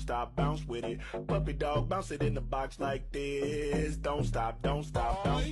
stop, bounce with it. Puppy dog, bounce it in the box like this. Don't stop, bounce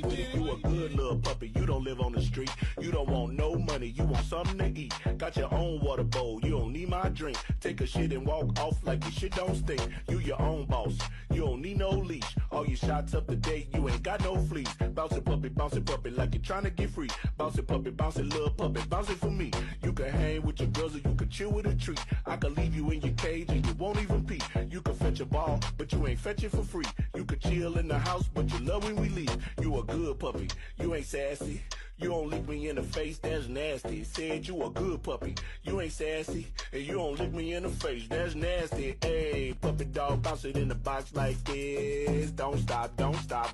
with it. You a good little puppy, you don't live on the street. You don't want no money, you want something to eat. Got your own water bowl, you don't need my drink. Take a shit and walk off like your shit don't stink. You your own boss, you don't need no leash. All your shots up to date, you ain't got no fleas. Bounce it puppy like you're trying to get free. Bounce it little puppy, bounce it for me. You can hang with your girls or you can chill with a treat. I can leave you in your cage and you won't even pee. You can fetch a ball, but you ain't fetch it for free. You can chill in the house, but you love when we leave. You a good puppy, you ain't sassy. You don't lick me in the face, that's nasty. Said you a good puppy, you ain't sassy. And you don't lick me in the face, that's nasty. Hey, puppy dog, bounce it in the box like this. Don't stop,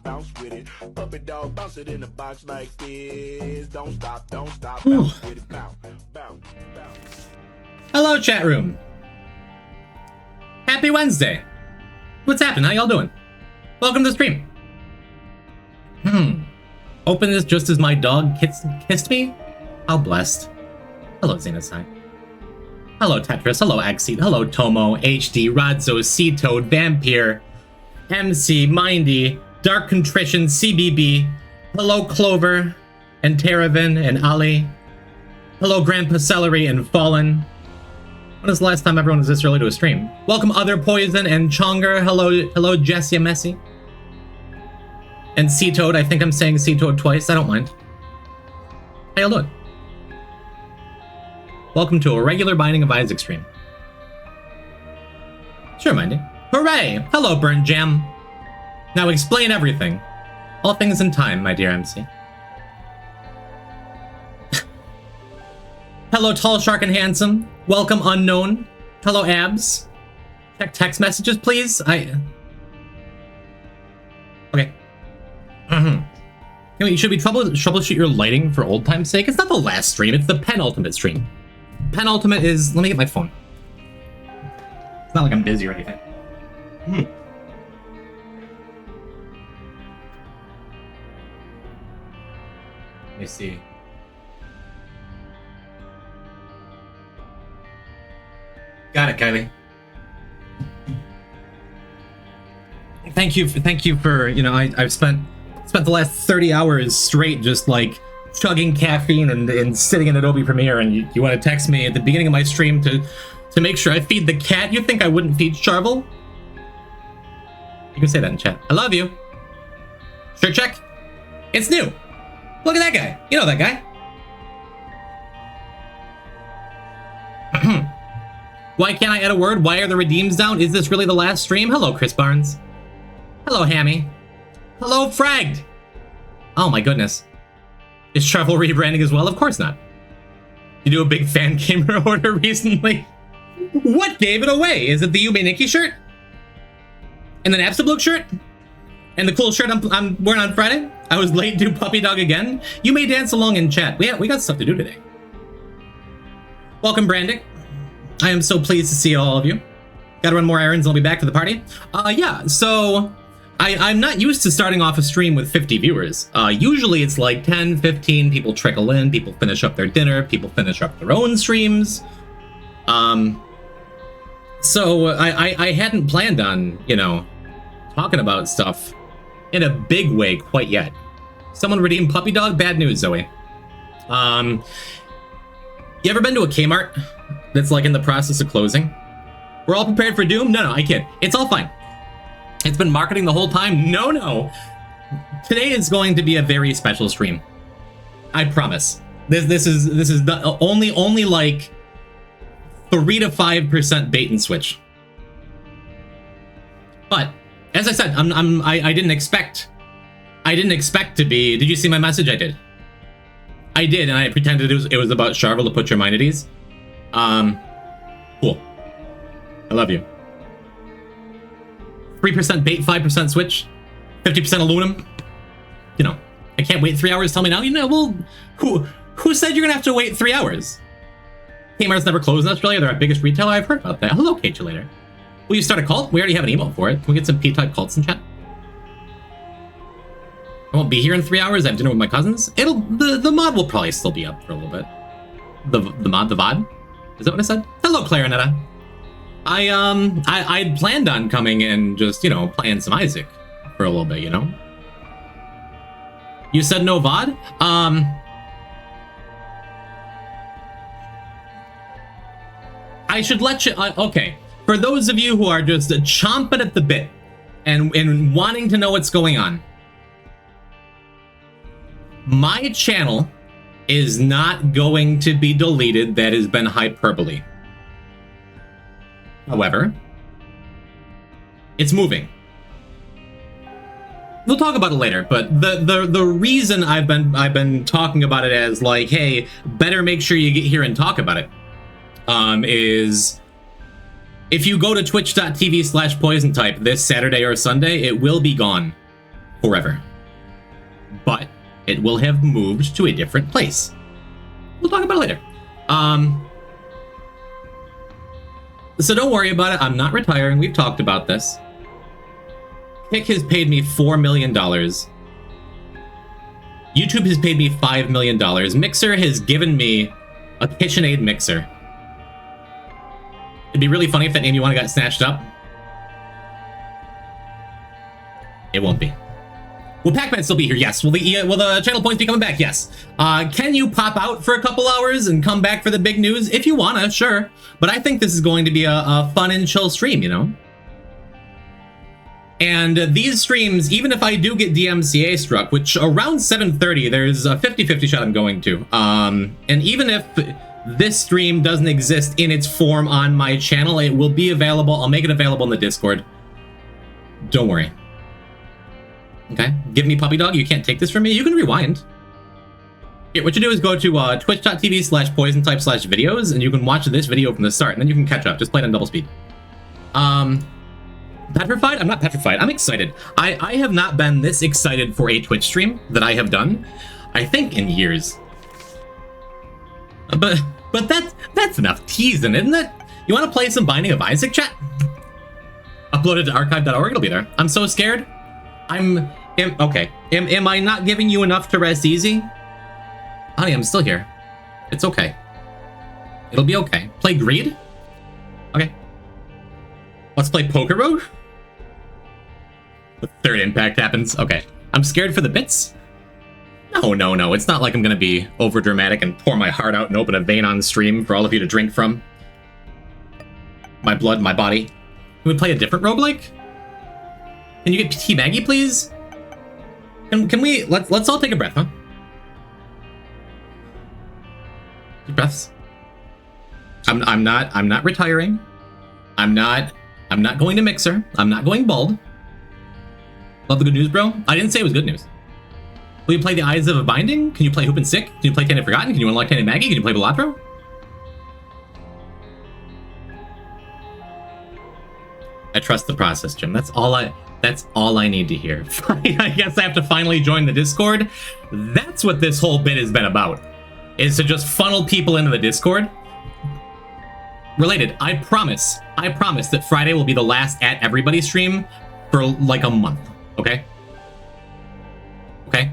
bounce with it. Puppy dog, bounce it in the box like this. Don't stop, bounce with it. Bounce. Hello, chat room. Happy Wednesday. What's happening? How y'all doing? Welcome to the stream. Open this just as my dog kissed me? How blessed. Hello, Xenasai. Hello, Tetris. Hello, Axeed. Hello, Tomo, HD, Radzo, Seatoad, Vampire, MC, Mindy, Dark Contrition, CBB. Hello, Clover, and Terravan, and Ali. Hello, Grandpa Celery, and Fallen. When was the last time everyone was this early to a stream? Welcome, Other Poison, and Chonger. Hello, Jessia Messi. And Seatoad, I think I'm saying Seatoad twice, I don't mind. How y'all doing? Welcome to a regular Binding of Isaac stream. Sure, Mindy. Hooray! Hello, Burnt Jam. Now explain everything. All things in time, my dear MC. Hello, Tall Shark and Handsome. Welcome, Unknown. Hello, Abs. Check text messages, please. Okay. Should we troubleshoot your lighting for old time's sake? It's not the last stream, it's the penultimate stream. Penultimate is... Let me get my phone. It's not like I'm busy or anything. Let me see. Got it, Kylie. Thank you for, you know, I've spent the last 30 hours straight just like chugging caffeine and sitting in Adobe Premiere, and you want to text me at the beginning of my stream to make sure I feed the cat. You think I wouldn't feed Charvel? You can say that in chat. I love you. Sure, check. It's new. Look at that guy. You know that guy. Why can't I add a word? Why are the redeems down? Is this really the last stream? Hello, Chris Barnes. Hello, Hammy. Hello, Fragged. Oh my goodness. Is Charvel rebranding as well? Of course not. You do a big fan gamer order recently? What gave it away? Is it the Yume Nikki shirt? And the Napstablook shirt? And the cool shirt I'm wearing on Friday? I was late to Puppy Dog again? You may dance along in chat. We got stuff to do today. Welcome, Brandick. I am so pleased to see all of you. Gotta run more errands and I'll be back to the party. Yeah, so I'm not used to starting off a stream with 50 viewers. Usually it's like 10, 15, people trickle in, people finish up their dinner, people finish up their own streams. So I hadn't planned on, you know, talking about stuff in a big way quite yet. Someone redeemed Puppy Dog? Bad news, Zoe. You ever been to a Kmart that's like in the process of closing? We're all prepared for doom? No, I kid. It's all fine. It's been marketing the whole time. No. Today is going to be a very special stream. I promise. This is the only like 3 to 5% bait and switch. But as I said, I didn't expect to be. Did you see my message? I did, and I pretended it was about Charvel to put your mind at ease. Cool. I love you. 3% bait, 5% switch, 50% aluminum. You know, I can't wait 3 hours. Tell me now. You know, well, who said you're gonna have to wait 3 hours? Kmart's never closed in Australia. They're our biggest retailer. I've heard about that. Hello, Kate, you later. Will you start a cult? We already have an emote for it. Can we get some P-type cults in chat? I won't be here in 3 hours. I have dinner with my cousins. The mod will probably still be up for a little bit. The VOD? Is that what I said? Hello, Clarinetta. I'd planned on coming and just, you know, playing some Isaac for a little bit, you know? You said no VOD? I should let you, okay. For those of you who are just chomping at the bit and wanting to know what's going on, my channel is not going to be deleted. That has been hyperbole. However, it's moving. We'll talk about it later, but the reason I've been talking about it as like, hey, better make sure you get here and talk about it, is if you go to twitch.tv/POISONTYPE this Saturday or Sunday, it will be gone forever. But it will have moved to a different place. We'll talk about it later. So don't worry about it. I'm not retiring. We've talked about this. Kick has paid me $4 million. YouTube has paid me $5 million. Mixer has given me a KitchenAid mixer. It'd be really funny if that name you wanted got snatched up. It won't be. Will Pac-Man still be here? Yes. Will the channel points be coming back? Yes. Can you pop out for a couple hours and come back for the big news? If you wanna, sure. But I think this is going to be a fun and chill stream, you know? And these streams, even if I do get DMCA struck, which around 7:30, there's a 50-50 shot I'm going to. And even if this stream doesn't exist in its form on my channel, it will be available. I'll make it available in the Discord. Don't worry. Okay, give me Puppy Dog. You can't take this from me. You can rewind. Yeah, what you do is go to twitch.tv/poisontype/videos, and you can watch this video from the start, and then you can catch up. Just play it on double speed. Petrified? I'm not petrified. I'm excited. I have not been this excited for a Twitch stream that I have done, I think, in years. But that's enough teasing, isn't it? You want to play some Binding of Isaac, chat? Upload it to archive.org. It'll be there. I'm so scared. Okay. Am I not giving you enough to rest easy? Honey, I'm still here. It's okay. It'll be okay. Play Greed? Okay. Let's play Poker Road? The third impact happens. Okay. I'm scared for the bits? No. It's not like I'm gonna be over dramatic and pour my heart out and open a vein on stream for all of you to drink from. My blood, my body. Can we play a different roguelike? Can you get T Maggie, please? Can we let's all take a breath, huh? Deep breaths. I'm not retiring. I'm not going to Mixer. I'm not going bald. Love the good news, bro. I didn't say it was good news. Will you play the Eyes of a Binding? Can you play Hoop and Sick? Can you play Tandem Forgotten? Can you unlock Tandem Maggie? Can you play Balatro? I trust the process, Jim. That's all I need to hear. I guess I have to finally join the Discord. That's what this whole bit has been about. Is to just funnel people into the Discord. Related, I promise that Friday will be the last At Everybody stream for like a month, okay? Okay?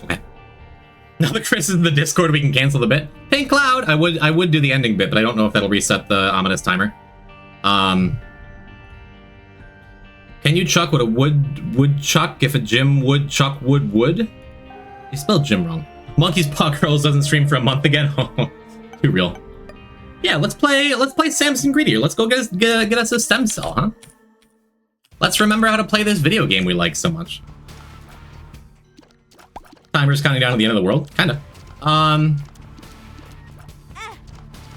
Okay. Now that Chris is in the Discord, we can cancel the bit. Pink Cloud! I would do the ending bit, but I don't know if that'll reset the ominous timer. Can you chuck what a would chuck if a Jim would chuck would? You spelled Jim wrong. Monkey's Paw Girls doesn't stream for a month again. Too real. Yeah, let's play Samson Greedier. Let's go get us a stem cell, huh? Let's remember how to play this video game we like so much. Timer's counting down to the end of the world, kinda.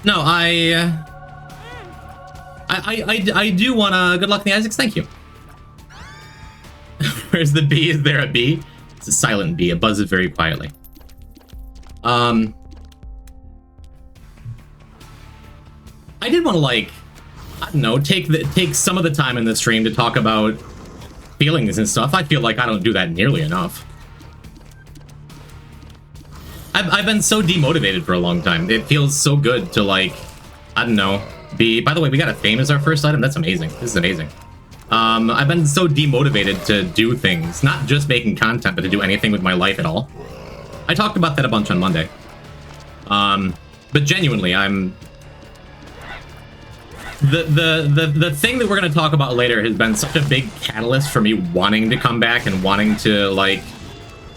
No, I do wanna good luck in the Isaacs. Thank you. Where's the bee? Is there a bee? It's a silent bee. It buzzes very quietly. I did want to, like, I don't know, take some of the time in the stream to talk about feelings and stuff. I feel like I don't do that nearly enough. I've been so demotivated for a long time. It feels so good to, like, I don't know, be... By the way, we got a fame as our first item. That's amazing. This is amazing. I've been so demotivated to do things, not just making content, but to do anything with my life at all. I talked about that a bunch on Monday. But genuinely, I'm... The thing that we're going to talk about later has been such a big catalyst for me wanting to come back and wanting to, like,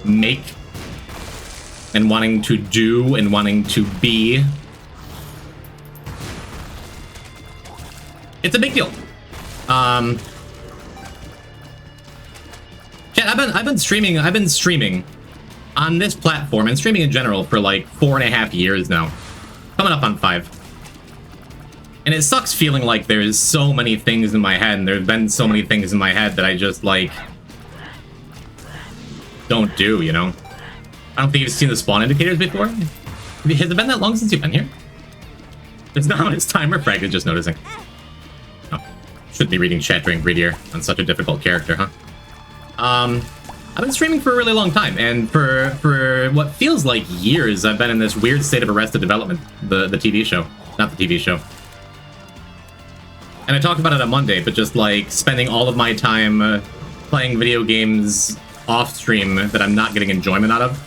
make and wanting to do and wanting to be. It's a big deal. Chat, I've been streaming on this platform and streaming in general for like 4.5 years now. Coming up on 5. And it sucks feeling like there's so many things in my head, and there's been so many things in my head that I just, like, don't do, you know? I don't think you've seen the spawn indicators before. Has it been that long since you've been here? There's not much timer. Frag is just noticing. Oh, shouldn't be reading chat during Greedier on such a difficult character, huh? I've been streaming for a really long time, and for what feels like years, I've been in this weird state of arrested development, the TV show, not the TV show. And I talked about it on Monday, but just, like, spending all of my time playing video games off-stream that I'm not getting enjoyment out of.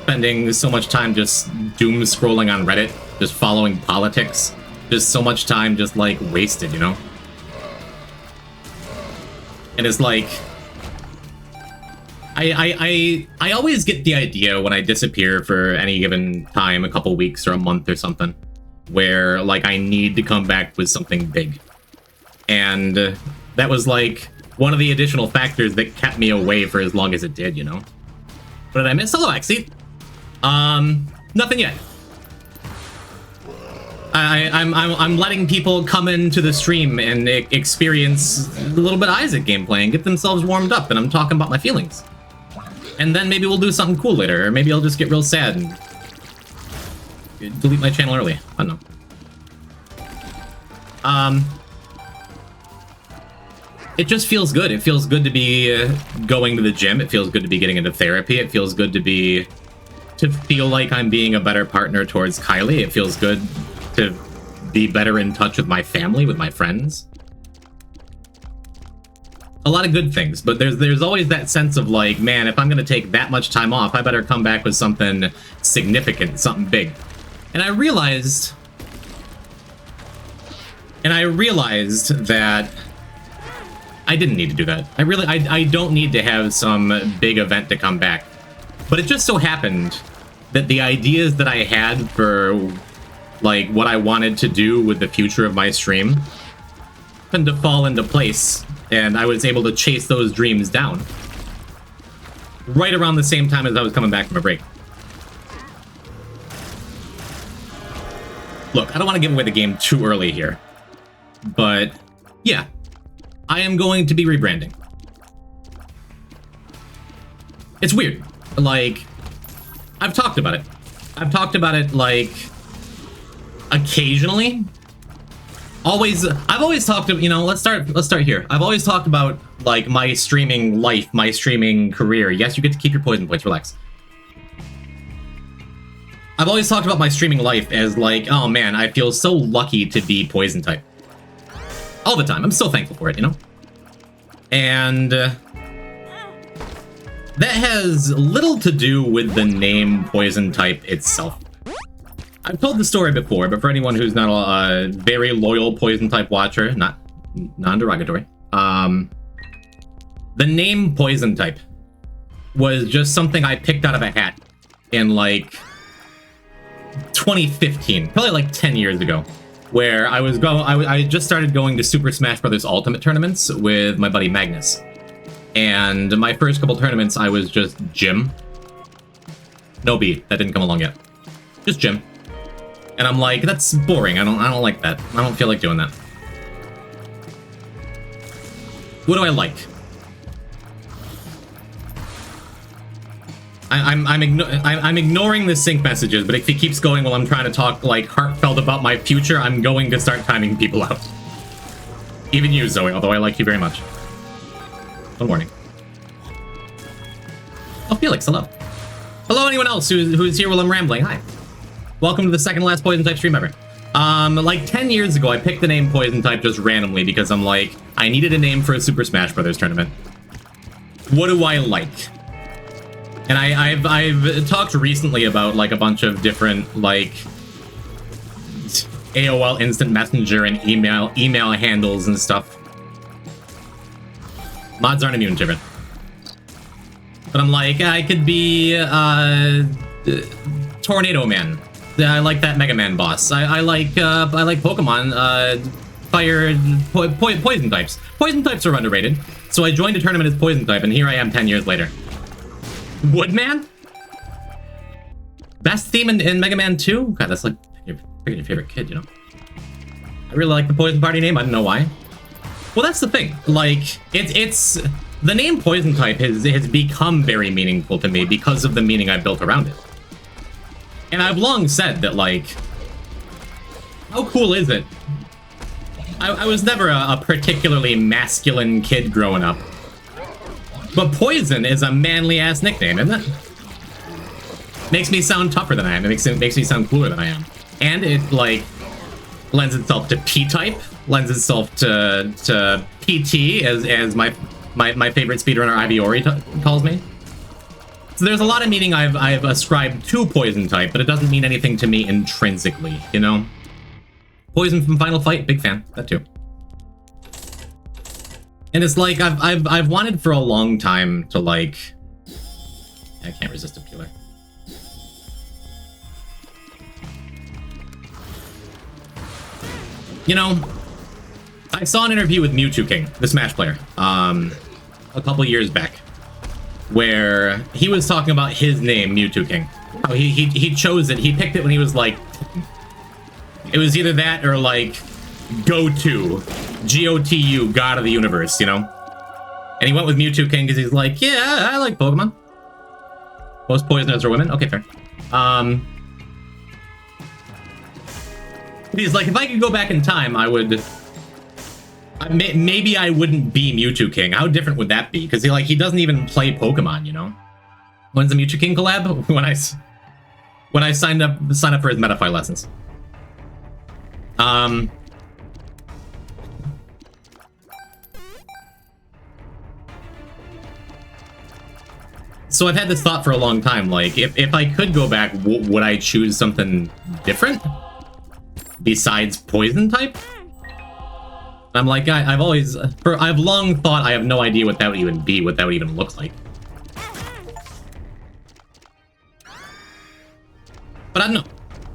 Spending so much time just doom scrolling on Reddit, just following politics. Just so much time just, like, wasted, you know? And it's like... I always get the idea when I disappear for any given time, a couple weeks or a month or something, where, like, I need to come back with something big. And that was, like, one of the additional factors that kept me away for as long as it did, you know? What did I miss? Hello, Axie. Nothing yet. I'm letting people come into the stream and experience a little bit of Isaac gameplay and get themselves warmed up, and I'm talking about my feelings. And then maybe we'll do something cool later, or maybe I'll just get real sad and delete my channel early. I don't know. It just feels good. It feels good to be going to the gym. It feels good to be getting into therapy. It feels good to feel like I'm being a better partner towards Kylie. It feels good to be better in touch with my family, with my friends. A lot of good things, but there's always that sense of like, man, if I'm gonna take that much time off, I better come back with something significant, something big. And I realized that I didn't need to do that. I don't need to have some big event to come back. But it just so happened that the ideas that I had for like what I wanted to do with the future of my stream happened to fall into place. And I was able to chase those dreams down right around the same time as I was coming back from a break. Look, I don't want to give away the game too early here, but yeah, I am going to be rebranding. It's weird. Like, I've talked about it. I've talked about it, like, occasionally. I've always talked about, you know, let's start here. I've always talked about, like, my streaming life, my streaming career. Yes, you get to keep your poison points, relax. I've always talked about my streaming life as, like, oh man, I feel so lucky to be poison type. All the time. I'm so thankful for it, you know? And that has little to do with the name poison type itself. I've told the story before, but for anyone who's not a very loyal poison type watcher, not non-derogatory, the name poison type was just something I picked out of a hat in like 2015, probably like 10 years ago, where I just started going to Super Smash Bros. Ultimate tournaments with my buddy Magnus. And my first couple tournaments, I was just Jimb. No B, that didn't come along yet. Just Jimb. And I'm like, that's boring. I don't like that. I don't feel like doing that. What do I like? I'm ignoring the sync messages, but if it keeps going while I'm trying to talk like heartfelt about my future, I'm going to start timing people out. Even you, Zoe, although I like you very much. Good morning. Oh, Felix, hello. Hello, anyone else who's here while I'm rambling. Hi. Welcome to the second last poison type stream ever. Like 10 years ago, I picked the name poison type just randomly because I'm like, I needed a name for a Super Smash Bros. Tournament. What do I like? And I've talked recently about like a bunch of different like AOL Instant Messenger and email handles and stuff. Mods aren't immune to it. But I'm like, I could be Tornado Man. I like that Mega Man boss. I like Pokemon poison types. Poison types are underrated. So I joined a tournament as poison type, and here I am 10 years later. Woodman? Best theme in Mega Man 2? God, that's like picking your favorite kid, you know? I really like the Poison Party name. I don't know why. Well, that's the thing. Like, it's the name Poison Type has become very meaningful to me because of the meaning I built around it. And I've long said that, like, how cool is it? I was never a particularly masculine kid growing up. But Poison is a manly-ass nickname, isn't it? Makes me sound tougher than I am. It makes me sound cooler than I am. And it, like, lends itself to P-type, lends itself to PT, as my favorite speedrunner Iviori calls me. So there's a lot of meaning I've ascribed to Poison type, but it doesn't mean anything to me intrinsically, you know? Poison from Final Fight, big fan, that too. And it's like, I've wanted for a long time to, like... I can't resist a peeler. You know, I saw an interview with Mewtwo King, the Smash player, a couple years back, where he was talking about his name, Mewtwo King. How he chose it, he picked it when he was like... It was either that or like, Go-To, G-O-T-U, God of the Universe, you know? And he went with Mewtwo King because he's like, yeah, I like Pokemon. Most poisoners are women? Okay, fair. He's like, if I could go back in time, I would... maybe I wouldn't be Mewtwo King. How different would that be? Because he doesn't even play Pokemon, you know? When's the Mewtwo King collab? When I signed up for his Metafy lessons. So I've had this thought for a long time, like, if I could go back, would I choose something different? Besides Poison type? I'm like, I've long thought I have no idea what that would even be, what that would even look like. But I don't know.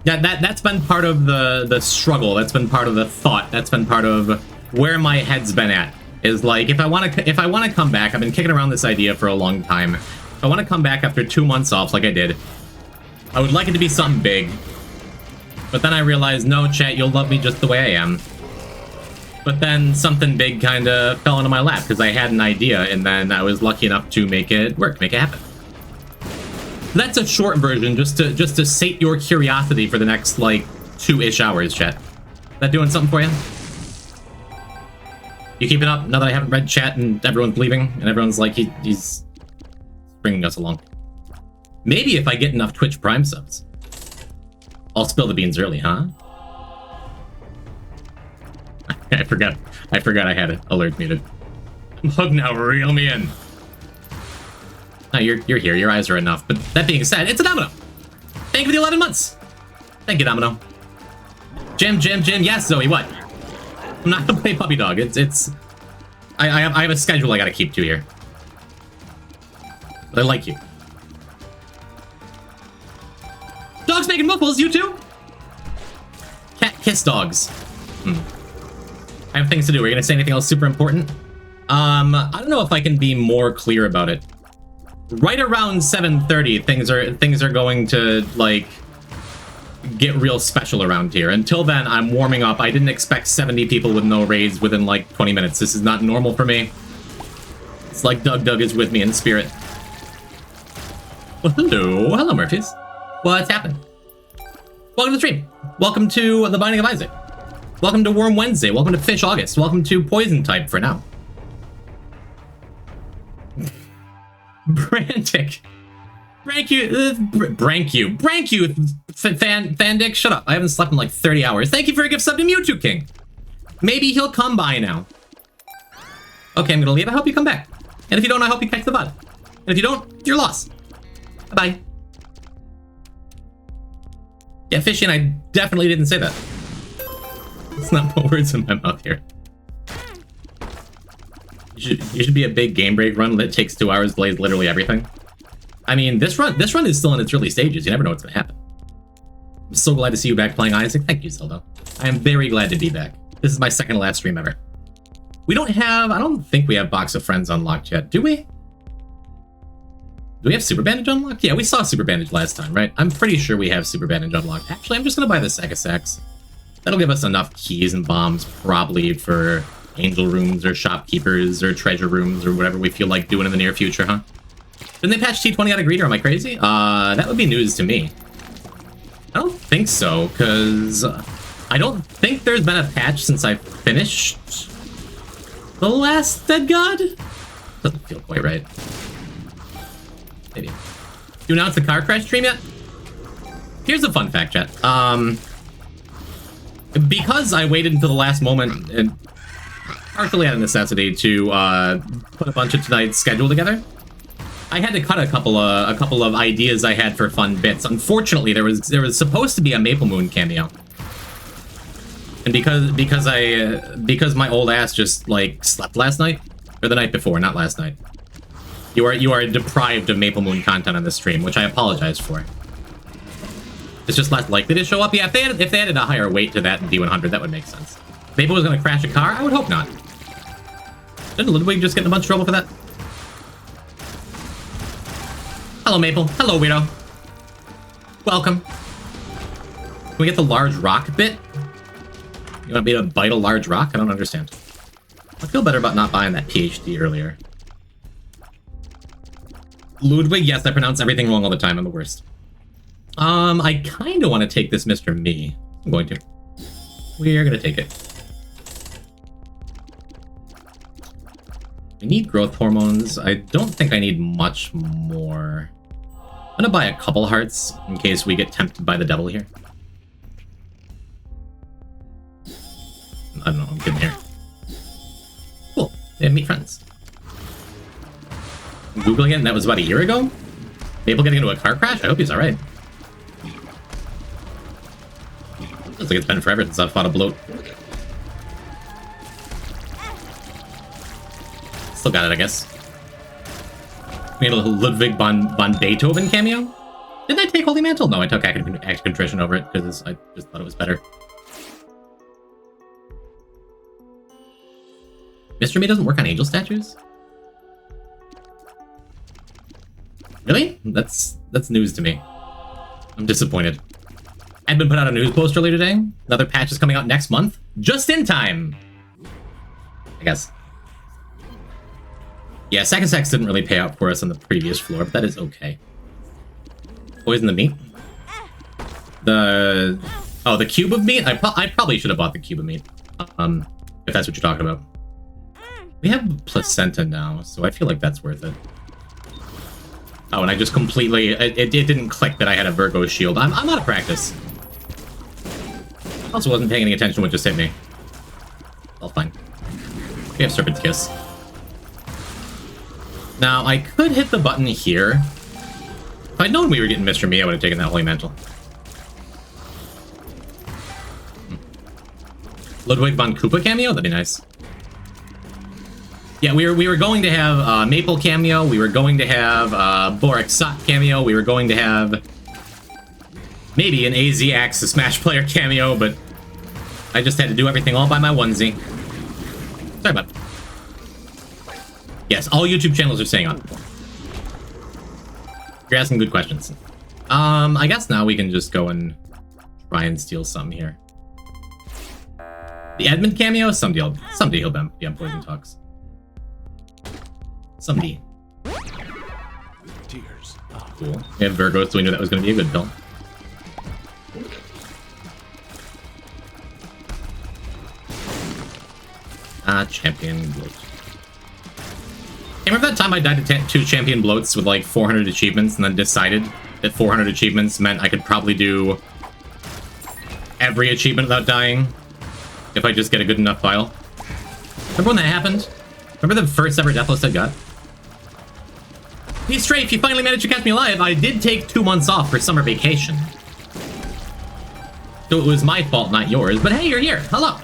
That's been part of the struggle. That's been part of the thought. That's been part of where my head's been at. Is like, if I want to come back, I've been kicking around this idea for a long time. If I want to come back after 2 months off, like I did, I would like it to be something big. But then I realized, no, chat, you'll love me just the way I am. But then something big kind of fell into my lap because I had an idea, and then I was lucky enough to make it work, make it happen. That's a short version, just to sate your curiosity for the next, like, 2-ish hours, chat. That doing something for you? You keeping up now that I haven't read chat and everyone's leaving, and everyone's like, he's bringing us along. Maybe if I get enough Twitch Prime subs. I'll spill the beans early, huh? I forgot I had it alert muted. I'm hooked now, reel me in. No, you're here, your eyes are enough. But that being said, it's a Domino. Thank you for the 11 months. Thank you, Domino. Jim, yes, Zoe, what? I'm not gonna play Puppy Dog. I have a schedule I gotta keep to here. But I like you. Dogs making muffles, you too? Cat kiss dogs. I have things to do. Are you gonna say anything else super important? I don't know if I can be more clear about it. Right around 7:30, things are going to, like, get real special around here. Until then, I'm warming up. I didn't expect 70 people with no raids within, like, 20 minutes. This is not normal for me. It's like Doug is with me in spirit. Well, hello, Murphys. What's happening? Welcome to the stream. Welcome to The Binding of Isaac. Welcome to Worm Wednesday. Welcome to Fish August. Welcome to Poison Type for now. Brantic. Brank you, Fandick, shut up. I haven't slept in like 30 hours. Thank you for a gift sub to Mewtwo King. Maybe he'll come by now. Okay, I'm gonna leave. I hope you come back. And if you don't, I hope you catch the bud. And if you don't, you're lost. Bye-bye. Yeah, Fishy, and I definitely didn't say that. Let's not put words in my mouth here. You should be a big game break run that takes 2 hours, blaze literally everything. I mean, this run is still in its early stages. You never know what's gonna happen. I'm so glad to see you back playing Isaac. Thank you, Zelda. I am very glad to be back. This is my second to last stream ever. I don't think we have Box of Friends unlocked yet, do we? Do we have Super Bandage unlocked? Yeah, we saw Super Bandage last time, right? I'm pretty sure we have Super Bandage unlocked. Actually, I'm just gonna buy the Sega Sacks. That'll give us enough keys and bombs, probably, for angel rooms or shopkeepers or treasure rooms or whatever we feel like doing in the near future, huh? Didn't they patch T20 out of Greed, or am I crazy? That would be news to me. I don't think so, because I don't think there's been a patch since I finished The Last Dead God? Doesn't feel quite right. Maybe. You announced the car crash stream yet? Here's a fun fact, chat. Because I waited until the last moment, and partially out of necessity, to put a bunch of tonight's schedule together, I had to cut a couple of ideas I had for fun bits. Unfortunately, there was supposed to be a Maple Moon cameo, and because my old ass just like slept last night, or the night before, not last night. You are deprived of Maple Moon content on this stream, which I apologize for. It's just less likely to show up. Yeah, if they added a higher weight to that in D100, that would make sense. Maple was gonna crash a car? I would hope not. Didn't Ludwig just get in a bunch of trouble for that? Hello, Maple. Hello, Weirdo. Welcome. Can we get the large rock bit? You want me to bite a large rock? I don't understand. I feel better about not buying that PhD earlier. Ludwig, yes, I pronounce everything wrong all the time. I'm the worst. I kind of want to take this Mr. Me. I'm going to. We're going to take it. I need growth hormones. I don't think I need much more. I'm going to buy a couple hearts in case we get tempted by the devil here. I don't know, I'm getting here. Cool, they have meet friends. Googling it, and that was about a year ago? Maple getting into a car crash? I hope he's alright. Looks like it's been forever since I've fought a bloat. Still got it, I guess. We had a little Ludwig von Beethoven cameo? Didn't I take Holy Mantle? No, I took Act of Contrition over it because I just thought it was better. Mr. Me doesn't work on angel statues? Really? That's news to me. I'm disappointed. Admin put out a news post earlier today. Another patch is coming out next month. Just in time! I guess. Yeah, second sex didn't really pay out for us on the previous floor, but that is okay. Poison the meat? The cube of meat? I probably should have bought the cube of meat. If that's what you're talking about. We have placenta now, so I feel like that's worth it. Oh, and I just completely... It didn't click that I had a Virgo shield. I'm out of practice. Also wasn't paying any attention to what just hit me. All fine. We have Serpent's Kiss. Now, I could hit the button here. If I'd known we were getting Mr. Me, I would have taken that Holy Mantle. Ludwig von Koopa cameo? That'd be nice. Yeah, we were going to have Maple cameo, we were going to have Boric Sot cameo, we were going to have maybe an AZ Axe Smash Player cameo, but I just had to do everything all by my onesie. Sorry about it. Yes, all YouTube channels are staying on. You're asking good questions. I guess now we can just go and try and steal some here. The Edmund cameo? Someday he'll be on Poison Talks. Someday. Tears. Cool. We have Virgo, so we knew that was going to be a good build. Champion bloat. Remember that time I died to 2 champion bloats with like 400 achievements and then decided that 400 achievements meant I could probably do every achievement without dying if I just get a good enough file? Remember when that happened? Remember the first ever Deathless I got? Hey Strafe, you finally managed to catch me alive. I did take 2 months off for summer vacation. So it was my fault, not yours. But hey, you're here. Hello.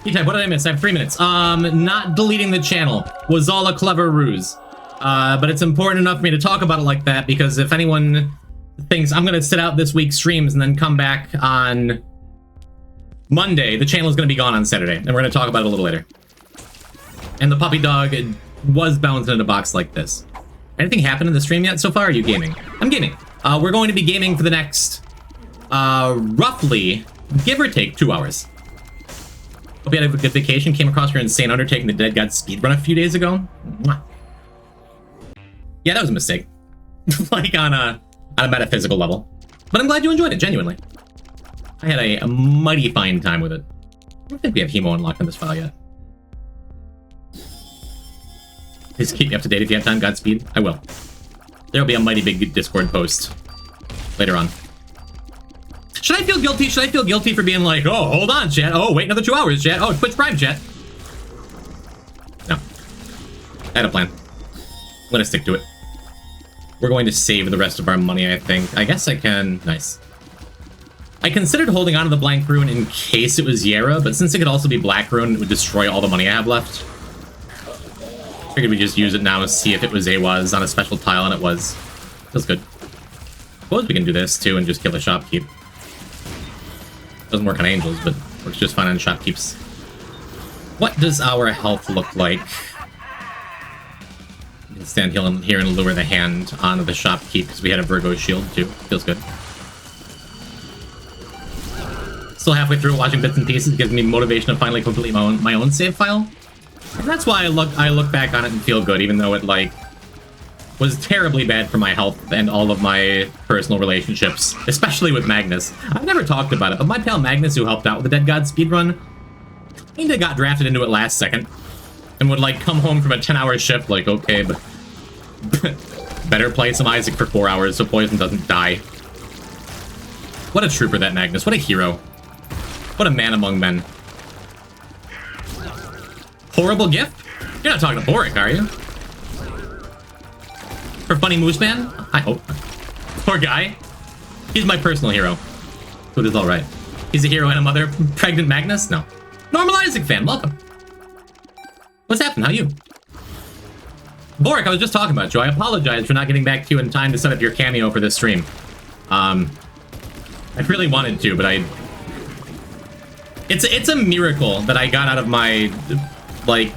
E-Type, what did I miss? I have 3 minutes. Not deleting the channel was all a clever ruse. But it's important enough for me to talk about it like that because if anyone thinks I'm going to sit out this week's streams and then come back on Monday, the channel is going to be gone on Saturday. And we're going to talk about it a little later. And the puppy dog was bouncing in a box like this. Anything happened in the stream yet so far? Or are you gaming? I'm gaming. We're going to be gaming for the next, roughly, give or take, 2 hours. Hope you had a good vacation. Came across your insane undertaking the Dead God speedrun a few days ago. Mwah. Yeah, that was a mistake. Like on a metaphysical level. But I'm glad you enjoyed it, genuinely. I had a mighty fine time with it. I don't think we have Hemo unlocked on this file yet. Please keep me up to date if you have time, Godspeed. I will. There'll be a mighty big Discord post later on. Should I feel guilty? Should I feel guilty for being like, oh, hold on, chat. Oh, wait another 2 hours, chat. Oh, Twitch Prime, chat. No. I had a plan. I'm gonna stick to it. We're going to save the rest of our money, I think. I guess I can... Nice. I considered holding on to the Blank Rune in case it was Yera, but since it could also be Black Rune, it would destroy all the money I have left. Figured we'd just use it now and see if it was Awaz on a special tile, and it was. Feels good. Suppose we can do this, too, and just kill a shopkeep. Doesn't work on angels, but works just fine on shopkeeps. What does our health look like? We can stand here and lure the hand onto the shopkeep, because we had a Virgo shield, too. Feels good. Still halfway through watching bits and pieces, gives me motivation to finally complete my own save file. And that's why I look back on it and feel good, even though it, like, was terribly bad for my health and all of my personal relationships, especially with Magnus. I've never talked about it, but my pal Magnus, who helped out with the Dead God speedrun, kinda got drafted into it last second, and would, like, come home from a 10-hour shift, like, okay, but better play some Isaac for 4 hours so Poison doesn't die. What a trooper, that Magnus. What a hero. What a man among men. Horrible gift? You're not talking to Boric, are you? For Funny Moose Man? I hope. Poor guy. He's my personal hero. Food is alright. He's a hero and a mother. Pregnant Magnus? No. Normal Isaac fan, welcome. What's happened? How you? Boric, I was just talking about you. I apologize for not getting back to you in time to set up your cameo for this stream. I really wanted to, but It's a miracle that I got out of my, like,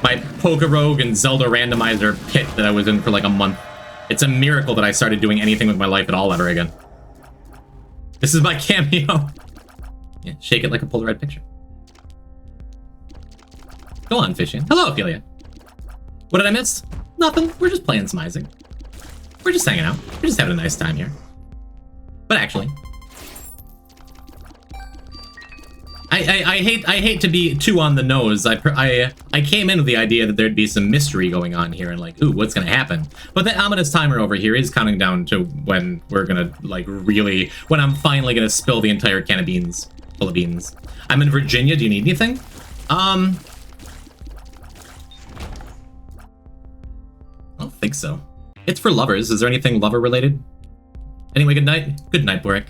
my Pokerogue and Zelda randomizer pit that I was in for like a month. It's a miracle that I started doing anything with my life at all ever again. This is my cameo. Yeah, shake it like a Polaroid picture. Go on, fishing. Hello, Ophelia. What did I miss? Nothing. We're just playing some Isaac. We're just hanging out. We're just having a nice time here. But actually, I hate to be too on the nose. I came in with the idea that there'd be some mystery going on here and like, ooh, what's gonna happen? But that ominous timer over here is counting down to when we're gonna like really, when I'm finally gonna spill the entire can of beans, full of beans. I'm in Virginia. Do you need anything? I don't think so. It's for lovers. Is there anything lover related? Anyway, good night. Good night, Boric.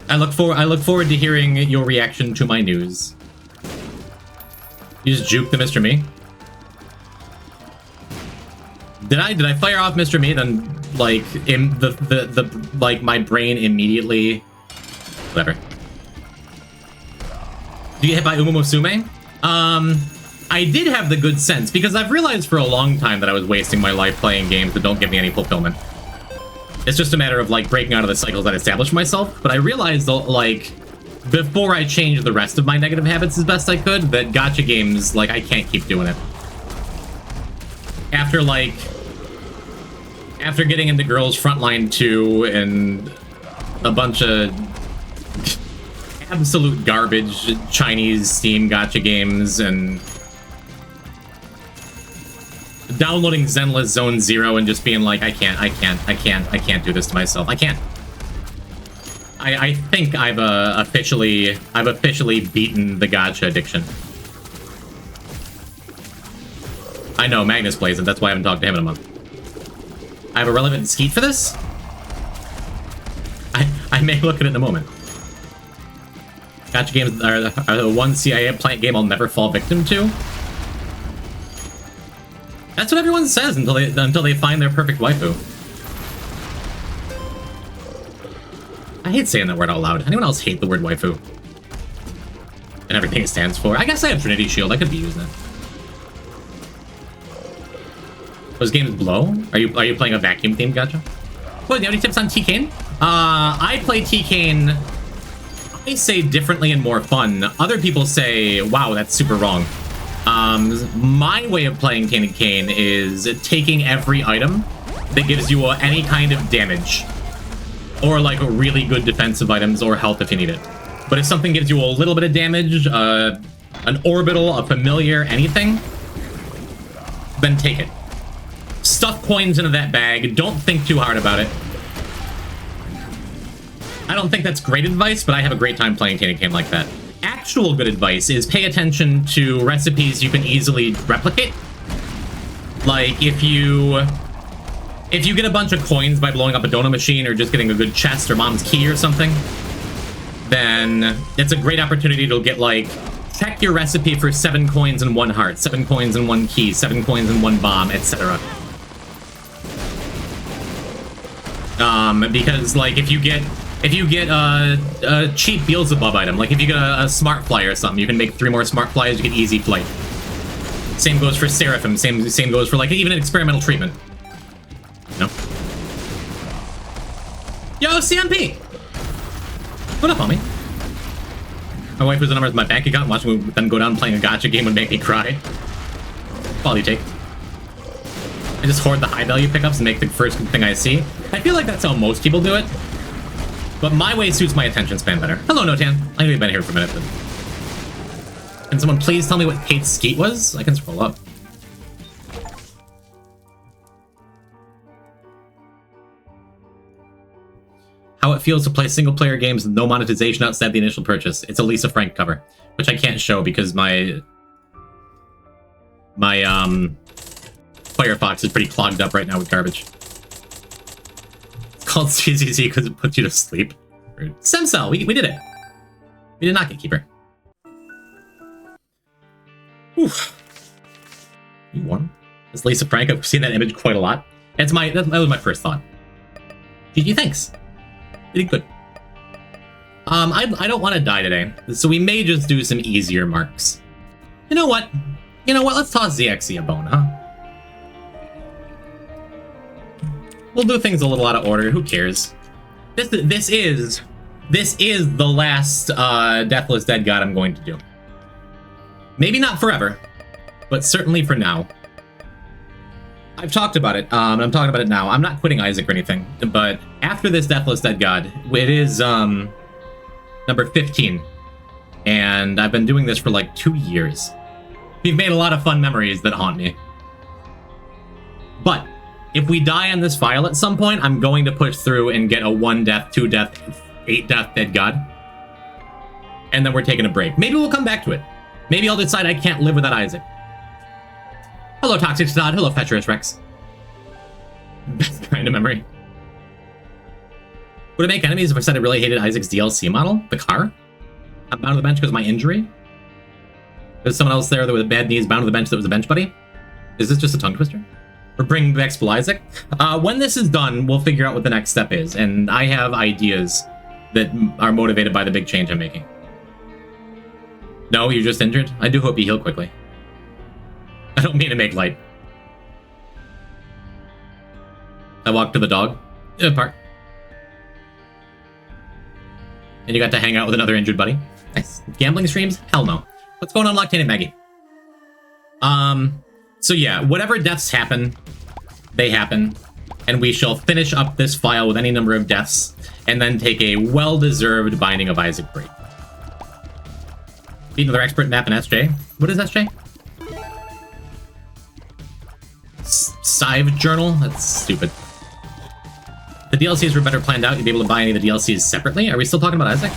I look forward to hearing your reaction to my news. You just juke the Mr. Me? Did I fire off Mr. Me? Then like in the like my brain immediately. Whatever. Do you get hit by Umumosume? I did have the good sense because I've realized for a long time that I was wasting my life playing games that don't give me any fulfillment. It's just a matter of, like, breaking out of the cycles that establish myself, but I realized, like, before I changed the rest of my negative habits as best I could, that gacha games, like, I can't keep doing it. After, like, after getting into Girls Frontline 2 and a bunch of absolute garbage Chinese Steam gacha games and downloading Zenless Zone Zero and just being like, I can't do this to myself. I can't. I think I've officially beaten the gacha addiction. I know Magnus plays it. That's why I haven't talked to him in a month. I have a relevant skeet for this. I may look at it in a moment. Gacha games are the one CIA plant game I'll never fall victim to. That's what everyone says until they find their perfect waifu. I hate saying that word out loud. Anyone else hate the word waifu? And everything it stands for? I guess I have Trinity Shield. I could be using it. Those games blow? Are you playing a vacuum themed gacha? What, do you have any tips on T-Kane? I play T-Kane, I say differently and more fun. Other people say, wow, that's super wrong. My way of playing Kane is taking every item that gives you any kind of damage. Or like really good defensive items or health if you need it. But if something gives you a little bit of damage, an orbital, a familiar, anything, then take it. Stuff coins into that bag. Don't think too hard about it. I don't think that's great advice, but I have a great time playing Kane like that. Actual good advice is pay attention to recipes you can easily replicate. Like if you get a bunch of coins by blowing up a donut machine or just getting a good chest or mom's key or something, then it's a great opportunity to get like, check your recipe for 7 coins and 1 heart, 7 coins and 1 key, 7 coins and 1 bomb, etc. Because like if you get a cheap Beelzebub item, like if you get a smart fly or something, you can make 3 more smart flies, you get easy flight. Same goes for Seraphim, same goes for like even an experimental treatment. No. Yo, CMP! What up, homie? My wife was the numbers in my bank account, watching me then go down playing a gacha game would make me cry. Quality take. I just hoard the high value pickups and make the first thing I see. I feel like that's how most people do it. But my way suits my attention span better. Hello, Notan. I know you've been here for a minute, but... Can someone please tell me what Kate's skeet was? I can scroll up. How it feels to play single-player games with no monetization outside the initial purchase. It's a Lisa Frank cover, which I can't show because my Firefox is pretty clogged up right now with garbage. It's called CCC because it puts you to sleep. Rude. Stem cell, we did it. We did not get Keeper. Whew. You won. It's Lisa Frank. I've seen that image quite a lot. That was my first thought. GG, thanks. You did good. I don't want to die today, so we may just do some easier marks. You know what? Let's toss ZXE a bone, huh? We'll do things a little out of order. Who cares? This is the last Deathless Dead God I'm going to do. Maybe not forever, but certainly for now. I've talked about it. I'm talking about it now. I'm not quitting Isaac or anything, but after this Deathless Dead God, it is number 15, and I've been doing this for like 2 years. We've made a lot of fun memories that haunt me. But if we die on this file at some point, I'm going to push through and get a 1 death, 2 death, 8 death Dead God. And then we're taking a break. Maybe we'll come back to it. Maybe I'll decide I can't live without Isaac. Hello, Toxic Todd. Hello, Feturous Rex. Best kind of memory. Would it make enemies if I said I really hated Isaac's DLC model? The car? I'm bound to the bench because of my injury? There's someone else there that with bad knees bound to the bench that was a bench buddy? Is this just a tongue twister? We're bringing back Spool Isaac? When this is done, we'll figure out what the next step is, and I have ideas that are motivated by the big change I'm making. No, you're just injured? I do hope you heal quickly. I don't mean to make light. I walked to the dog park. And you got to hang out with another injured buddy. Nice. Gambling streams? Hell no. What's going on, Loctated Maggie? So yeah, whatever deaths happen, they happen. And we shall finish up this file with any number of deaths, and then take a well-deserved Binding of Isaac break. Beat another expert map in SJ. What is SJ? Sive Journal? That's stupid. The DLCs were better planned out. You'd be able to buy any of the DLCs separately. Are we still talking about Isaac?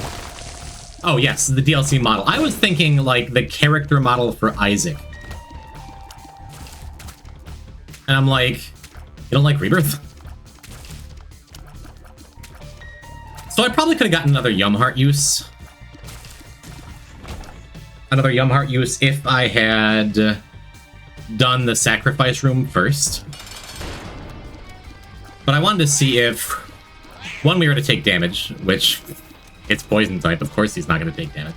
Oh, yes, the DLC model. I was thinking, like, the character model for Isaac. And I'm like, you don't like Rebirth? So I probably could have gotten another Yumheart use. Another Yumheart use if I had done the sacrifice room first. But I wanted to see if, one, we were to take damage, which it's poison type. Of course he's not going to take damage.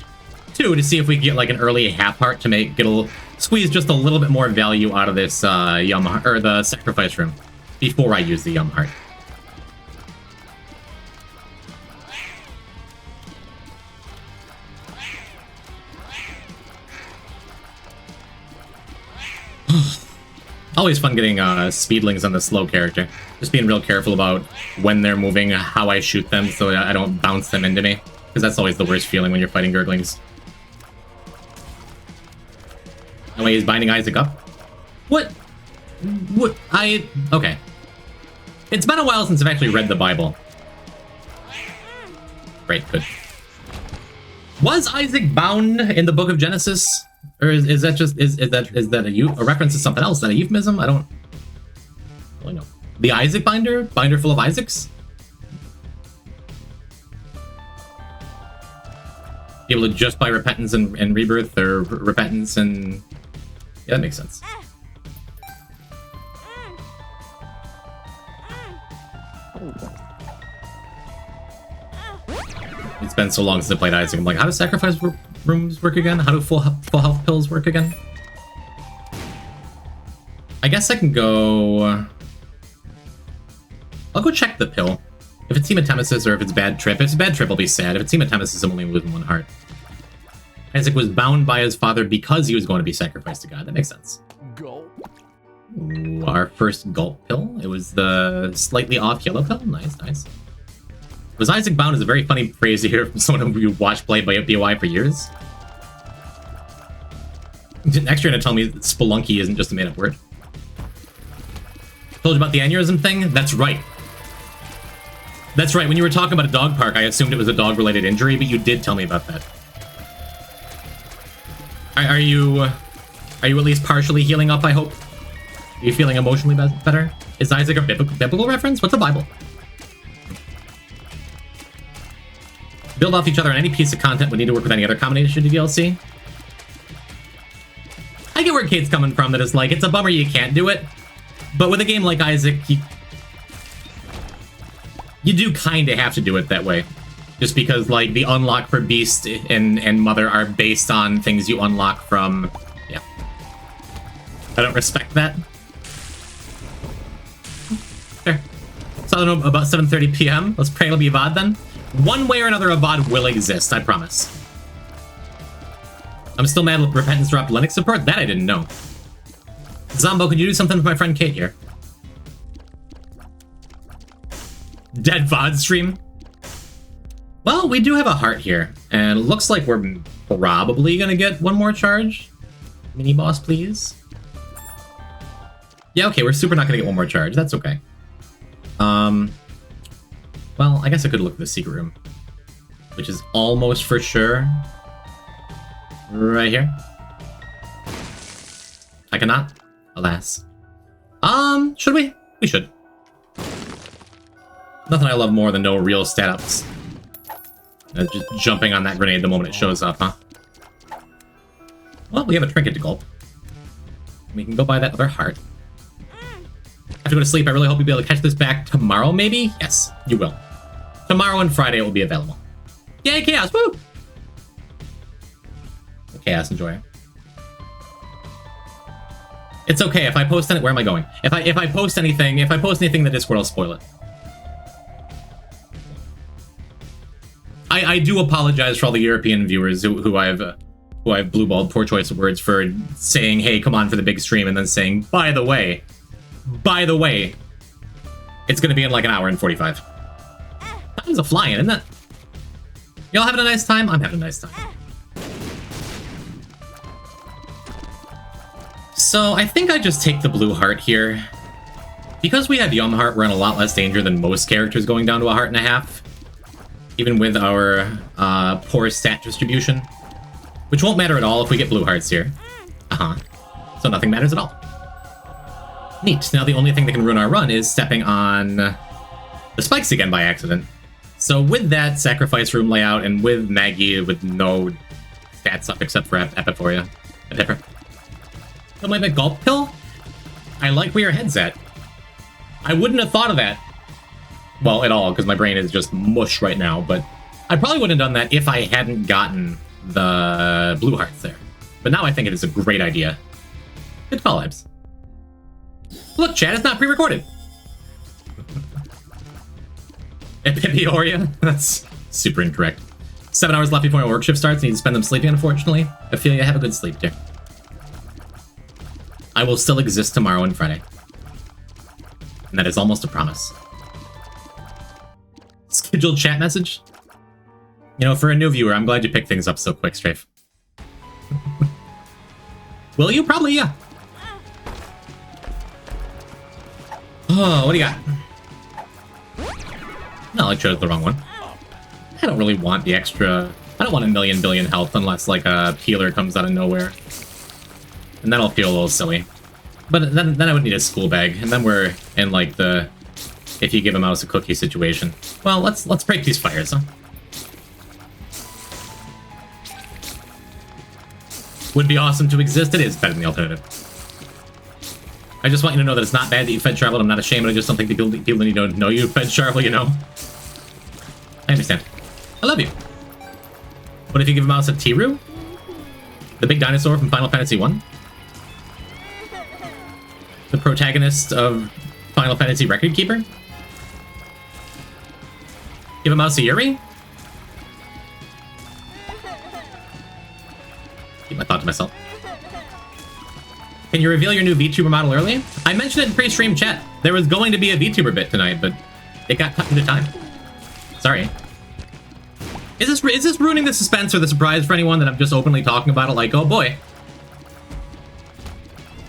2, to see if we get like an early half heart to squeeze just a little bit more value out of this the sacrifice room before I use the Yumheart. Always fun getting speedlings on the slow character. Just being real careful about when they're moving, how I shoot them, so that I don't bounce them into me. Because that's always the worst feeling when you're fighting Gurglings. No way he's binding Isaac up? What? Okay. It's been a while since I've actually read the Bible. Great, good. Was Isaac bound in the Book of Genesis? Or is that just is that a reference to something else? Is that a euphemism? I don't really know. The Isaac binder? Binder full of Isaacs? Be able to just buy repentance and rebirth, or repentance and yeah, that makes sense. It's been so long since I played Isaac. I'm like, how do sacrifice rooms work again? How do full health pills work again? I guess I can go... I'll go check the pill. If it's hematemesis or if it's bad trip. If it's bad trip, I'll be sad. If it's hematemesis, I'm only losing 1 heart. Isaac was bound by his father because he was going to be sacrificed to God. That makes sense. Go. Ooh, our first gulp pill. It was the slightly off yellow pill. Nice, nice. Was Isaac bound is a very funny phrase to hear from someone who watched play by BOI for years. Next you're gonna tell me that spelunky isn't just a made-up word. Told you about the aneurysm thing? That's right. That's right, when you were talking about a dog park, I assumed it was a dog-related injury, but you did tell me about that. Are you at least partially healing up, I hope? Are you feeling emotionally better? Is Isaac a biblical reference? What's the Bible? Build off each other on any piece of content would need to work with any other combination of DLC. I get where Kate's coming from, that it's like, it's a bummer you can't do it. But with a game like Isaac, you do kind of have to do it that way. Just because, like, the unlock for Beast and Mother are based on things you unlock from... Yeah. I don't respect that. Sure. So I don't know, about 7:30 p.m. Let's pray it'll be a VOD then. One way or another, a VOD will exist, I promise. I'm still mad with Repentance dropped Linux support? That I didn't know. Zombo, could you do something with my friend Kate here? Dead VOD stream? Well, we do have a heart here, and it looks like we're probably gonna get one more charge. Mini boss, please. Yeah, okay, we're super not gonna get one more charge. That's okay. Well, I guess I could look at the secret room, which is almost for sure right here. I cannot, alas. Should we? We should. Nothing I love more than no real stat ups. Just jumping on that grenade the moment it shows up, huh? Well, we have a trinket to gulp. We can go buy that other heart. I have to go to sleep. I really hope you'll be able to catch this back tomorrow, maybe? Yes, you will. Tomorrow and Friday it will be available. Yay, Chaos! Woo! Chaos Enjoyer. It's okay if I post it. Where am I going? If I post anything, the Discord will spoil it. I do apologize for all the European viewers who I've blueballed, poor choice of words, for saying, hey, come on for the big stream, and then saying, by the way, it's gonna be in like an hour and 45. That was a flying, isn't it? Y'all having a nice time? I'm having a nice time. So I think I just take the blue heart here. Because we have Yum Heart, we're in a lot less danger than most characters going down to a heart and a half. Even with our poor stat distribution. Which won't matter at all if we get blue hearts here. So nothing matters at all. Neat. Now the only thing that can ruin our run is stepping on the spikes again by accident. So with that sacrifice room layout, and with Maggie with no stats up except for Epiphoria. Something like a gulp pill? I like where your head's at. I wouldn't have thought of that. Well, at all, because my brain is just mush right now, but I probably wouldn't have done that if I hadn't gotten the blue hearts there. But now I think it is a great idea. Good call, Ibs. Look, chat, it's not pre-recorded. Epiphoria? That's super incorrect. 7 hours left before my work shift starts. I need to spend them sleeping, unfortunately. Ophelia, have a good sleep, dear. I will still exist tomorrow and Friday. And that is almost a promise. Scheduled chat message? You know, for a new viewer, I'm glad you picked things up so quick, Strafe. Will you? Probably, yeah. Oh, what do you got? No, I chose the wrong one. I don't really want the extra... I don't want a million billion health unless, like, a peeler comes out of nowhere. And that'll feel a little silly. But then I would need a school bag, and then we're in, like, the... if you give a mouse a cookie situation. Well, let's break these fires, huh? Would be awesome to exist. It is better than the alternative. I just want you to know that it's not bad that you fed Charvel. I'm not ashamed. I just don't think people need to know you fed Charvel, you know? I understand. I love you. What if you give a mouse a Tiru? The big dinosaur from Final Fantasy 1? The protagonist of Final Fantasy Record Keeper? Give a mouse a Yuri? Keep my thought to myself. Can you reveal your new VTuber model early? I mentioned it in pre-stream chat. There was going to be a VTuber bit tonight, but it got cut into time. Sorry. Is this ruining the suspense or the surprise for anyone that I'm just openly talking about it like, oh boy?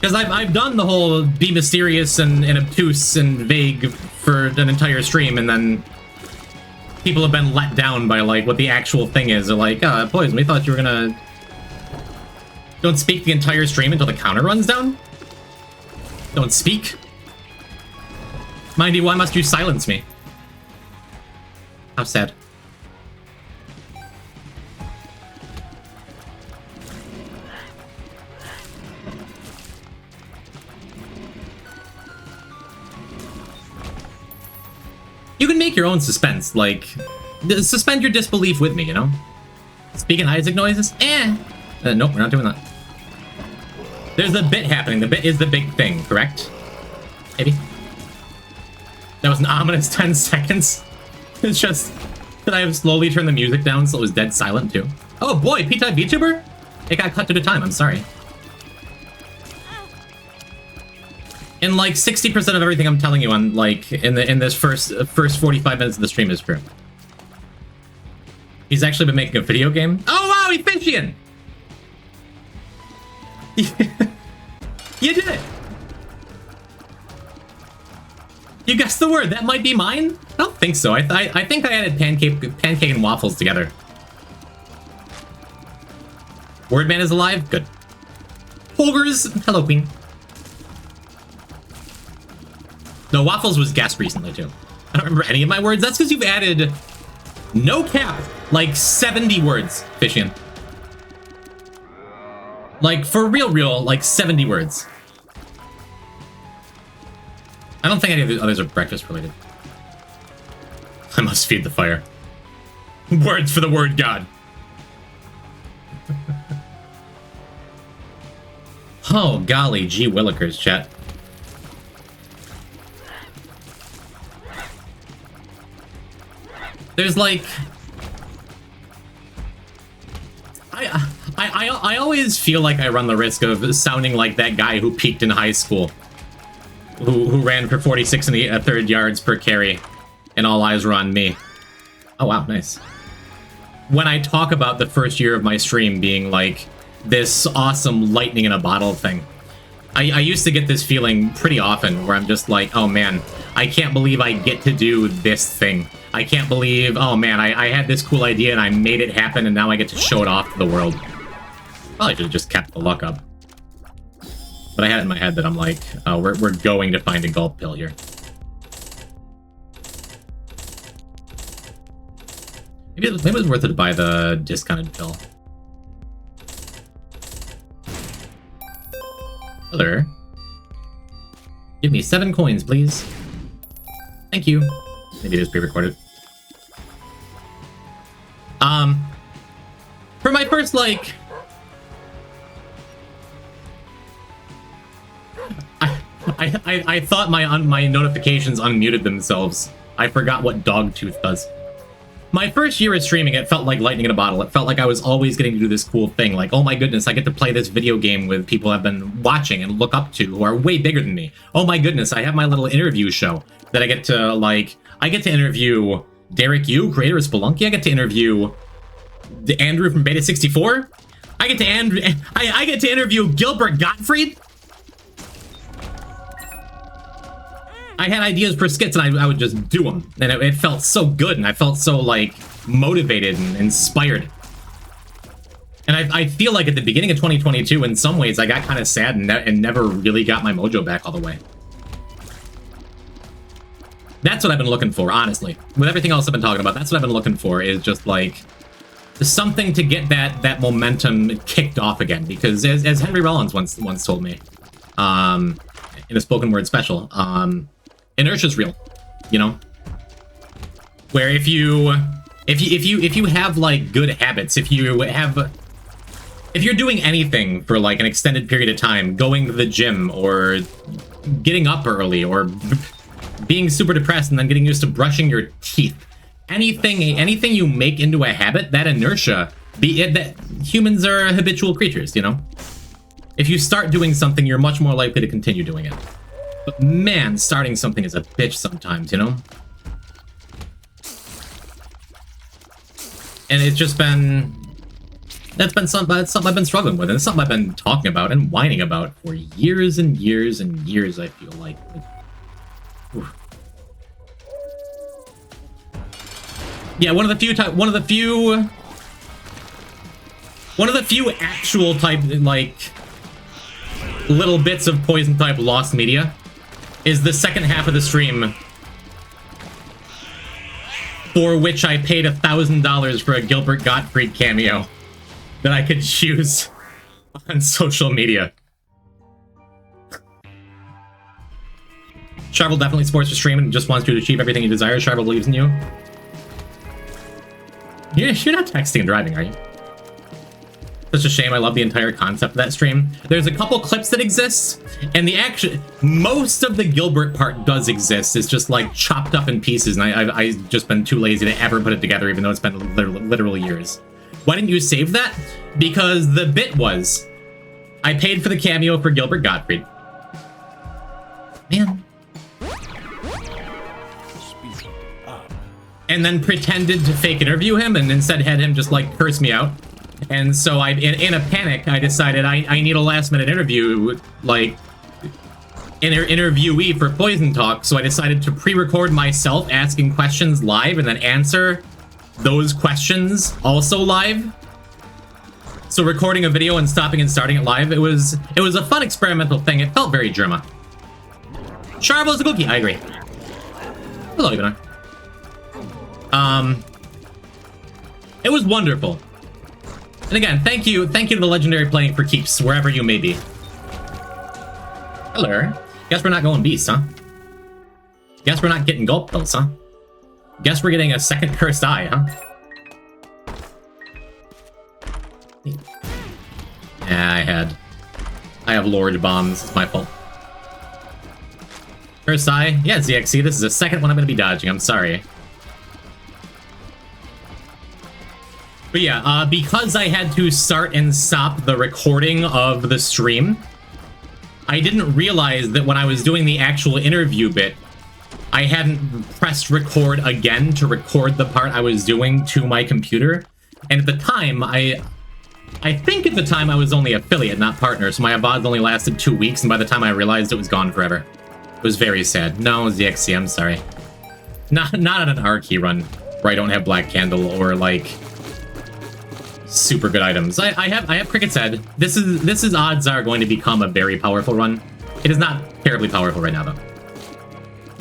Because I've done the whole be mysterious and obtuse and vague for an entire stream, and then people have been let down by like what the actual thing is. They're like, Poison, we thought you were gonna... Don't speak the entire stream until the counter runs down? Don't speak? Mind you, why must you silence me? How sad. You can make your own suspense, like, suspend your disbelief with me, you know? Speaking Isaac noises? Nope, we're not doing that. There's a bit happening. The bit is the big thing, correct? Maybe? That was an ominous 10 seconds. It's just that I have slowly turned the music down so it was dead silent, too. Oh boy, P-Type VTuber? It got cut to the time, I'm sorry. And like 60% of everything I'm telling you on like in this first 45 minutes of the stream is true. He's actually been making a video game. Oh wow, Efficient! You did it! You guessed the word. That might be mine? I don't think so. I think I added pancake and waffles together. Wordman is alive? Good. Ogres! Hello, Queen. No, waffles was guessed recently, too. I don't remember any of my words. That's because you've added, no cap, like 70 words, Fishian. Like, for real, like 70 words. I don't think any of the others are breakfast related. I must feed the fire. Words for the word god. Oh, golly, gee willikers, chat. There's like... I always feel like I run the risk of sounding like that guy who peaked in high school. Who ran for 46 and a third yards per carry, and all eyes were on me. Oh wow, nice. When I talk about the first year of my stream being like this awesome lightning in a bottle thing, I used to get this feeling pretty often where I'm just like, oh man, I can't believe I get to do this thing. I can't believe, oh man, I had this cool idea and I made it happen and now I get to show it off to the world. Probably should have just kept the luck up. But I had it in my head that I'm like, oh, we're going to find a gulp pill here. Maybe it was worth it to buy the discounted pill. Hello. Give me 7 coins, please. Thank you. Maybe it is pre-recorded. For my first, like... I thought my notifications unmuted themselves. I forgot what Dogtooth does. My first year of streaming, it felt like lightning in a bottle. It felt like I was always getting to do this cool thing. Like, oh my goodness, I get to play this video game with people I've been watching and look up to who are way bigger than me. Oh my goodness, I have my little interview show that I get to, like... I get to interview Derek Yu, creator of Spelunky. I get to interview Andrew from Beta 64. I get to interview Gilbert Gottfried. I had ideas for skits and I would just do them. And it felt so good and I felt so, like, motivated and inspired. And I feel like at the beginning of 2022, in some ways, I got kind of sad and never really got my mojo back all the way. That's what I've been looking for, honestly. With everything else I've been talking about, that's what I've been looking for, is just, like, something to get that momentum kicked off again. Because as Henry Rollins once told me, in a spoken word special, inertia's real, you know? Where if you have, like, good habits, if you're doing anything for, like, an extended period of time, going to the gym, or getting up early, or being super depressed and then getting used to brushing your teeth, anything you make into a habit, that inertia, be it that humans are habitual creatures, you know? If you start doing something, you're much more likely to continue doing it. But man, starting something is a bitch sometimes, you know? And it's just been... That's something I've been struggling with, and it's something I've been talking about and whining about for years and years and years, I feel like. Oof. Yeah, one of the few actual type, like, little bits of Poison type lost media is the second half of the stream, for which I paid $1,000 for a Gilbert Gottfried cameo that I could use on social media. Sharvel definitely supports your stream and just wants you to achieve everything you desire. Sharvel believes in you. You're not texting and driving, are you? Such a shame. I love the entire concept of that stream. There's a couple clips that exist, and most of the Gilbert part does exist. It's just like chopped up in pieces, and I've just been too lazy to ever put it together, even though it's been literally years. Why didn't you save that? Because the bit was, I paid for the cameo for Gilbert Gottfried. Man. And then pretended to fake interview him, and instead had him just like curse me out. And so in a panic, I decided I need a last-minute interview, like, interviewee for Poison Talk, so I decided to pre-record myself asking questions live and then answer those questions also live. So recording a video and stopping and starting it live, it was a fun experimental thing. It felt very Germa. Sharvel's a cookie, I agree. Hello, Ivana. It was wonderful. And again, thank you to the legendary playing for keeps, wherever you may be. Hello. Guess we're not going beast, huh? Guess we're not getting gulp pills, huh? Guess we're getting a second cursed eye, huh? Yeah, I have Lord bombs. It's my fault. Cursed eye? Yeah, ZXC, this is the second one I'm gonna be dodging. I'm sorry. But yeah, because I had to start and stop the recording of the stream, I didn't realize that when I was doing the actual interview bit, I hadn't pressed record again to record the part I was doing to my computer. And at the time, I think at the time I was only affiliate, not partner, so my VOD only lasted 2 weeks, and by the time I realized it was gone forever. It was very sad. No, ZXC, I'm sorry. Not on an R key run, where I don't have Black Candle or, like, super good items. I have Cricket's Head. This is odds are going to become a very powerful run. It is not terribly powerful right now, though.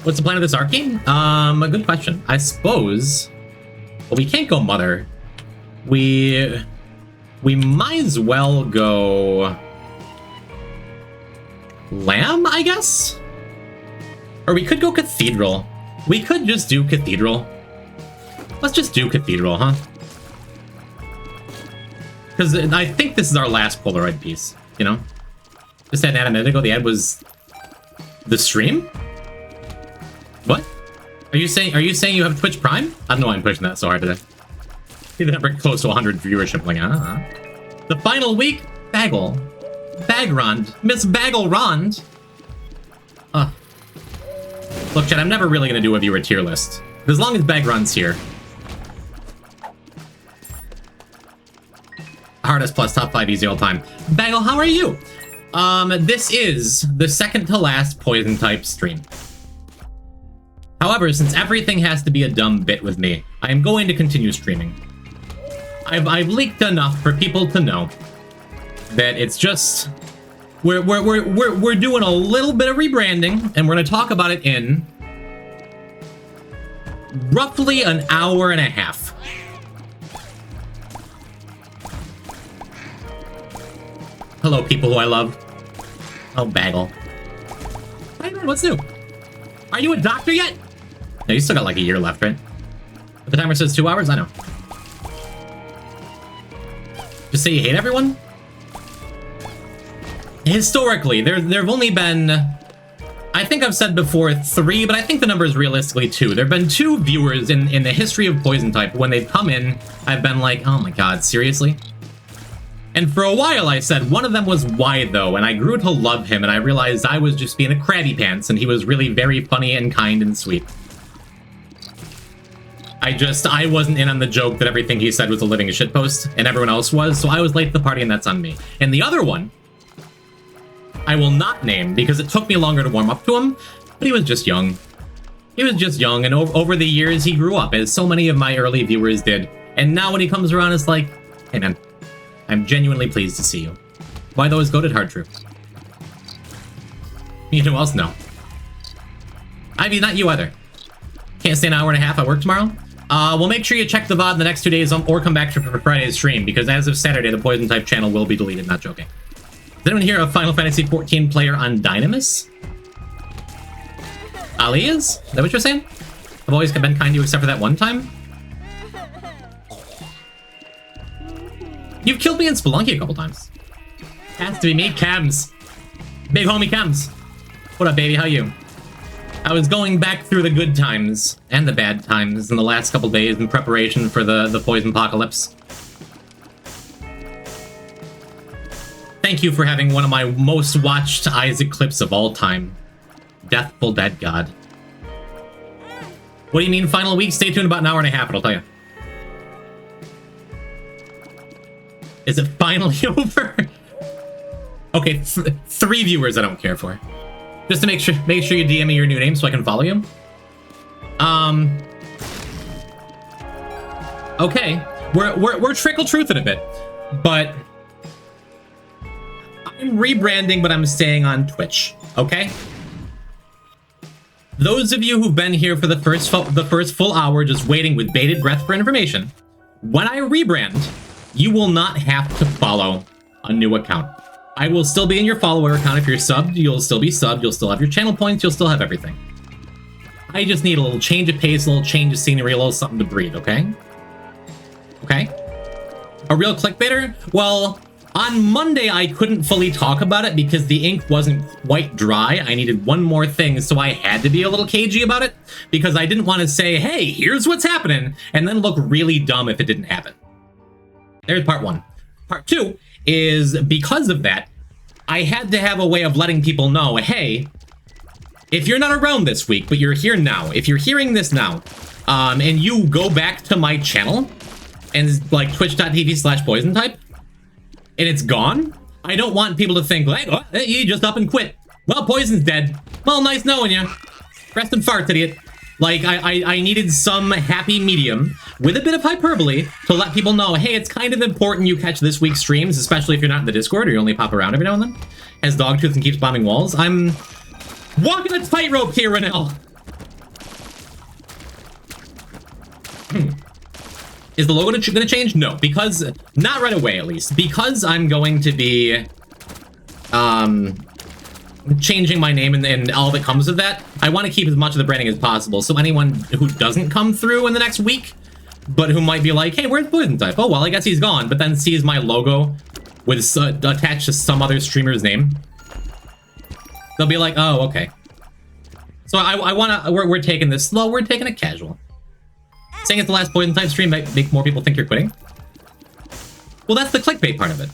What's the plan of this arcane? A good question. I suppose... Well, we can't go Mother. We might as well go... Lamb, I guess? Or we could go Cathedral. We could just do Cathedral. Let's just do Cathedral, huh? Because I think this is our last Polaroid piece, you know? Just had a minute ago, the ad was... the stream? What? Are you saying you have Twitch Prime? I don't know why I'm pushing that so hard today. You're never close to 100 viewership, like, The final week? Bagel. Bagrond. Miss Bagel-Rond. Look, Chad, I'm never really gonna do a viewer tier list. As long as Bagrond's here. Hardest plus top 5 easy all time. Bagel, how are you? This is the second to last Poison type stream. However, since everything has to be a dumb bit with me, I am going to continue streaming. I've leaked enough for people to know that it's just we're doing a little bit of rebranding, and we're gonna talk about it in roughly an hour and a half. Hello, people who I love. Oh, Bagel. Hey, man, what's new? Are you a doctor yet? No, you still got like a year left, right? But the timer says 2 hours? I know. Just say you hate everyone? Historically, there have only been... I think I've said before 3, but I think the number is realistically 2. There have been 2 viewers in the history of Poison type. When they've come in, I've been like, oh my god, seriously? And for a while I said one of them was why though, and I grew to love him, and I realized I was just being a crabby pants, and he was really very funny and kind and sweet. I wasn't in on the joke that everything he said was a living shitpost, and everyone else was, so I was late to the party, and that's on me. And the other one, I will not name, because it took me longer to warm up to him, but he was just young. He was just young, and over the years, he grew up, as so many of my early viewers did. And now when he comes around, it's like, hey man, I'm genuinely pleased to see you. Why those goated hard true? You know who else? No. Ivy, not you either. Can't stay an hour and a half, I work tomorrow. Well, make sure you check the VOD in the next 2 days or come back for Friday's stream, because as of Saturday, the Poison Type channel will be deleted, not joking. Does anyone hear of Final Fantasy XIV player on Dynamis? Ali is? Is that what you're saying? I've always been kind to you except for that one time? You've killed me in Spelunky a couple times. Has to be me, Kems. Big homie Kems. What up, baby? How you? I was going back through the good times and the bad times in the last couple days in preparation for the Poison Apocalypse. Thank you for having one of my most watched Isaac clips of all time. Deathful Dead God. What do you mean final week? Stay tuned about an hour and a half, it'll tell you. Is it finally over? Okay, 3 viewers I don't care for. Just to make sure you DM me your new name so I can follow you. Okay, we're trickle truthing a bit, but I'm rebranding, but I'm staying on Twitch. Okay. Those of you who've been here for the first full hour, just waiting with bated breath for information, when I rebrand, you will not have to follow a new account. I will still be in your follower account. If you're subbed, you'll still be subbed. You'll still have your channel points. You'll still have everything. I just need a little change of pace, a little change of scenery, a little something to breathe, okay? Okay? A real clickbaiter? Well, on Monday, I couldn't fully talk about it because the ink wasn't quite dry. I needed one more thing, so I had to be a little cagey about it because I didn't want to say, hey, here's what's happening, and then look really dumb if it didn't happen. There's part 1. Part 2 is because of that, I had to have a way of letting people know, hey, if you're not around this week, but you're here now, if you're hearing this now, and you go back to my channel and like twitch.tv/POISONTYPE, and it's gone, I don't want people to think, like, oh, you just up and quit. Well, Poison's dead. Well, nice knowing you. Rest in farts, idiot. Like, I needed some happy medium with a bit of hyperbole to let people know, hey, it's kind of important you catch this week's streams, especially if you're not in the Discord or you only pop around every now and then. As Dogtooth and keeps bombing walls. I'm walking a tightrope here, Renell. Is the logo gonna change? No, because, not right away at least, because I'm going to be, changing my name and all that comes with that, I want to keep as much of the branding as possible, so anyone who doesn't come through in the next week, but who might be like, hey, where's POISONTYPE? Oh, well, I guess he's gone, but then sees my logo with attached to some other streamer's name, they'll be like, oh, okay. So I want to, we're taking this slow, we're taking it casual. Saying it's the last POISONTYPE stream might make more people think you're quitting. Well, that's the clickbait part of it.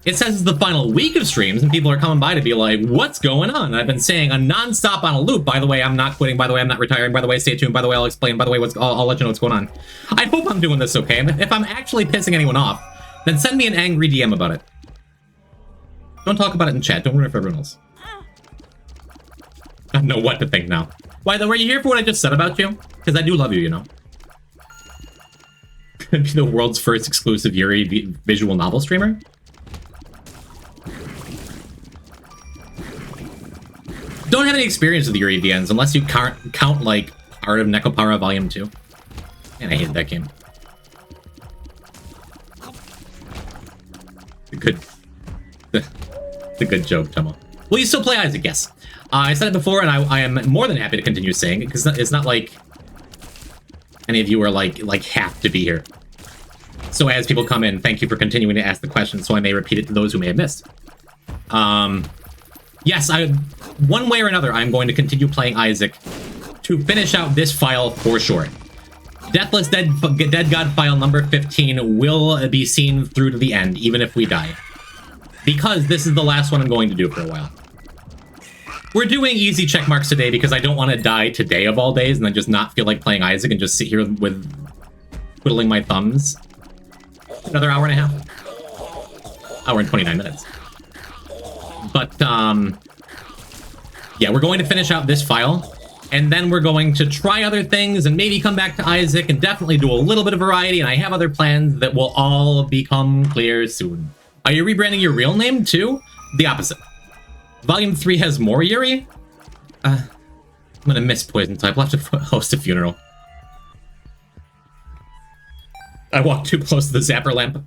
It says it's the final week of streams, and people are coming by to be like, what's going on? And I've been saying a non-stop on a loop, by the way, I'm not quitting, by the way, I'm not retiring, by the way, stay tuned, by the way, I'll explain, by the way, I'll let you know what's going on. I hope I'm doing this okay, and if I'm actually pissing anyone off, then send me an angry DM about it. Don't talk about it in chat, don't ruin it for everyone else. I don't know what to think now. Why, though, were you here for what I just said about you? Because I do love you, you know. Could be the world's first exclusive Yuri visual novel streamer. Don't have any experience with Yuri VNs unless you count like Art of Nekopara Volume 2. And I hated that game. It's a good joke, Tomo. Will you still play Isaac? Yes. I said it before, and I am more than happy to continue saying it because it's not like any of you are like have to be here. So as people come in, thank you for continuing to ask the question, so I may repeat it to those who may have missed. Yes, one way or another, I'm going to continue playing Isaac to finish out this file for sure. Deathless Dead God file number 15 will be seen through to the end, even if we die. Because this is the last one I'm going to do for a while. We're doing easy check marks today because I don't want to die today of all days and then just not feel like playing Isaac and just sit here with twiddling my thumbs. Another hour and a half. Hour and 29 minutes. But, yeah, we're going to finish out this file, and then we're going to try other things and maybe come back to Isaac and definitely do a little bit of variety, and I have other plans that will all become clear soon. Are you rebranding your real name, too? The opposite. Volume 3 has more Yuri? I'm gonna miss POISONTYPE. We'll have to host a funeral. I walk too close to the zapper lamp.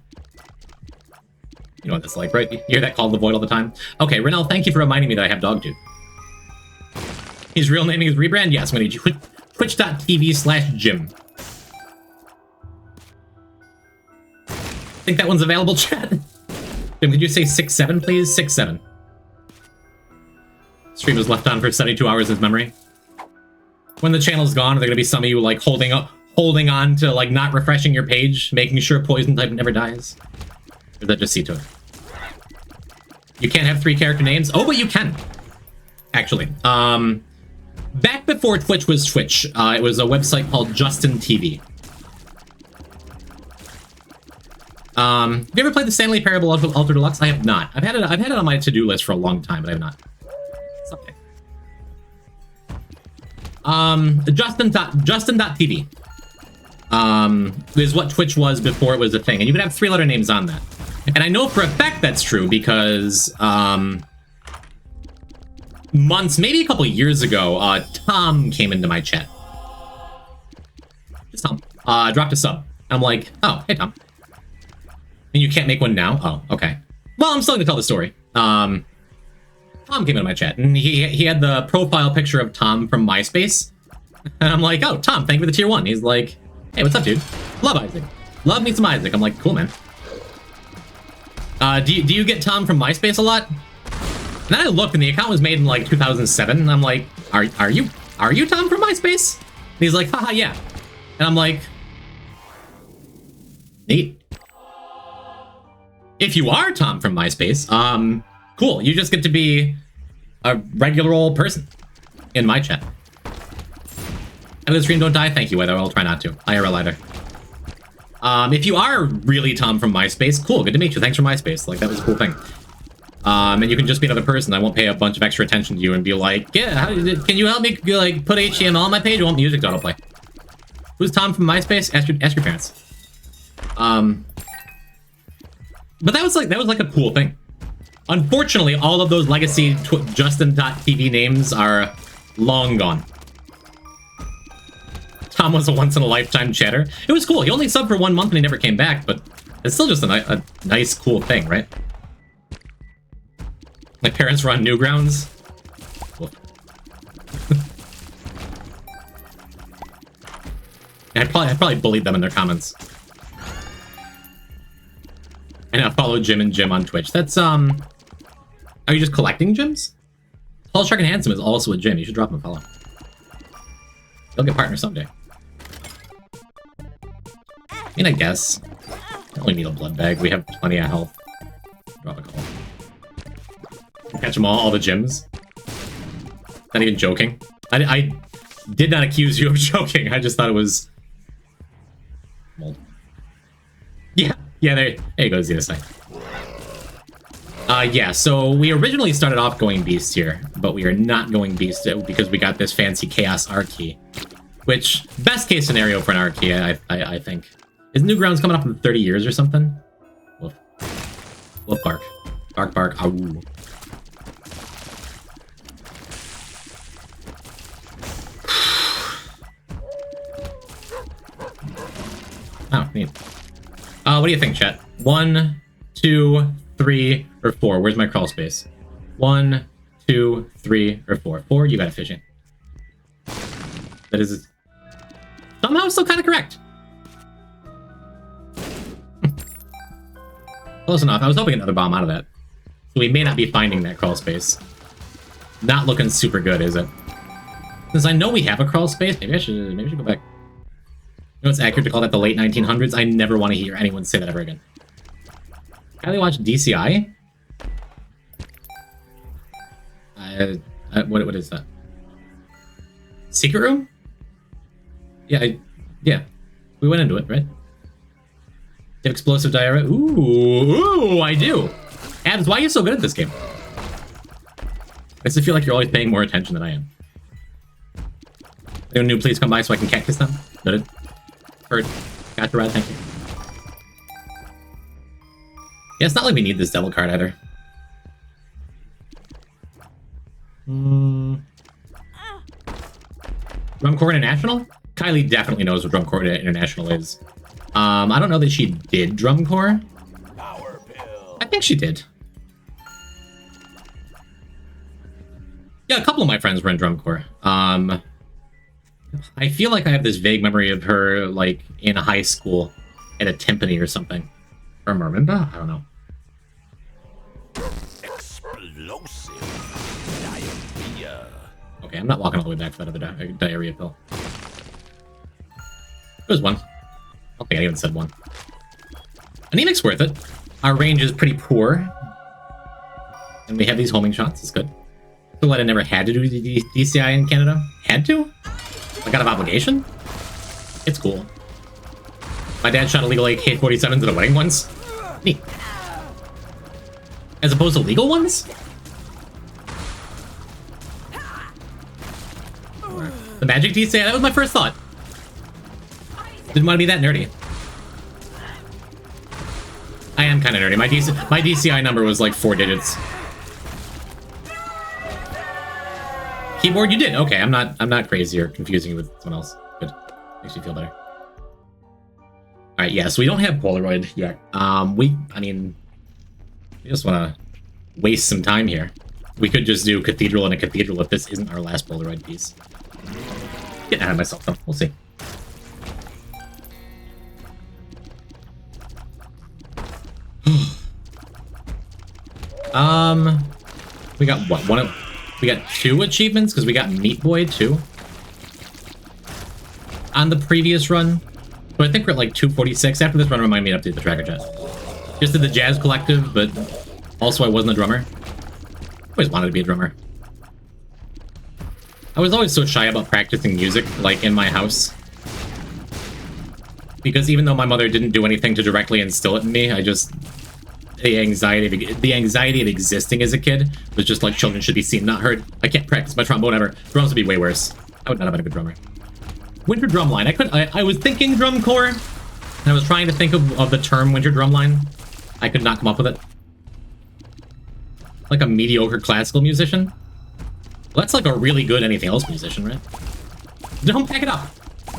You know what that's like, right? You hear that call to the void all the time? Okay, Renell, thank you for reminding me that I have Dogtooth. He's real naming his rebrand? Yes, I'm gonna need you. Twitch.tv/Jimb. Think that one's available, chat? Jim, could you say 6-7, please? 6-7. Stream was left on for 72 hours in memory. When the channel's gone, are there gonna be some of you like holding on to like not refreshing your page, making sure POISONTYPE never dies? Or is that just Cito? You can't have 3 character names? Oh, but you can. Actually. Back before Twitch was Twitch, it was a website called Justin TV. Have you ever played the Stanley Parable Ultra Deluxe? I have not. I've had it on my to-do list for a long time, but I have not. Someday. Justin.tv is what Twitch was before it was a thing, and you could have 3-letter names on that. And I know for a fact that's true because months, maybe a couple years ago, Tom came into my chat. It's Tom. Dropped a sub. I'm like, oh, hey Tom. And you can't make one now? Oh, okay. Well, I'm still gonna tell the story. Tom came into my chat, and he had the profile picture of Tom from MySpace. And I'm like, oh, Tom, thank you for the tier 1. He's like, hey, what's up, dude? Love Isaac. Love me some Isaac. I'm like, cool, man. Do you get Tom from MySpace a lot? And then I looked, and the account was made in, like, 2007, and I'm like, are you Tom from MySpace? And he's like, haha, yeah. And I'm like, neat. If you are Tom from MySpace, cool. You just get to be a regular old person in my chat. And the stream don't die, thank you, Weather. I'll try not to. IRL either. If you are really Tom from MySpace, cool, good to meet you. Thanks for MySpace. Like, that was a cool thing. And you can just be another person. I won't pay a bunch of extra attention to you and be like, yeah, can you help me, like, put HTML on my page? I want music to autoplay. Who's Tom from MySpace? Ask your parents. But that was like a cool thing. Unfortunately, all of those legacy Justin.tv names are long gone. Tom was a once-in-a-lifetime chatter. It was cool. He only subbed for 1 month and he never came back, but it's still just a nice, cool thing, right? My parents were on Newgrounds. I probably bullied them in their comments. And I follow Jim and Jim on Twitch. That's, are you just collecting Jims? Tall, Shark, and Handsome is also a Jim. You should drop him a follow. They'll get partners someday. I mean, I guess. I only need a blood bag. We have plenty of health. Drop a call. Catch them all the Jims. Not even joking. I did not accuse you of joking. I just thought it was... mold. Yeah, there you go, Xenosite. Yeah, so we originally started off going Beast here, but we are not going Beast because we got this fancy Chaos R key. Which, best case scenario for an R key, I think. Is Newgrounds coming up in 30 years or something? Woof. Woof bark. Bark bark. Ow. Oh, neat. What do you think, chat? 1, 2, 3, or 4? Where's my crawl space? 1, 2, 3, or 4? 4, you got it, fishing. That is somehow still kind of correct. Close enough. I was hoping another bomb out of that. So we may not be finding that crawl space. Not looking super good, is it? Since I know we have a crawl space, maybe I should go back. know it's accurate to call that the late 1900s? I never want to hear anyone say that ever again. Kylie watched DCI? What is that? Secret Room? Yeah, yeah. We went into it, right? Get explosive diarrhea? Ooh, I do! Abs, why are you so good at this game? I just feel like you're always paying more attention than I am. Anyone new, please come by so I can cactus them? Noted. Heard. Gotcha, Rad, thank you. Yeah, it's not like we need this devil card either. Drum Corps International? Kylie definitely knows what Drum Corps International is. I don't know that she did Drum Corps. I think she did. Yeah, a couple of my friends were in Drum Corps. I feel like I have this vague memory of her, like, in high school at a timpani or something. Or marimba? I don't know. Explosive diarrhea. Okay, I'm not walking all the way back for that other diarrhea pill. There's one. I don't think anyone said one. Anemic's worth it. Our range is pretty poor. And we have these homing shots, it's good. I feel like I never had to do DCI in Canada. Had to? Like out of obligation? It's cool. My dad shot illegal AK-47s at a wedding once. Neat. As opposed to legal ones? The magic DCI, that was my first thought. Didn't want to be that nerdy. I am kind of nerdy. My DCI number was like 4 digits. Keyboard, you did. Okay, I'm not crazy or confusing you with someone else. Good. Makes me feel better. All right, yeah. So we don't have Polaroid yet. We just want to waste some time here. We could just do Cathedral and a Cathedral if this isn't our last Polaroid piece. Getting ahead of myself though. We'll see. We got what? We got 2 achievements because we got Meat Boy too on the previous run. So I think we're at like 246. After this run, remind me to update the tracker chat. Just did the Jazz Collective, but also I wasn't a drummer. Always wanted to be a drummer. I was always so shy about practicing music, like in my house. Because even though my mother didn't do anything to directly instill it in me, I just... The anxiety of existing as a kid was just like children should be seen, not heard. I can't practice my trombone ever. Drums would be way worse. I would not have been a good drummer. Winter Drumline. I was thinking Drum Corps, and I was trying to think of the term Winter Drumline. I could not come up with it. Like a mediocre classical musician. Well, that's like a really good anything else musician, right? Don't pack it up.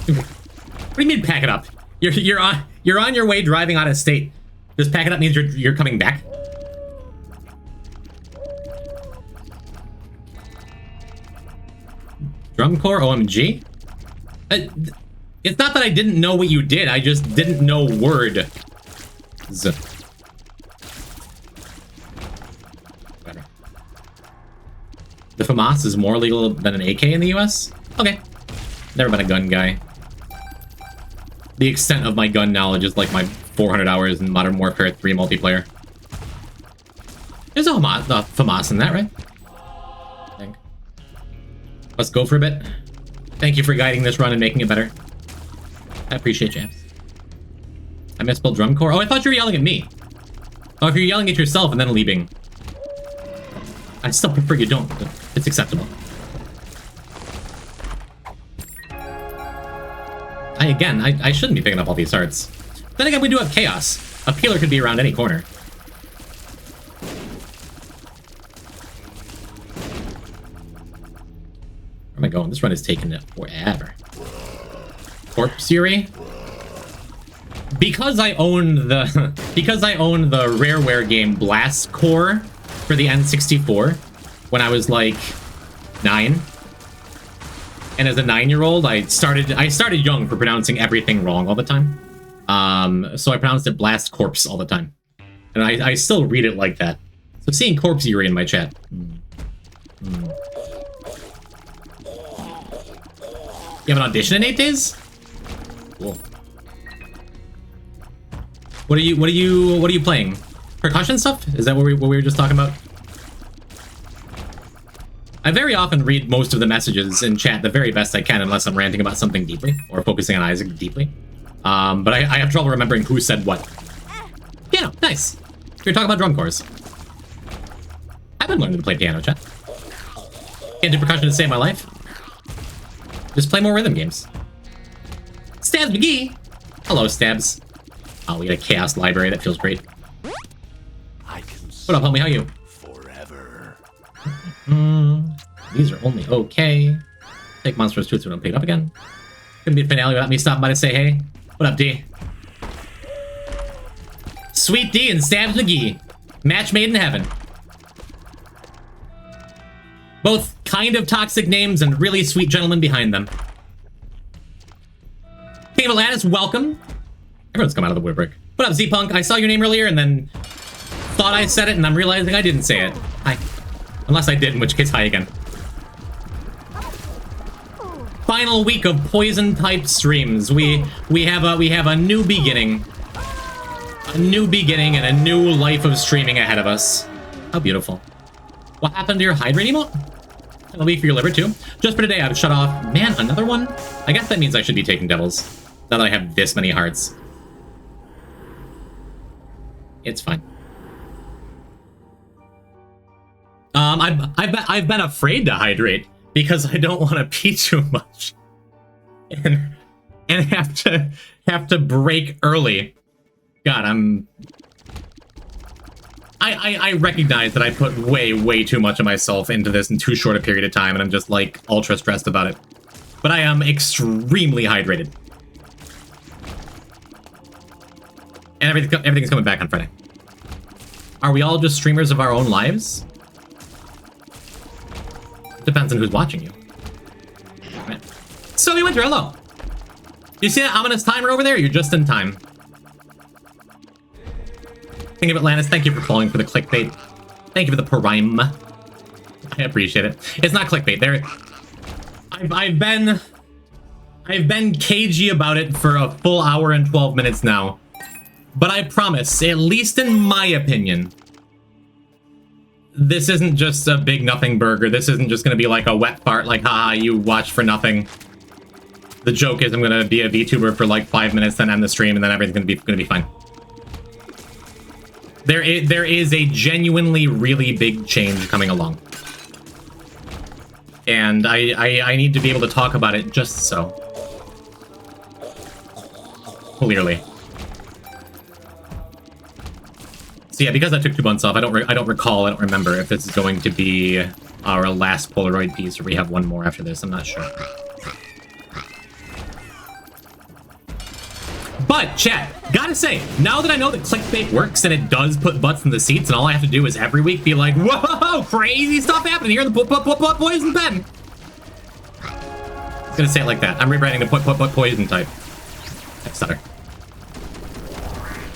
What do you mean pack it up? You're on your way driving out of state. Does pack it up means you're coming back? Drum Corps OMG? It's not that I didn't know what you did, I just didn't know word. Whatever. The FAMAS is more legal than an AK in the US? Okay. Never been a gun guy. The extent of my gun knowledge is like my 400 hours in Modern Warfare 3 multiplayer. There's a FAMAS in that, right? I think. Let's go for a bit. Thank you for guiding this run and making it better. I appreciate you. I misspelled Drum Corps. Oh, I thought you were yelling at me. Oh, if you're yelling at yourself and then leaving. I still prefer you don't, but it's acceptable. I shouldn't be picking up all these hearts. Then again, we do have Chaos. A peeler could be around any corner. Where am I going? This run is taking it forever. Corpse Fury? Because I own the Rareware game Blast Core for the N64 when I was like 9. And as a 9-year-old, I started young for pronouncing everything wrong all the time. So I pronounced it Blast Corpse all the time. And I still read it like that. So seeing Corpse Fury in my chat. You have an audition in 8 days? Cool. What are you playing? Percussion stuff? Is that what we were just talking about? I very often read most of the messages in chat the very best I can, unless I'm ranting about something deeply or focusing on Isaac deeply. But I have trouble remembering who said what. Piano, nice. You're talking about drum corps. I've been learning to play piano, chat. Can't do percussion to save my life. Just play more rhythm games. Stabs McGee. Hello, Stabs. Oh, we got a chaos library. That feels great. What up, homie? How you? Forever. These are only okay. Take Monstrous Tooth so we don't pick it up again. Gonna be a finale without me stopping by to say hey. What up, D? Sweet D and Stabs McGee. Match made in heaven. Both kind of toxic names and really sweet gentlemen behind them. King of Atlantis, welcome. Everyone's come out of the woodwork. What up, Z-Punk? I saw your name earlier and then thought I said it, and I'm realizing I didn't say it. Hi. Unless I did, in which case, hi again. Final week of Poison-type streams. We have a new beginning. A new beginning and a new life of streaming ahead of us. How beautiful. What happened to your hydrate emote? It'll be for your liver too. Just for today, I've shut off. Man, another one? I guess that means I should be taking devils. Now that I have this many hearts. It's fine. I've been afraid to hydrate because I don't want to pee too much, and have to break early. God, I recognize that I put way too much of myself into this in too short a period of time, and I'm just like ultra stressed about it. But I am extremely hydrated, and everything's coming back on Friday. Are we all just streamers of our own lives? Depends on who's watching you. Right. So we went through. Hello. You see that ominous timer over there? You're just in time. King of Atlantis, thank you for falling for the clickbait. Thank you for the prime. I appreciate it. It's not clickbait. I've been cagey about it for a full hour and 12 minutes now. But I promise, at least in my opinion, this isn't just a big nothing burger. This isn't just going to be like a wet fart, like, haha, you watch for nothing. The joke is I'm going to be a VTuber for like 5 minutes, then end the stream, and then everything's going to be fine. There is a genuinely really big change coming along. And I need to be able to talk about it just so. Clearly. So yeah, because I took 2 months off, I don't remember if this is going to be our last Polaroid piece or we have one more after this. I'm not sure. But chat, gotta say, now that I know that clickbait works and it does put butts in the seats, and all I have to do is every week be like, whoa, crazy stuff happening here in the poison pen. I'm gonna say it like that. I'm rewriting the poison type. I stutter.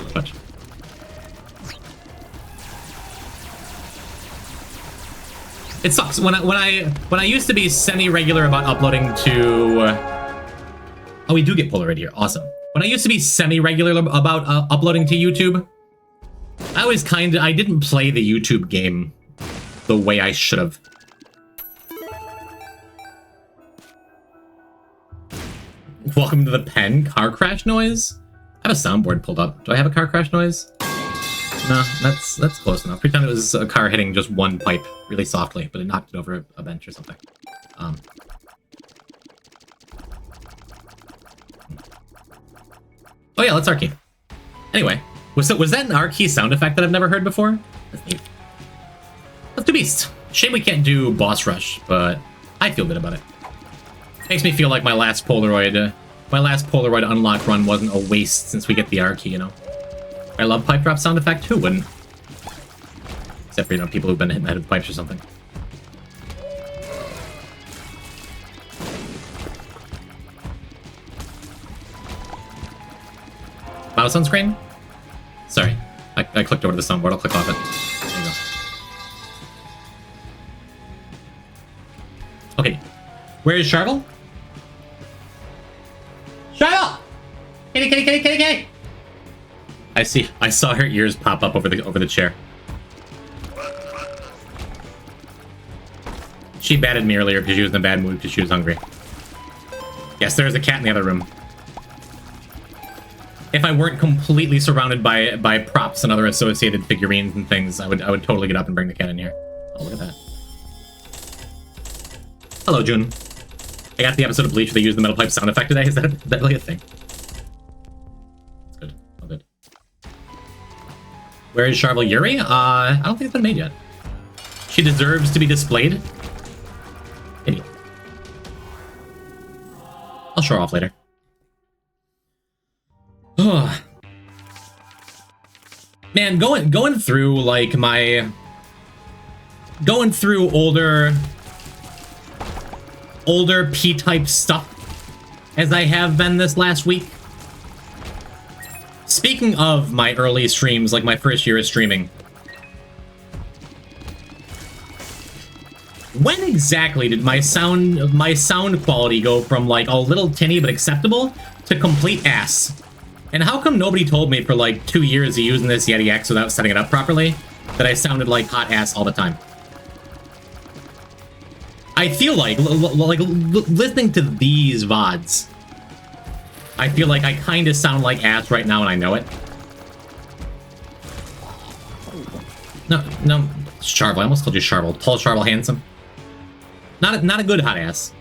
Touch. It sucks when I used to be semi-regular about uploading to. Oh, we do get Polaroid here. Awesome. When I used to be semi-regular about uploading to YouTube, I didn't play the YouTube game the way I should have. Welcome to the pen. Car crash noise? I have a soundboard pulled up. Do I have a car crash noise? No, that's close enough. Pretend it was a car hitting just one pipe really softly, but it knocked it over a bench or something. Oh yeah, let's R-key. Anyway, was that an R-key sound effect that I've never heard before? That's neat. Let's do Beast. Shame we can't do Boss Rush, but I feel good about it. Makes me feel like my last Polaroid unlock run wasn't a waste since we get the R-key, you know? I love pipe drop sound effect. Who wouldn't? Except for, you know, people who've been hitting the head with pipes or something. Mouse on screen? Sorry. I clicked over to the soundboard. I'll click off it. There you go. Okay. Where is Charvel? Charvel! Kitty! I saw her ears pop up over the chair. She batted me earlier because she was in a bad mood because she was hungry. Yes, there is a cat in the other room. If I weren't completely surrounded by props and other associated figurines and things, I would totally get up and bring the cat in here. Oh, look at that. Hello, June. I got the episode of Bleach where they used the metal pipe sound effect today. Is that really a thing? It's good. Oh, good. Where is Charvel Yuri? I don't think it's been made yet. She deserves to be displayed. Idiot. I'll show her off later. Man, going through like going through older P-type stuff as I have been this last week. Speaking of my early streams, like my first year of streaming, when exactly did my sound quality go from like a little tinny but acceptable to complete ass? And how come nobody told me for like 2 years of using this Yeti X without setting it up properly that I sounded like hot ass all the time? I feel like listening to these VODs, I feel like I kind of sound like ass right now and I know it. No, Charvel. I almost called you Charvel. Tall, Charvel, handsome. Not a good hot ass.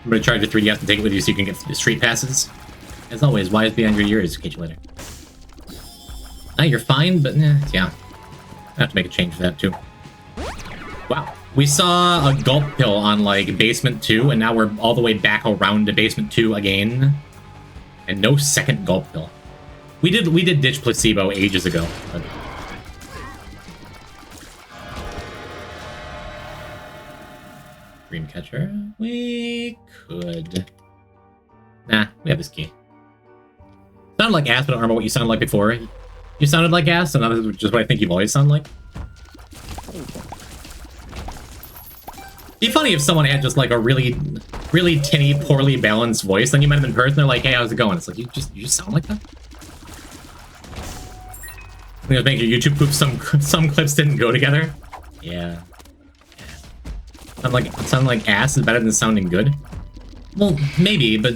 Remember to charge your 3DS and take it with you so you can get street passes. As always, why is behind your ears? Catch you later. Ah, you're fine, but yeah. I have to make a change for that too. Wow. We saw a gulp pill on like basement 2, and now we're all the way back around to basement 2 again. And no second gulp pill. We did ditch placebo ages ago. But... Dreamcatcher. We could. Nah, we have this key. Sounded like ass, but I don't remember what you sounded like before. You sounded like ass, and that's just what I think you've always sounded like. It'd be funny if someone had just like a really tinny, poorly balanced voice. Then you met them in person. They're like, "Hey, how's it going?" It's like you just sound like that. I think your YouTube poop. Some clips didn't go together. Yeah. Sound like ass is better than sounding good. Well, maybe, but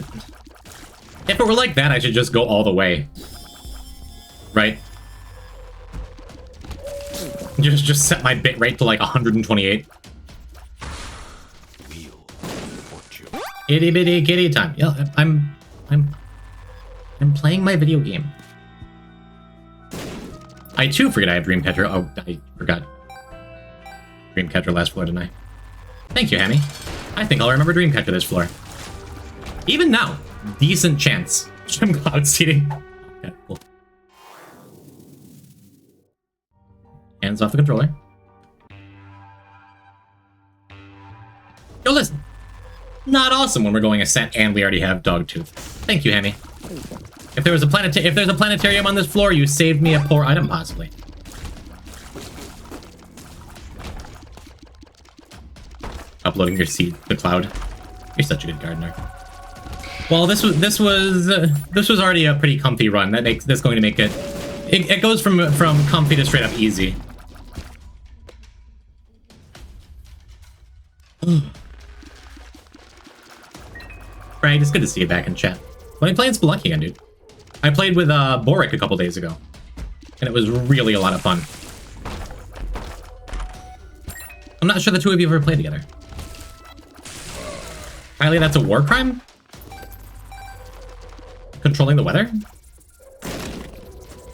if it were like that, I should just go all the way, right? Just set my bit rate to like 128. Itty bitty kitty time. Yeah, I'm playing my video game. I too forget I have Dreamcatcher. Oh, I forgot. Dreamcatcher last floor, didn't I? Thank you, Hammy. I think I'll remember Dreamcatcher this floor. Even now, decent chance. Jim Cloud seating. Okay, cool. Hands off the controller. Yo, listen. Not awesome when we're going Ascent and we already have Dogtooth. Thank you, Hammy. If there's a planetarium on this floor, you saved me a poor item, possibly. Uploading your seed to the cloud. You're such a good gardener. Well, this was already a pretty comfy run. That's going to make it. It goes from comfy to straight up easy. Frank, it's good to see you back in chat. When I'm playing Spelunky again, dude. I played with Boric a couple days ago, and it was really a lot of fun. I'm not sure the two of you have ever played together. Kylie, that's a war crime? Controlling the weather?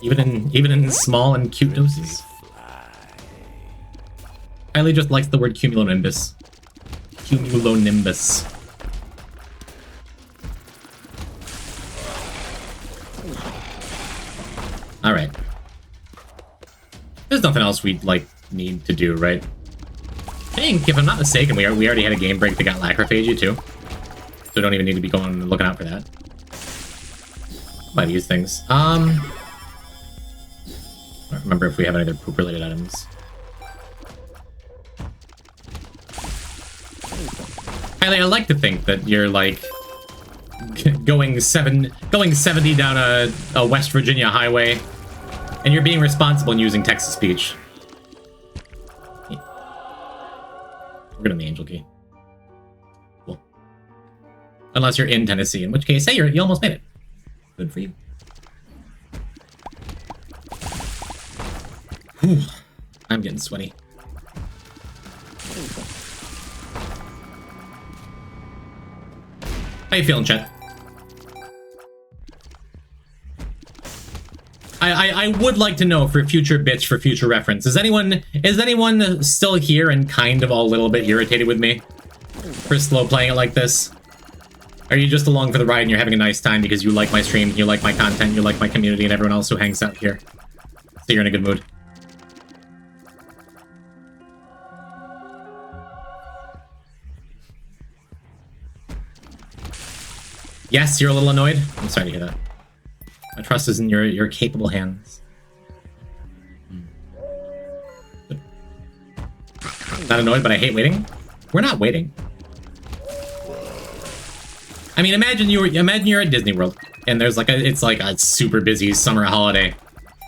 Even in small and cute doses. Kylie just likes the word cumulonimbus. Cumulonimbus. Alright. There's nothing else we'd, like, need to do, right? I think, if I'm not mistaken, we already had a game break that got lacrophagy, too. So don't even need to be going and looking out for that. Buy these things. I don't remember if we have any other poop-related items. Kylie, I like to think that you're, like, going 70 down a West Virginia highway, and you're being responsible in using text-to-speech. We're gonna the angel key. Cool. Unless you're in Tennessee, in which case, hey, you almost made it. Good for you. Whew. I'm getting sweaty. How you feeling, Chet? I would like to know for future bits, for future reference. Is anyone still here and kind of a little bit irritated with me for slow playing it like this? Are you just along for the ride and you're having a nice time because you like my stream, you like my content, you like my community, and everyone else who hangs out here? So you're in a good mood. Yes, you're a little annoyed. I'm sorry to hear that. My trust is in your capable hands. Not annoyed, but I hate waiting. We're not waiting. I mean, imagine you're at Disney World and there's like it's like a super busy summer holiday,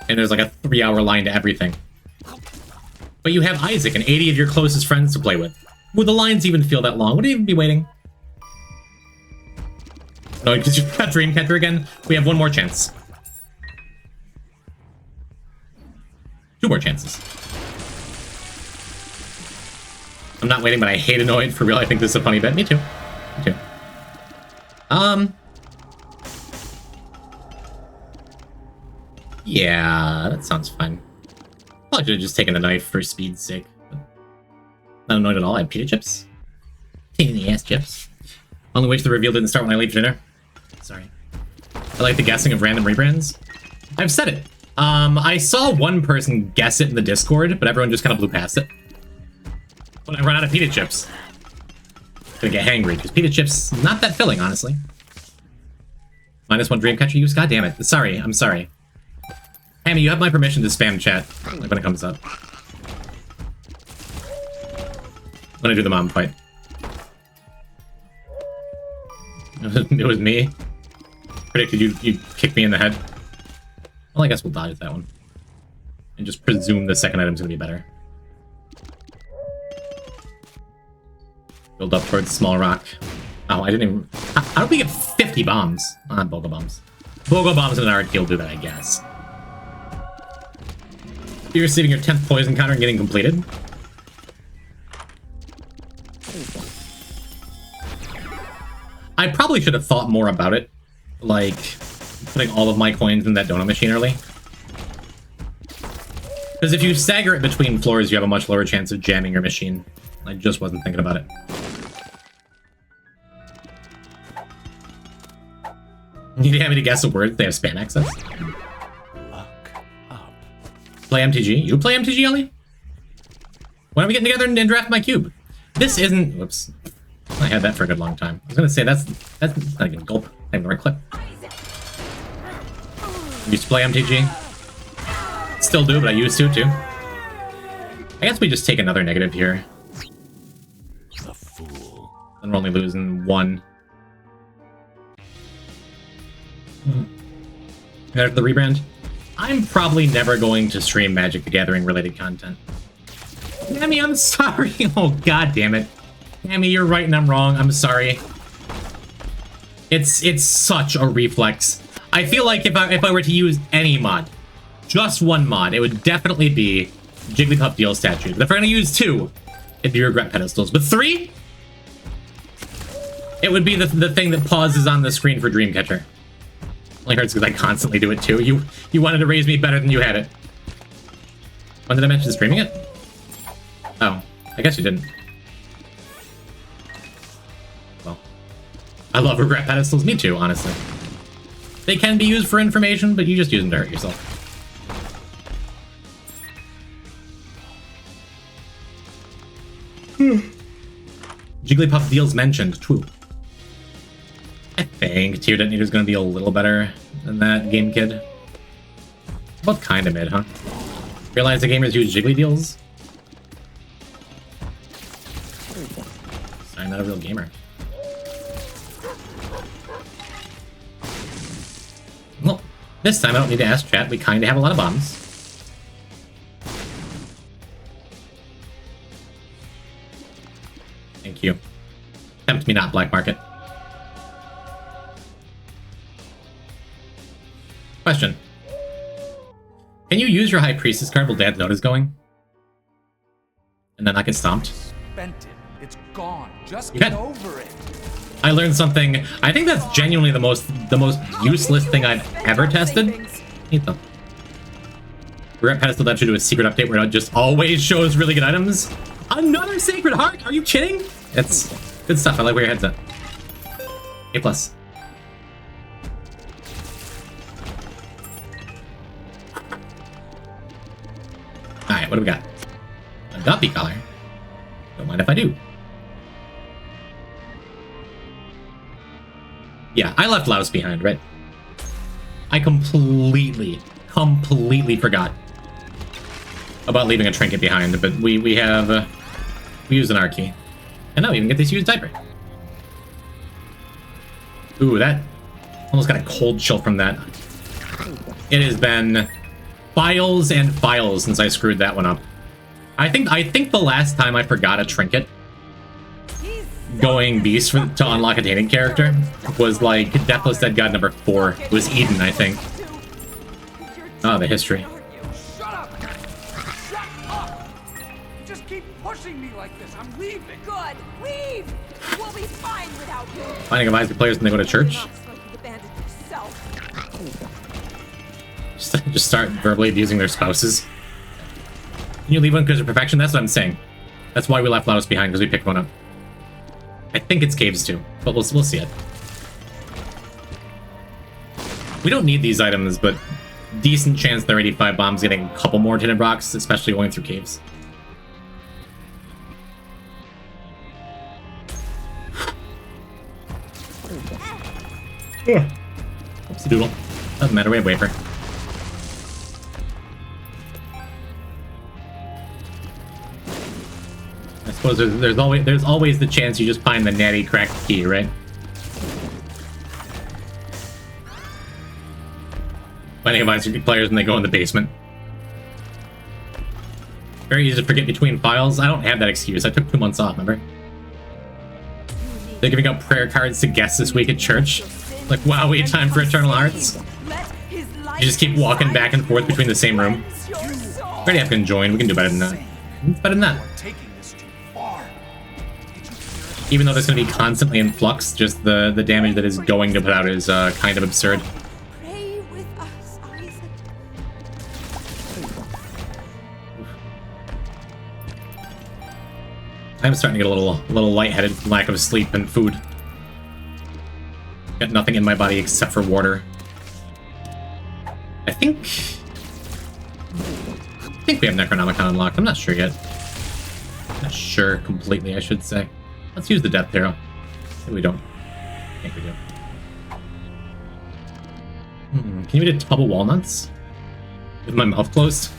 and there's like a 3-hour line to everything. But you have Isaac and 80 of your closest friends to play with. Would the lines even feel that long? Would it even be waiting? No, because you've got Dreamcatcher again. We have one more chance. 2 more chances. I'm not waiting, but I hate annoyed for real. I think this is a funny bit. Me too. Me too. Yeah, that sounds fine. Probably should have just taken the knife for speed's sake. Not annoyed at all. I have pita chips. Pain in the ass chips. Only wish the reveal didn't start when I leave for dinner. Sorry. I like the guessing of random rebrands. I've said it. I saw one person guess it in the Discord, but everyone just kind of blew past it. When I run out of pita chips. Gonna get hangry, because pita chips, not that filling, honestly. -1 Dreamcatcher use? God damn it. Sorry, I'm sorry. Hammy, you have my permission to spam chat like when it comes up. When I do the mom fight. It was me. Predicted you'd kick me in the head. Well, I guess we'll dodge that one. And just presume the second item's gonna be better. Build up towards small rock. Oh, I didn't even... How did we get 50 bombs? Not Bogo bombs. Bogo bombs and an RT will do that, I guess. You're receiving your 10th poison counter and getting completed. I probably should have thought more about it. Like, putting all of my coins in that donut machine early. Because if you stagger it between floors, you have a much lower chance of jamming your machine. I just wasn't thinking about it. You need me to guess a word? They have spam access. Look up. Play MTG? You play MTG, Ellie? When are we getting together and draft my cube? This isn't... Whoops. I had that for a good long time. I was gonna say, that's not even gulp. I have the right clip. Used to play MTG. Still do, but I used to, too. I guess we just take another negative here. The fool. And we're only losing 1. There's the rebrand. I'm probably never going to stream Magic the Gathering related content. Tammy, I'm sorry. Oh, god damn it. Tammy, you're right and I'm wrong. I'm sorry. It's such a reflex. I feel like if I were to use any mod, just one mod, it would definitely be Jigglypuff Deal Statue. But if we're gonna use 2, it'd be Regret Pedestals. But 3? It would be the thing that pauses on the screen for Dreamcatcher. Only hurts because I constantly do it too. You wanted to raise me better than you had it. When did I mention streaming it? Oh, I guess you didn't. Well, I love Regret Pedestals. Me too, honestly. They can be used for information, but you just use them to hurt yourself. Jigglypuff Deals mentioned, too. I think Tier Detonator is going to be a little better than that Game Kid. Both kind of mid, huh? Realize the gamers use Jiggly Deals? I'm not a real gamer. This time I don't need to ask chat. We kind of have a lot of bombs. Thank you. Tempt me not, black market. Question. Can you use your High Priestess card while Dad's note is going? And then I get stomped? Spent it. It's gone. Just get over it. I learned something. I think that's genuinely the most useless thing I've ever tested. Neat though. Regret Pedestal that should do a secret update where it just always shows really good items. Another Sacred Heart? Are you kidding? It's good stuff. I like where your head's at. A+. Alright, what do we got? A Guppy collar. Don't mind if I do. Yeah, I left Laos behind, right? I completely forgot about leaving a trinket behind, but we used an R key. And now we even get this used diaper. Ooh, that almost got a cold chill from that. It has been files and files since I screwed that one up. I think the last time I forgot a trinket going beast to unlock a dating character was like Deathless Dead God number 4. It was Eden, I think. Oh, the history. Shut up! Shut up! You just keep pushing me like this. I'm leaving. Good. Leave. We'll be fine without you. Finding advisory players when they go to church. Just start verbally abusing their spouses. Can you leave one because of perfection? That's what I'm saying. That's why we left Laos behind, because we picked one up. I think it's caves too, but we'll see it. We don't need these items, but decent chance they're 85 bombs getting a couple more tinted rocks, especially going through caves. Yeah. Oopsie doodle. Doesn't matter, we have wafer. I suppose there's always the chance you just find the natty cracked key, right? Finding advisory players when they go in the basement. Very easy to forget between files. I don't have that excuse. I took 2 months off, remember? They're giving out prayer cards to guests this week at church. Like, wow, we had time for Eternal Hearts. You just keep walking back and forth between the same room. Already have to join. We can do better than that. It's better than that. Even though there's going to be constantly in flux, just the damage that is going to put out is kind of absurd. Pray with us, Isaac. I'm starting to get a little lightheaded from lack of sleep and food. Got nothing in my body except for water. I think we have Necronomicon unlocked. I'm not sure yet. Not sure completely, I should say. Let's use the Death Arrow. Maybe we don't. I think we do. Can you eat a tub of walnuts? With my mouth closed?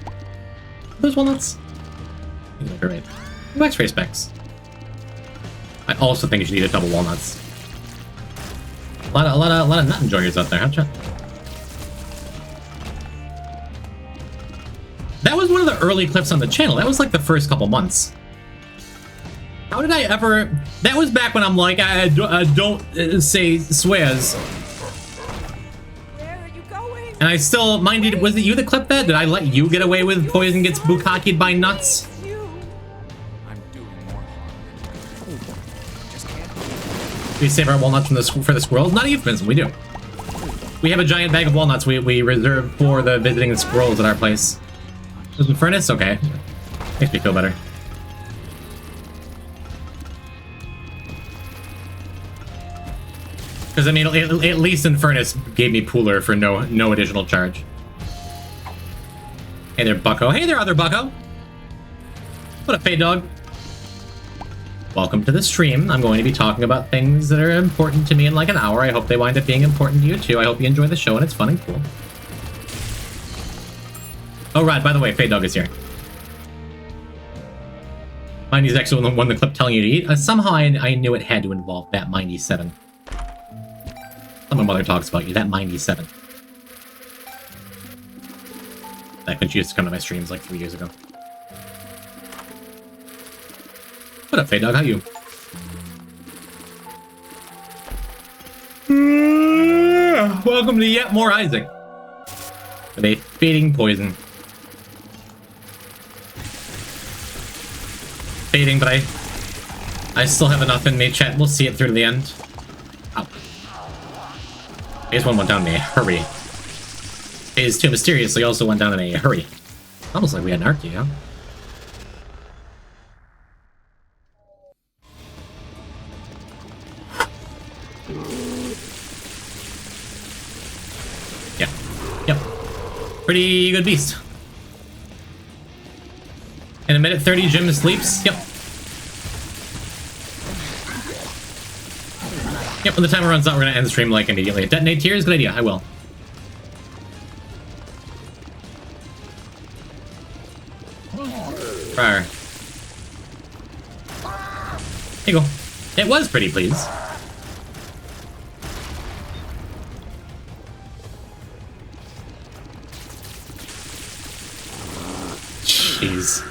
Are those walnuts? I think they're right. X-ray specs. I also think you should eat a tub of walnuts. A lot of nut enjoyers out there, huh, chat? That was one of the early clips on the channel. That was like the first couple months. How did I ever... That was back when I'm like, I don't say swears. Where are you going? And I still... Mind you, was it you that clipped that? Did I let you get away with poison gets bukkakied by nuts? I'm doing more harm. Just can't. We save our walnuts for the squirrels? Not a euphemism, we do. We have a giant bag of walnuts we reserve for the visiting squirrels at our place. Was in furnace? Okay. Makes me feel better. Because, I mean, at least Infernus gave me Pooler for no additional charge. Hey there, bucko. Hey there, other bucko. What up, Fade Dog? Welcome to the stream. I'm going to be talking about things that are important to me in like an hour. I hope they wind up being important to you, too. I hope you enjoy the show and it's fun and cool. Oh, Rod, by the way, Fade Dog is here. Mindy's actually the one that clip telling you to eat. Somehow I knew it had to involve that Mindy 7. Someone my mother talks about you. That mindy 7. Back when she used to come to my streams like 3 years ago. What up, Fade Dog? How you? Welcome to yet more Isaac. With a fading poison. Fading, but I still have enough in me, chat. We'll see it through to the end. Ow. Phase 1 went down in a hurry. Phase 2 mysteriously also went down in a hurry. Almost like we had an arc, huh? Yeah. Yep. Pretty good beast. In a minute 30, Jimb sleeps. Yep. Yep, when the timer runs out, we're gonna end the stream like immediately. Detonate tears? Good idea, I will. Fire. There you go. It was pretty, please. Jeez.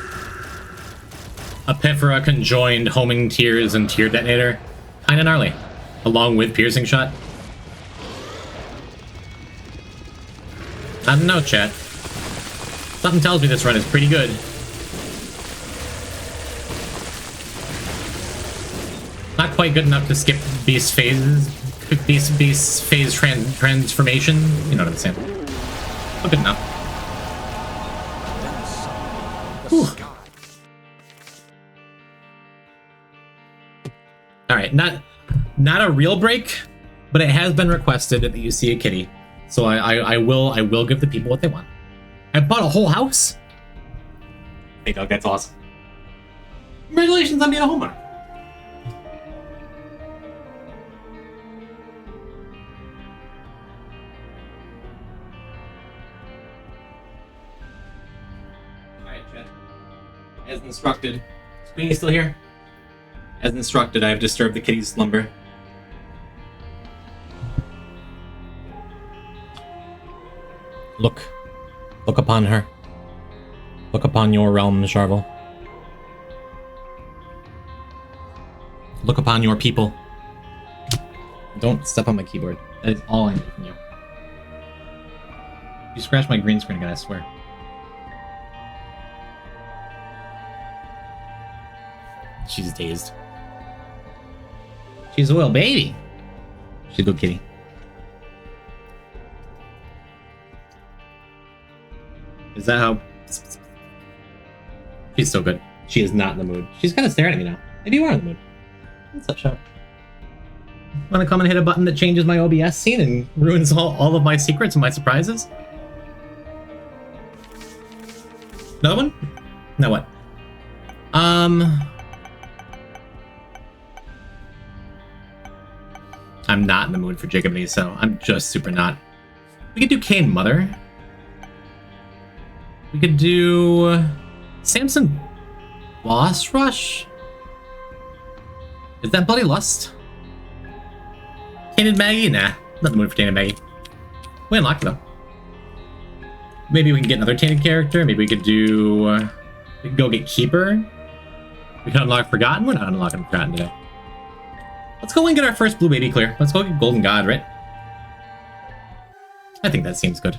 Epiphora conjoined homing tears and tear detonator. Kinda gnarly. Along with piercing shot. I don't know, chat. Something tells me this run is pretty good. Not quite good enough to skip beast phases. Beast phase transformation. You know what I'm saying. But good enough. Whew. Alright, not a real break, but it has been requested that you see a kitty. So I will give the people what they want. I bought a whole house? Hey Doug, that's awesome. Congratulations on being a homeowner. Alright, chat. As instructed. Is Queenie still here? As instructed, I have disturbed the kitty's slumber. Look. Look upon her. Look upon your realm, Sharvel. Look upon your people. Don't step on my keyboard. That is all I need from you. You scratch my green screen again, I swear. She's dazed. She's a little baby. She's a good kitty. Is that how... She's so good. She is not in the mood. She's kind of staring at me now. Maybe you are in the mood. What's up, Shop? Want to come and hit a button that changes my OBS scene and ruins all of my secrets and my surprises? Another one? Now what? I'm not in the mood for Jigabee, so I'm just super not. We could do Kane Mother. We could do Samson Boss Rush. Is that Bloody Lust? Tainted Maggie? Nah, not in the mood for Tainted Maggie. We unlocked it though. Maybe we can get another tainted character. Maybe we could do. We could go get Keeper. We can unlock Forgotten. We're not unlocking Forgotten today. Let's go and get our first blue baby clear. Let's go get Golden God, right? I think that seems good.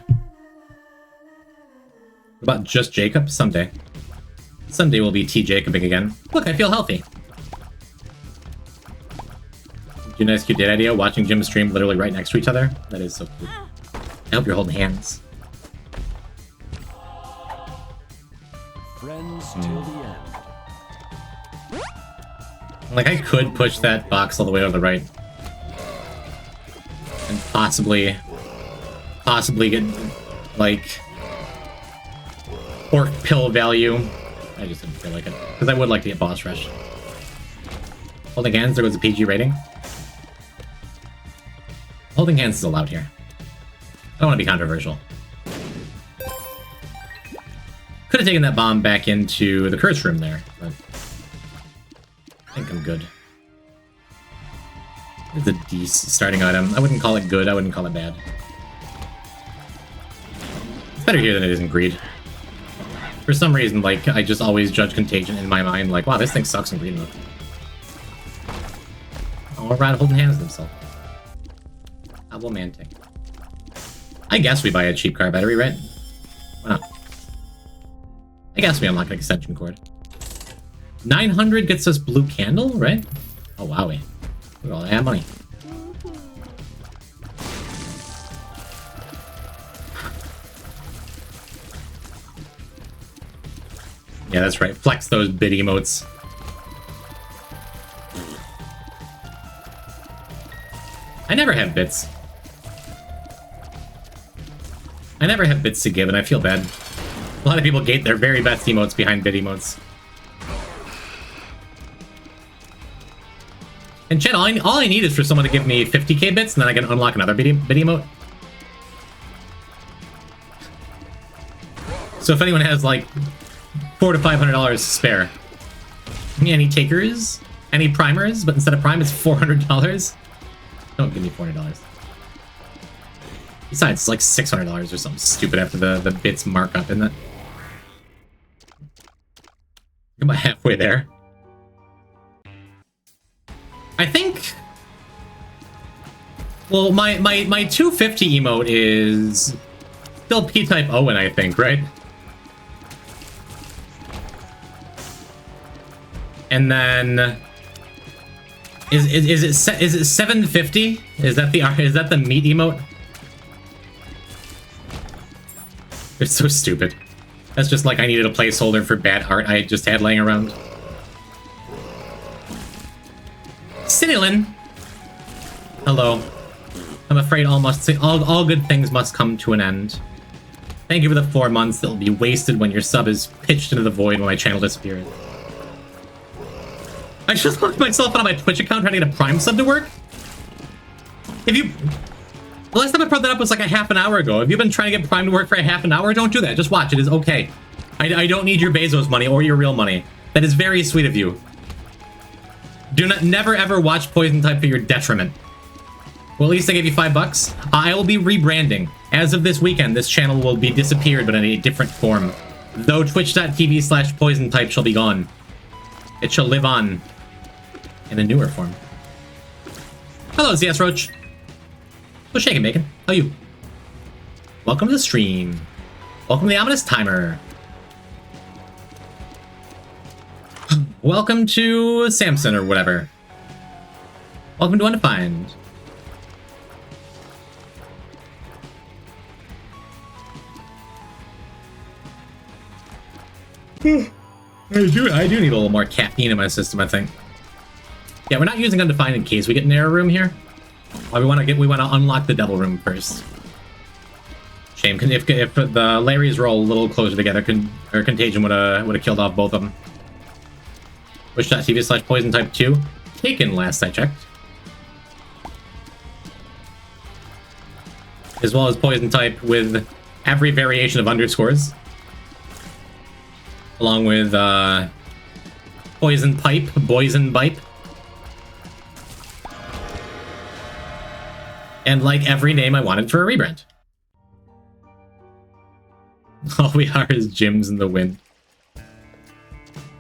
What about just Jacob? Someday. Someday we'll be T-Jacobing again. Look, I feel healthy. Do nice cute date idea. Watching Jimb stream literally right next to each other. That is so cute. I hope you're holding hands. Friends till the end. Like, I could push that box all the way to the right. And possibly get, like, orc pill value. I just didn't feel like it. Because I would like to get boss rush. Holding hands, there goes a PG rating. Holding hands is allowed here. I don't want to be controversial. Could have taken that bomb back into the curse room there, but I think I'm good. It's a decent starting item. I wouldn't call it good, I wouldn't call it bad. It's better here than it is in Greed. For some reason, like, I just always judge Contagion in my mind, like, wow, this thing sucks in Greed mode. Oh, Rat holding hands with himself. Romantic. I guess we buy a cheap car battery, right? Why not? I guess we unlock an extension cord. 900 gets us blue candle, right? Oh, wowie. Look at all that money. Yeah, that's right. Flex those bid emotes. I never have bits. I never have bits to give, and I feel bad. A lot of people gate their very best emotes behind bid emotes. And chat, all I need is for someone to give me 50k bits, and then I can unlock another bid emote. So if anyone has like $400 to $500 to spare, any takers, any primers, but instead of prime, it's $400. Don't give me $400. Besides, it's like $600 or something stupid after the bits markup, isn't it? I'm about halfway there. I think... Well, my 250 emote is still P-type Owen, I think, right? And then... Is it 750? Is that the meat emote? It's so stupid. That's just like I needed a placeholder for bad art I just had laying around. Cinelin. Hello. I'm afraid all good things must come to an end. Thank you for the 4 months that will be wasted when your sub is pitched into the void when my channel disappears. I just locked myself out of my Twitch account trying to get a Prime sub to work. The last time I brought that up was like a half an hour ago. If you've been trying to get Prime to work for a half an hour, don't do that. Just watch. It is okay. I don't need your Bezos money or your real money. That is very sweet of you. Never ever watch POISONTYPE for your detriment. Well, at least I gave you $5. I will be rebranding. As of this weekend, this channel will be disappeared, but in a different form. Though twitch.tv/POISONTYPE shall be gone. It shall live on in a newer form. Hello, ZS Roach. What's shaking, bacon? How you? Welcome to the stream. Welcome to the ominous timer. Welcome to Samson or whatever. Welcome to Undefined. I do need a little more caffeine in my system, I think. Yeah, we're not using Undefined in case we get an error room here. Well, we want to unlock the devil room first. Shame, if the Larrys were all a little closer together, Contagion would have killed off both of them. Twitch.tv/POISONTYPE 2. Taken last I checked. As well as POISONTYPE with every variation of underscores. Along with POISONPIPE, BOISONBIPE. And like every name I wanted for a rebrand. All we are is Jimbs in the wind.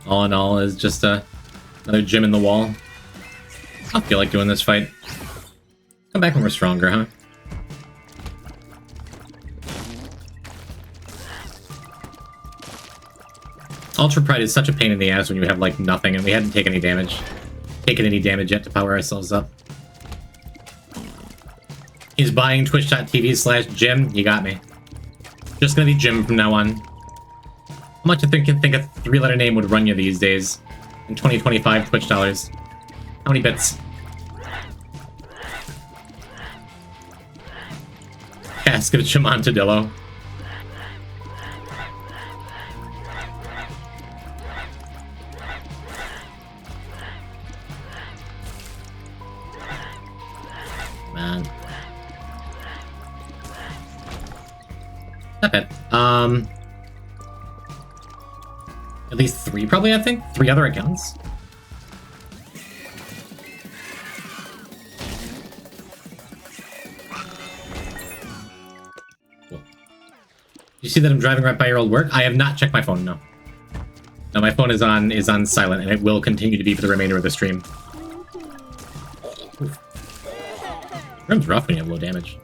All in all is just another Jim in the wall. I don't feel like doing this fight. Come back when we're stronger, huh? Ultra Pride is such a pain in the ass when you have like nothing, and we hadn't taken any damage yet to power ourselves up. He's buying twitch.tv/Jim. You got me. Just gonna be Jim from now on. How much do you think a 3-letter name would run you these days? In 2025 Twitch dollars. How many bits? Ask of Chimantadillo. Man. Not bad. At least 3 probably, I think. 3 other accounts. see that I'm driving right by your old work? I have not checked my phone, no. No, my phone is on silent, and it will continue to be for the remainder of the stream. Oof. Room's rough when you have low damage.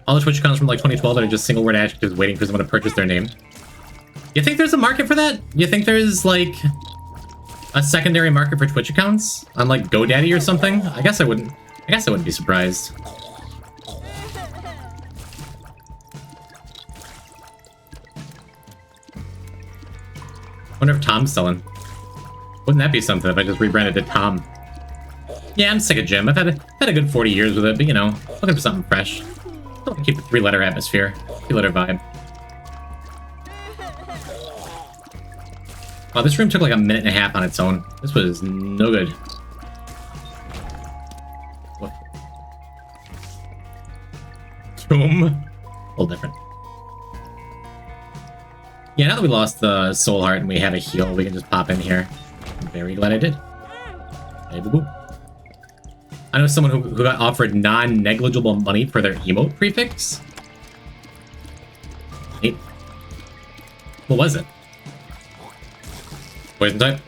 All the Twitch accounts from like 2012 that are just single word adjectives waiting for someone to purchase their name. You think there's a market for that? You think there's like a secondary market for Twitch accounts on like GoDaddy or something? I guess I wouldn't be surprised. Wonder if Tom's selling. Wouldn't that be something if I just rebranded to Tom? Yeah, I'm sick of Jimb. I've had a good 40 years with it, but you know, looking for something fresh. Keep the 3-letter atmosphere, 3-letter vibe. Wow, this room took like a minute and a half on its own. This was no good. What? Tomb? A little different. Yeah, now that we lost the soul heart and we have a heal, we can just pop in here. I'm very glad I did. Hey, boo-boo. I know someone who got offered non-negligible money for their emote prefix. Hey. What was it? Poison type?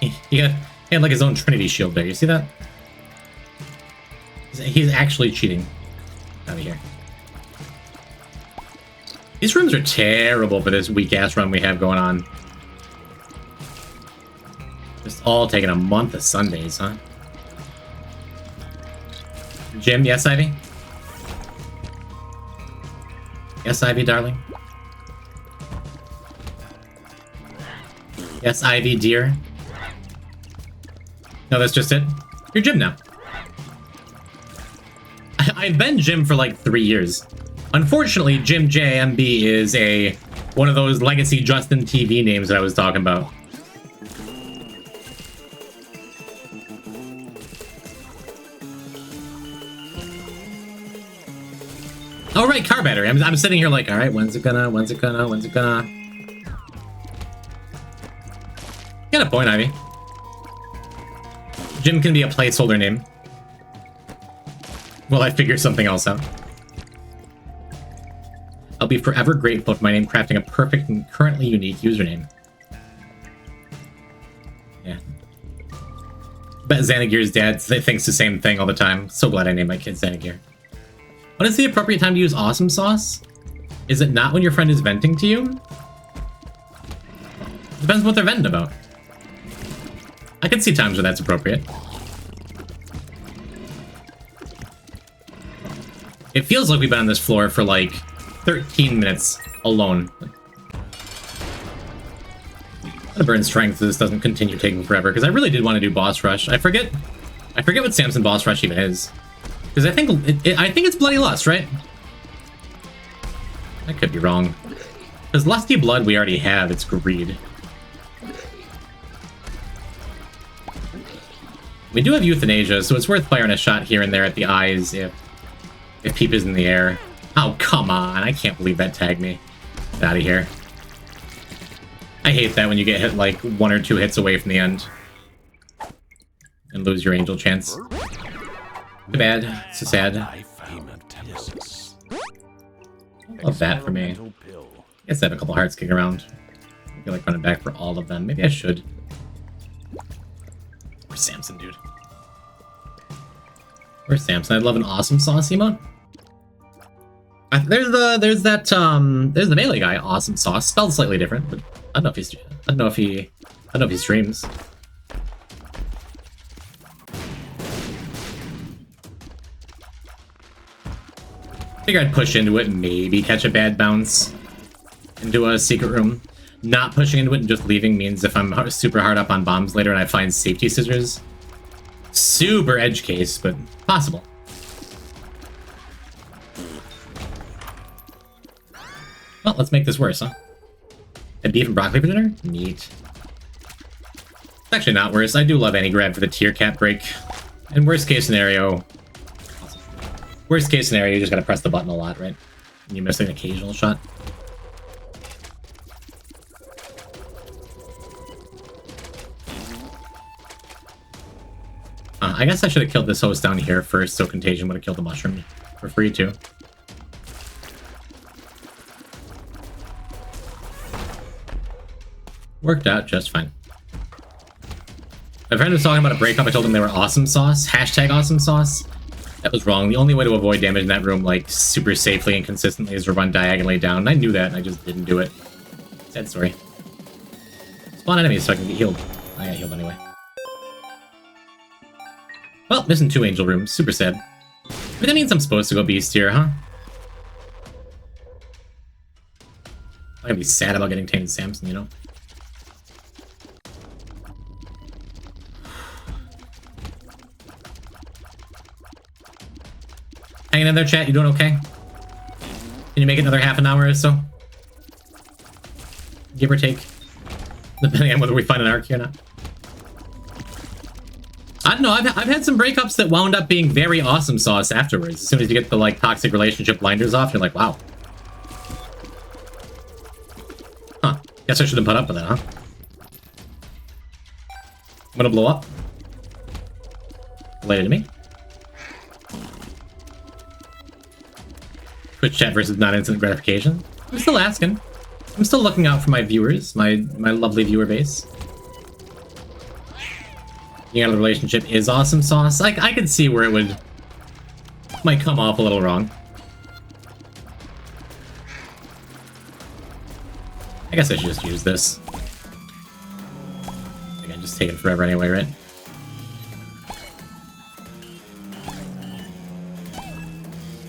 He had like his own Trinity shield there. You see that? He's actually cheating. Out of here. These rooms are terrible for this weak-ass run we have going on. Just all taking a month of Sundays, huh? Jimb, yes, Ivy? Yes, Ivy, darling? Yes, Ivy, dear? No, that's just it? You're Jimb now. I've been Jimb for like 3 years. Unfortunately, Jimb JMB is one of those legacy Justin TV names that I was talking about. Oh right, car battery. I'm sitting here like, all right, when's it gonna? Got a point, Ivy. Jimb can be a placeholder name. Well, I figure something else out. I'll be forever grateful for my name crafting a perfect and currently unique username. Yeah. Bet Xanagir's dad thinks the same thing all the time. So glad I named my kid Xanagir. When is the appropriate time to use awesome sauce? Is it not when your friend is venting to you? Depends what they're venting about. I can see times when that's appropriate. It feels like we've been on this floor for like 13 minutes alone. I'm gonna burn strength so this doesn't continue taking forever, because I really did want to do boss rush. I forget what Samson boss rush even is. Because I think it's Bloody Lust, right? I could be wrong. Because Lusty Blood we already have, it's Greed. We do have Euthanasia, so it's worth firing a shot here and there at the eyes if Peep is in the air. Oh, come on. I can't believe that tagged me. Get out of here. I hate that when you get hit like 1 or 2 hits away from the end. And lose your angel chance. Too bad. It's so sad. Love that for me. I guess I have a couple hearts kicking around. I feel like running back for all of them. Maybe I should. Where's Samson, dude? Where's Samson? I'd love an awesome sauce emote. There's the melee guy, awesome sauce, spelled slightly different, but I don't know if he streams. Figure I'd push into it and maybe catch a bad bounce into a secret room. Not pushing into it and just leaving means if I'm super hard up on bombs later and I find safety scissors. Super edge case, but possible. Well, let's make this worse, huh? A beef and broccoli for dinner? Neat. It's actually not worse. I do love any grab for the tier cap break. And worst case scenario... Awesome. Worst case scenario, you just gotta press the button a lot, right? And you miss an occasional shot. I guess I should have killed this host down here first, so Contagion would have killed the mushroom for free too. Worked out just fine. My friend was talking about a breakup. I told them they were awesome sauce. Hashtag awesome sauce. That was wrong. The only way to avoid damage in that room, like, super safely and consistently is to run diagonally down. And I knew that, and I just didn't do it. Sad story. Spawn enemies so I can get healed. I got healed anyway. Well, missing 2 angel rooms. Super sad. But that means I'm supposed to go beast here, huh? I'm gonna be sad about getting Tainted Samson, you know? Hanging in there, chat? You doing okay? Can you make it another half an hour or so? Give or take. Depending on whether we find an arc here or not. I don't know, I've had some breakups that wound up being very awesome sauce afterwards. As soon as you get the, like, toxic relationship blinders off, you're like, wow. Huh. Guess I shouldn't put up with that, huh? I'm gonna blow up. Related to me. Twitch chat versus not instant gratification. I'm still asking. I'm still looking out for my viewers, my lovely viewer base. Being out of the relationship is awesome sauce. I could see where it might come off a little wrong. I guess I should just use this. I think I'm just taking forever anyway, right?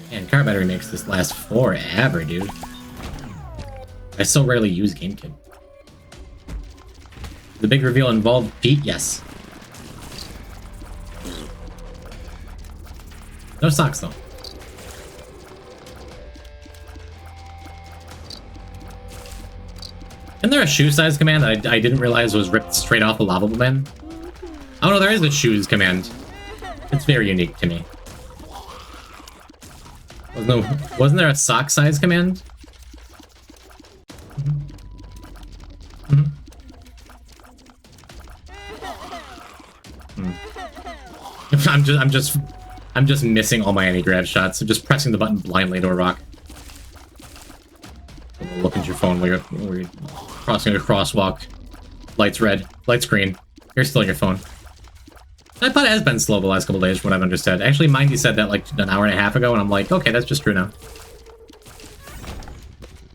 Man, car battery makes this last forever, dude. I so rarely use GameKit. The big reveal involved Pete? Yes. No socks, though. Isn't there a shoe size command that I didn't realize was ripped straight off a Lavable Man? Oh no, there is a shoes command. It's very unique to me. Wasn't there a sock size command? I'm just missing all my anti-grav shots. I'm just pressing the button blindly to a rock. Look at your phone while you're crossing a crosswalk. Light's red. Light's green. You're still on your phone. I thought it has been slow the last couple days from what I've understood. Actually, Mindy said that like an hour and a half ago, and I'm like, okay, that's just true now.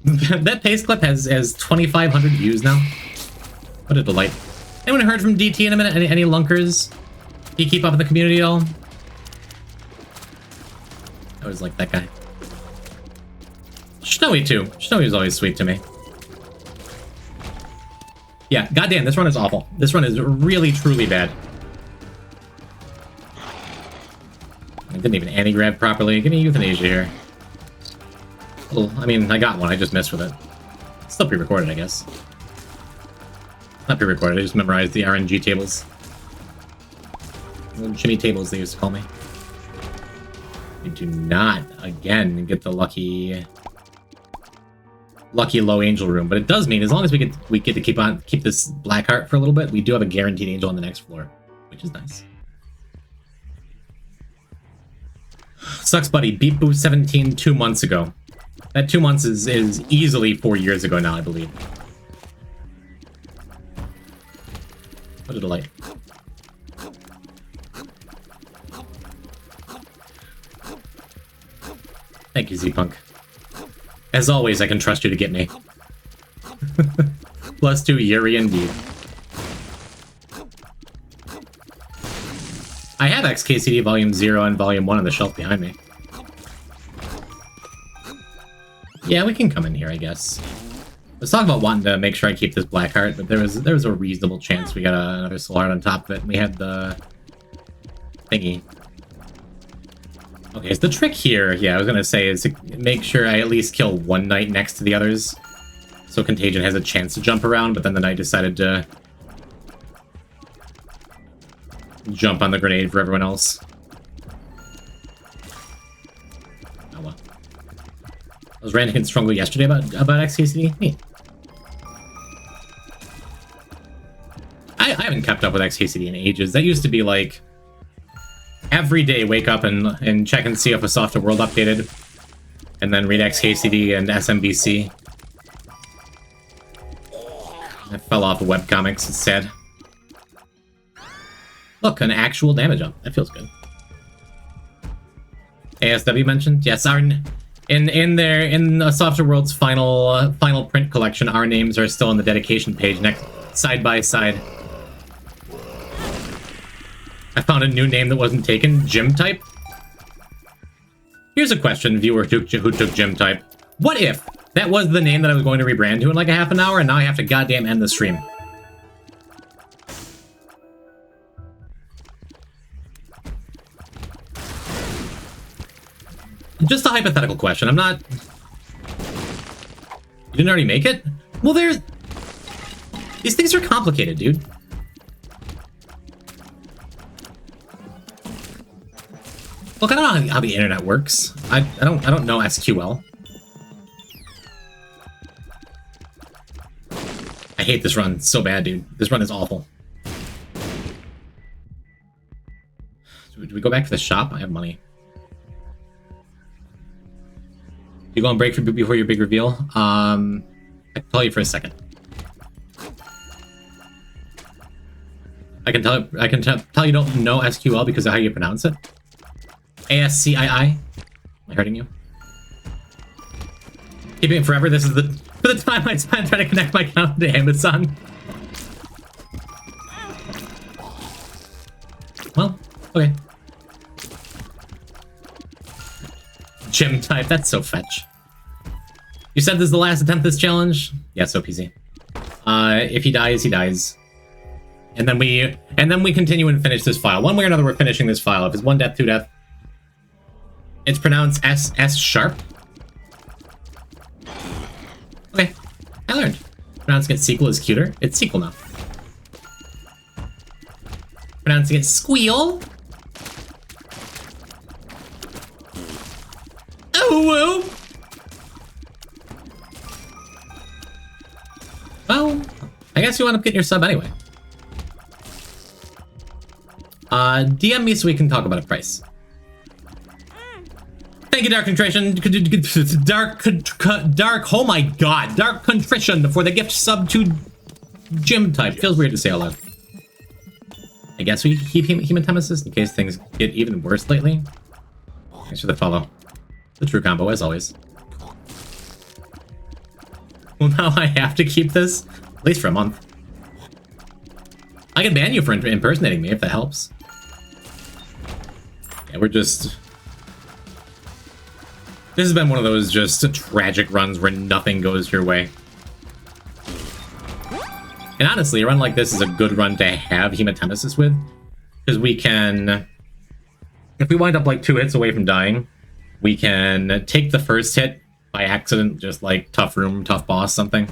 That pace clip has 2,500 views now. What a delight. Anyone heard from DT in a minute? Any lunkers? Do you keep up in the community at all? I always like that guy. Snowy too. Snowy was always sweet to me. Yeah, goddamn, this run is awful. This run is really, truly bad. I didn't even anti-grab properly. Give me euthanasia here. Well, I mean, I got one. I just missed with it. It's still pre-recorded, I guess. Not pre-recorded. I just memorized the RNG tables. Jimmy tables, they used to call me. We do not, again, get the lucky low angel room, but it does mean as long as we get to keep this black heart for a little bit, we do have a guaranteed angel on the next floor, which is nice. Sucks, buddy. Beat Boo 17 2 months ago. That 2 months is easily 4 years ago now, I believe. What a delight. Thank you, Z-Punk. As always, I can trust you to get me. +2 Yuri indeed. I have XKCD Volume 0 and Volume 1 on the shelf behind me. Yeah, we can come in here, I guess. Let's talk about wanting to make sure I keep this black heart, but there was a reasonable chance we got another soul heart on top of it. We had the thingy. Okay, so the trick here, yeah, I was gonna say, is to make sure I at least kill one knight next to the others, so Contagion has a chance to jump around, but then the knight decided to jump on the grenade for everyone else. Oh well. I was ranting and strongly yesterday about XKCD. Neat. I haven't kept up with XKCD in ages. That used to be like every day wake up and check and see if a software world updated. And then read XKCD and SMBC. I fell off of webcomics, it's sad. Look, an actual damage up. That feels good. ASW mentioned? Yes, our in the Software World's final print collection, our names are still on the dedication page next side by side. I found a new name that wasn't taken, Jimb-type. Here's a question, viewer who took Jimb-type. What if that was the name that I was going to rebrand to in like a half an hour, and now I have to goddamn end the stream? Just a hypothetical question. I'm not... You didn't already make it? Well, there's... These things are complicated, dude. Look, I don't know how the internet works. I don't know SQL. I hate this run so bad, dude. This run is awful. Do we go back to the shop? I have money. You go on break before your big reveal? I can tell you for a second. I can tell you don't know SQL because of how you pronounce it. ASCII. Am I hurting you? Keeping it forever. This is for the time I spent trying to connect my account to Amazon. Well, okay. Jimb-type. That's so fetch. You said this is the last attempt this challenge? Yes, OPZ. If he dies, he dies. And then we continue and finish this file. One way or another, we're finishing this file. If it's 1 death, 2 death. It's pronounced S sharp. Okay, I learned. Pronouncing it sequel is cuter. It's sequel now. Pronouncing it squeal. Oh, whoa. Well, I guess you end up getting your sub anyway. DM me so we can talk about a price. Thank you, Dark Contrition. Dark, oh my god. Dark Contrition for the gift sub to Jimb-type. Feels weird to say out loud. I guess we keep Hematemesis in case things get even worse lately. Thanks for the follow. The true combo, as always. Well, now I have to keep this, at least for a month. I can ban you for impersonating me if that helps. Yeah, we're just... This has been one of those just tragic runs where nothing goes your way. And honestly, a run like this is a good run to have Hematemesis with. Because we can... If we wind up like 2 hits away from dying, we can take the first hit by accident, just like tough room, tough boss, something.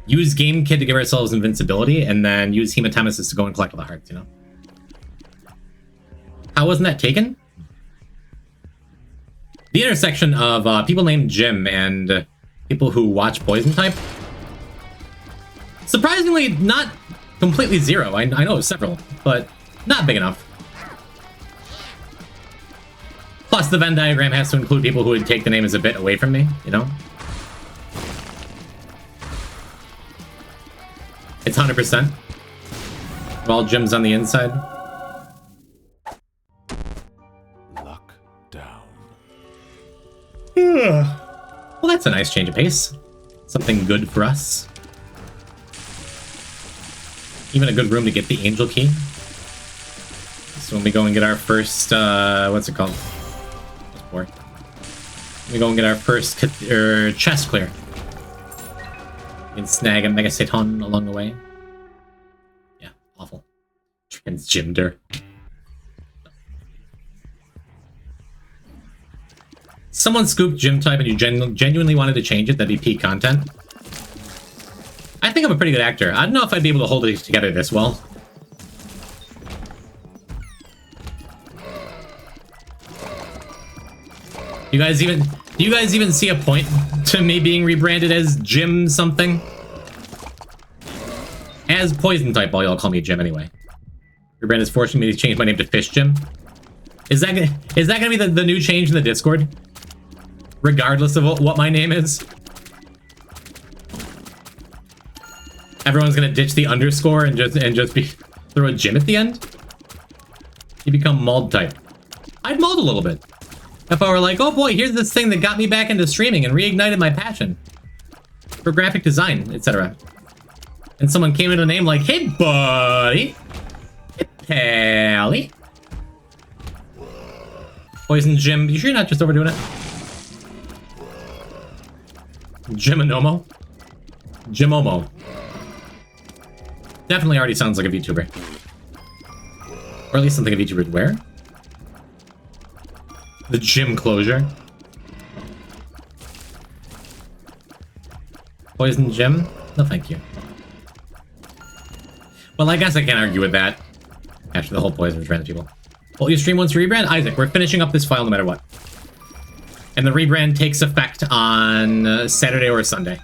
Use Game Kit to give ourselves invincibility, and then use Hematemesis to go and collect all the hearts, you know? How wasn't that taken? The intersection of people named Jim and people who watch POISONTYPE. Surprisingly, not completely zero. I know several, but not big enough. Plus, the Venn diagram has to include people who would take the name as a bit away from me, you know? It's 100%. All Jim's on the inside. Luck down. Well, that's a nice change of pace. Something good for us. Even a good room to get the angel key. So when we go and get our first, what's it called? We go and get our first chest clear. We can snag a Mega Satan along the way. Yeah, awful. Transgender. Someone scooped Jimb-type and you genuinely wanted to change it, that'd be peak content. I think I'm a pretty good actor. I don't know if I'd be able to hold it together this well. Do you guys even see a point to me being rebranded as Jim something? As POISONTYPE, all y'all call me Jim anyway. Rebrand is forcing me to change my name to Fish Jim. Is that gonna be the new change in the Discord? Regardless of what my name is? Everyone's gonna ditch the underscore and just throw a Jimb at the end? You become mold type. I'd mold a little bit. If I were like, oh boy, here's this thing that got me back into streaming and reignited my passion for graphic design, etc. And someone came in a name like, hey buddy, hey pally. Poison Jimb, you sure you're not just overdoing it? Jiminomo? Jimomo. Definitely already sounds like a VTuber. Or at least something a VTuber would wear. The gym closure. Poison Jimb? No thank you. Well, I guess I can't argue with that. After the whole poison trans people. Well, you stream once you rebrand? Isaac, we're finishing up this file no matter what. And the rebrand takes effect on Saturday or Sunday.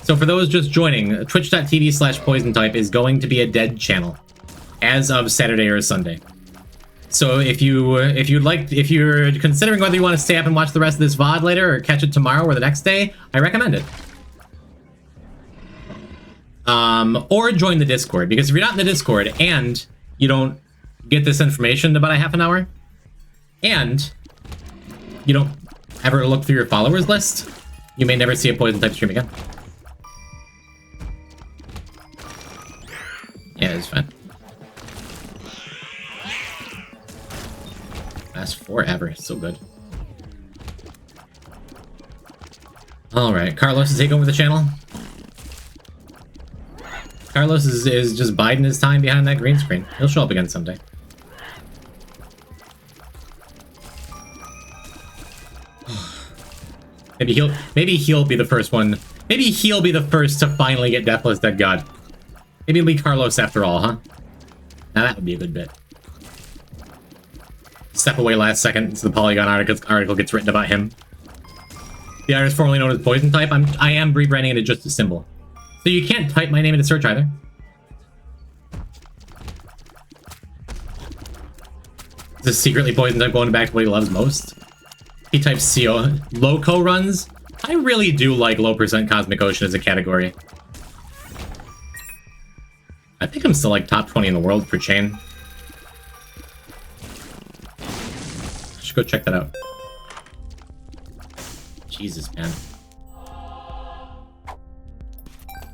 So for those just joining, twitch.tv/POISONTYPE is going to be a dead channel as of Saturday or Sunday. So if you're considering whether you want to stay up and watch the rest of this VOD later or catch it tomorrow or the next day, I recommend it. Or join the Discord, because if you're not in the Discord and you don't get this information in about a half an hour, and you don't ever look through your followers list, you may never see a POISONTYPE stream again. Yeah, it's fine. Lasts forever. So good. Alright, Carlos is taking over the channel. Carlos is just biding his time behind that green screen. He'll show up again someday. Maybe he'll be the first one. Maybe he'll be the first to finally get Deathless Dead God. Maybe it'll be Carlos after all, huh? Now that would be a good bit. Step away last second so the Polygon article gets written about him. The artist formerly known as POISONTYPE. I am rebranding it as just a symbol. So you can't type my name into search either. Is this secretly POISONTYPE going back to what he loves most? He types CO. Loco runs? I really do like low percent Cosmic Ocean as a category. I think I'm still like top 20 in the world for chain. I should go check that out. Jesus, man.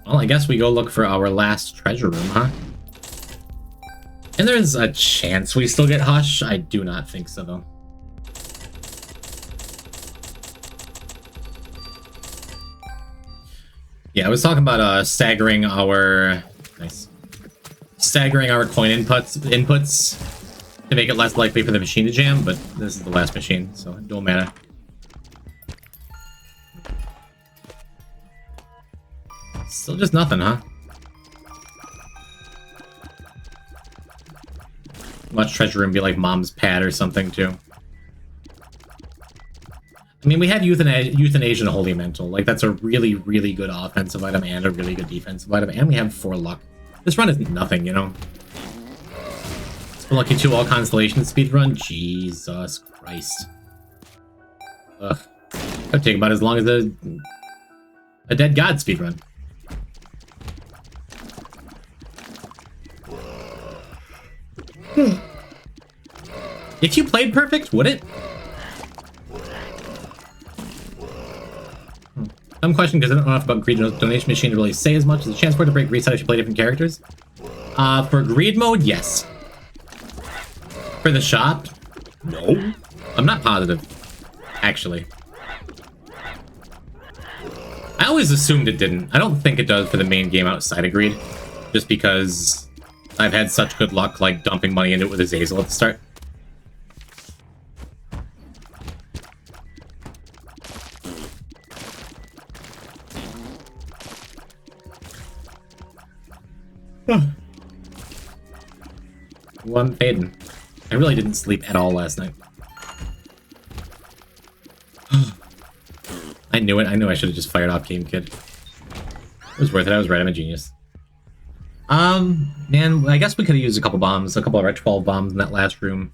Well, I guess we go look for our last treasure room, huh? And there's a chance we still get Hush. I do not think so, though. Yeah, I was talking about staggering our coin inputs to make it less likely for the machine to jam, but this is the last machine, so it don't matter. Still just nothing, huh? Watch treasure room be like mom's pad or something too. I mean, we have Euthanasia and Holy Mental. Like, that's a really, really good offensive item and a really good defensive item, and we have 4 luck. This run isn't nothing, you know? Lucky 2 all constellation speedrun? Jesus Christ. Ugh. That would take about as long as a Dead God speedrun. If you played perfect, would it? Dumb question, because I don't know enough about Greed Donation Machine to really say as much. Is a chance for it to break reset if you play different characters? For Greed mode, yes. For the shop? No. I'm not positive, actually. I always assumed it didn't. I don't think it does for the main game outside of Greed. Just because I've had such good luck, like, dumping money into it with Azazel at the start. One Faden. I really didn't sleep at all last night. I knew it. I knew I should have just fired off Game Kid. It was worth it. I was right. I'm a genius. Man, I guess we could have used a couple bombs, a couple of our 12 bombs in that last room.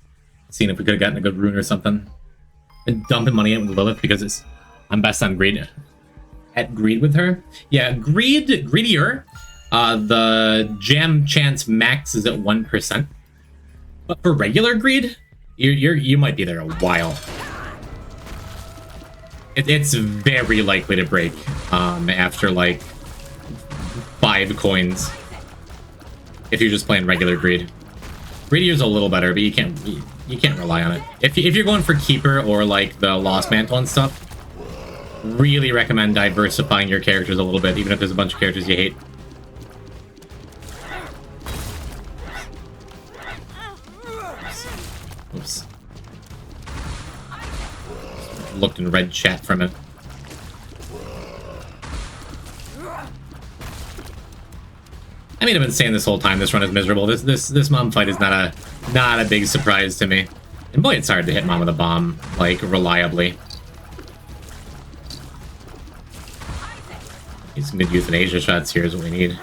Seeing if we could have gotten a good rune or something. And dumping money in with Lilith because I'm best on greed. At greed with her. Yeah, greedier. The jam chance max is at 1%. But for regular greed, you might be there a while. It's very likely to break after like 5 coins. If you're just playing regular greed. Greedier's a little better, but you can't rely on it. If you're going for keeper or like the lost mantle and stuff, really recommend diversifying your characters a little bit, even if there's a bunch of characters you hate. Oops. Looked in red chat from it. I mean, I've been saying this whole time this run is miserable. This mom fight is not a big surprise to me. And boy, it's hard to hit mom with a bomb, like, reliably. Need some good euthanasia shots here is what we need.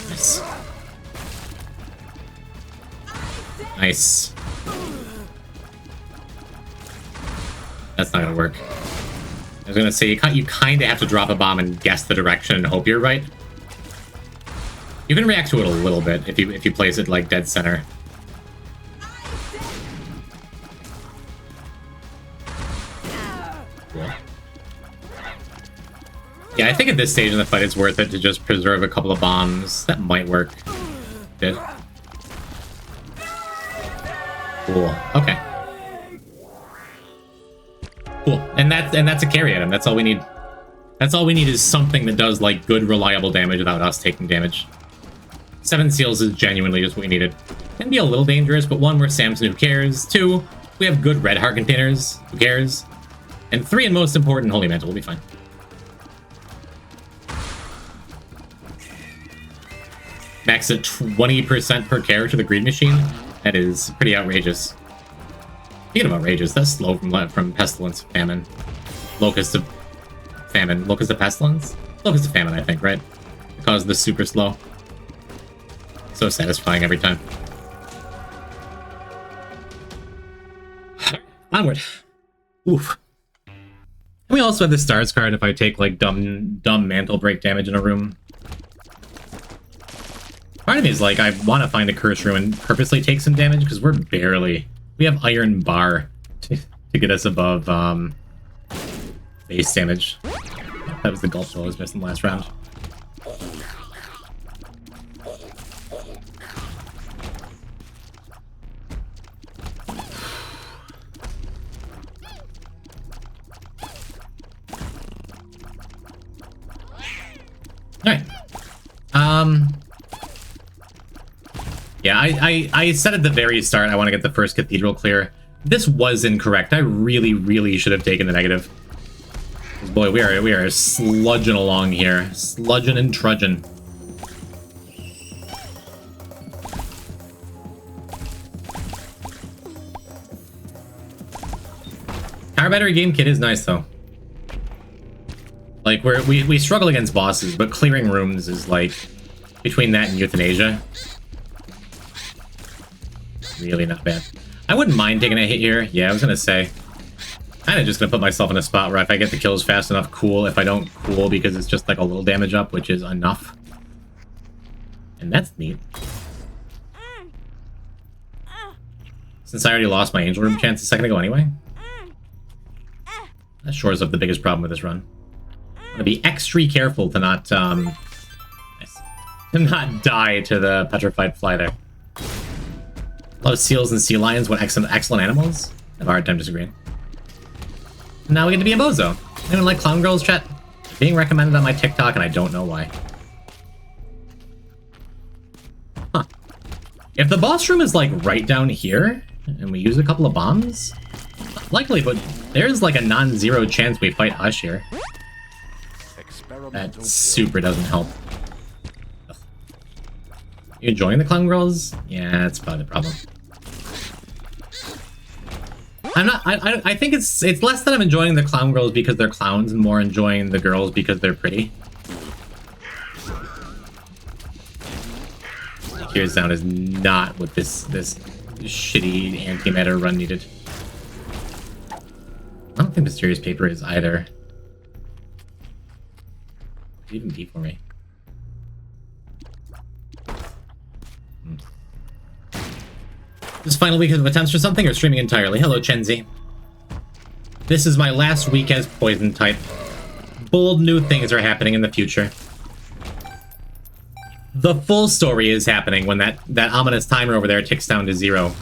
Nice. Nice. That's not gonna work. I was gonna say, you kind of have to drop a bomb and guess the direction and hope you're right. You can react to it a little bit if you place it like dead center. Cool. Yeah, I think at this stage in the fight it's worth it to just preserve a couple of bombs. That might work. Did. Cool. Okay. Cool. And that's a carry item. That's all we need. That's all we need is something that does like good reliable damage without us taking damage. 7 seals is genuinely just what we needed. Can be a little dangerous, but 1, we're Samson, who cares? 2, we have good red heart containers, who cares? And 3, and most important, Holy Mantle will be fine. Max at 20% per character, the Greed Machine. That is pretty outrageous. Speaking of outrageous, that's slow from Pestilence, Famine. Locust of Famine. Locust of Pestilence? Locust of Famine, I think, right? Because this super slow. So satisfying every time. Onward. Oof. And we also have the stars card if I take like dumb mantle break damage in a room. Part of me is like, I want to find a curse room and purposely take some damage because we have iron bar to get us above base damage. That was the gulp I was missing last round. Alright. Yeah, I said at the very start I want to get the first cathedral clear. This was incorrect. I really should have taken the negative. Boy, we are sludging along here. Sludging and trudging. Power battery game kit is nice though. Like we struggle against bosses, but clearing rooms is like between that and euthanasia. Really not bad. I wouldn't mind taking a hit here. Yeah, I was gonna say. Kinda just gonna put myself in a spot where if I get the kills fast enough, cool. If I don't, cool, because it's just like a little damage up, which is enough. And that's neat. Since I already lost my angel room chance a second ago anyway. That shores up the biggest problem with this run. I'm gonna be extra careful to not to not die to the petrified fly there. Love seals and sea lions, what excellent animals. I have a hard time disagreeing. Now we get to be a bozo. Anyone like clown girls, chat? Being recommended on my TikTok, and I don't know why. Huh. If the boss room is like right down here, and we use a couple of bombs, likely, but there's like a non-zero chance we fight Hush here. That super doesn't help. Ugh. You enjoying the clown girls? Yeah, that's probably the problem. I think it's less that I'm enjoying the clown girls because they're clowns and more enjoying the girls because they're pretty. Tears Down is not what this shitty antimatter run needed. I don't think Mysterious Paper is either. Could even be for me. This final week of attempts for something or streaming entirely? Hello, Chenzi. This is my last week as Poison type. Bold new things are happening in the future. The full story is happening when that ominous timer over there ticks down to 0.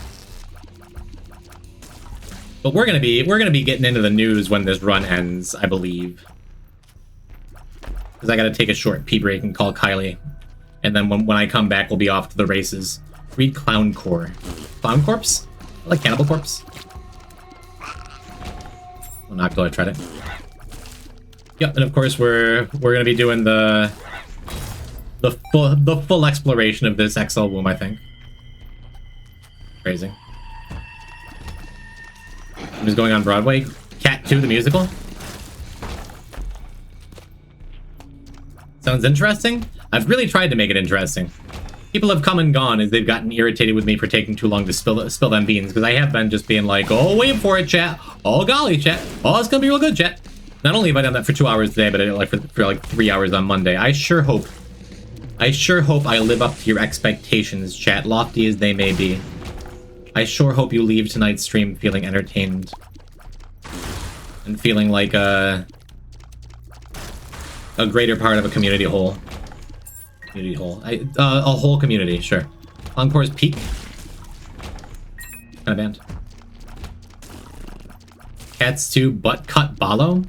But we're gonna be getting into the news when this run ends, I believe. Because I gotta take a short pee break and call Kylie. And then when I come back, we'll be off to the races. Read Clown Core. Clown Corpse? I like Cannibal Corpse. Well, not till I tried it. Yep, and of course we're gonna be doing the full exploration of this XL womb, I think. Crazy. What is going on Broadway? Cat 2 the musical? Sounds interesting? I've really tried to make it interesting. People have come and gone as they've gotten irritated with me for taking too long to spill them beans, because I have been just being like, oh, wait for it, chat. Oh, golly, chat. Oh, it's gonna be real good, chat. Not only have I done that for 2 hours today, but I did it for like 3 hours on Monday. I sure hope I live up to your expectations, chat, lofty as they may be. I sure hope you leave tonight's stream feeling entertained. And feeling like a greater part of a community whole. A whole community, sure. Encore's Peak. Kind of band. Cats 2 butt cut Balo?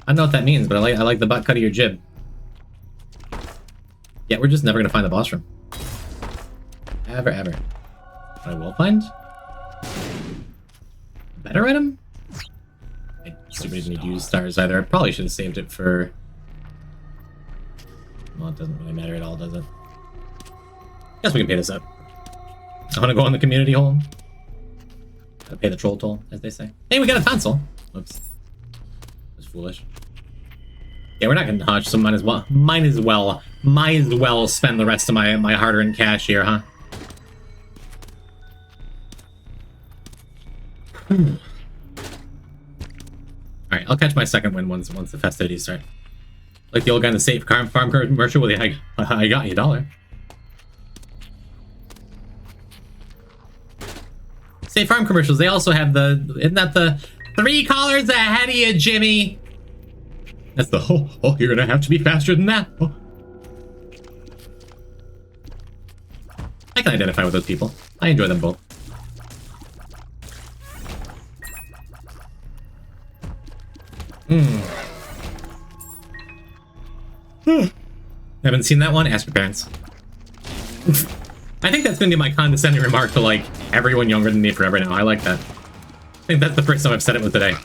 I don't know what that means, but I like the butt cut of your jib. Yeah, we're just never gonna find the boss room. Ever. What I will find? A better item? I super didn't need to use stars either. I probably should have saved it for... Well, it doesn't really matter at all, does it? Guess we can pay this up. I want to go in the community hole. Gotta pay the troll toll, as they say. Hey, we got a tonsil. Whoops. That's foolish. Yeah, we're not gonna dodge, so might as well spend the rest of my hard-earned cash here, huh? Alright, I'll catch my second win once the festivities start. Like the old guy in the Safe Farm commercial with the I got you $1. Safe Farm commercials, they also have isn't that the 3 collars ahead of you, Jimmy? That's the oh, you're gonna have to be faster than that. Oh. I can identify with those people. I enjoy them both. Haven't seen that one? Ask your parents. I think that's gonna be my condescending remark to, like, everyone younger than me forever now. I like that. I think that's the first time I've said it was today.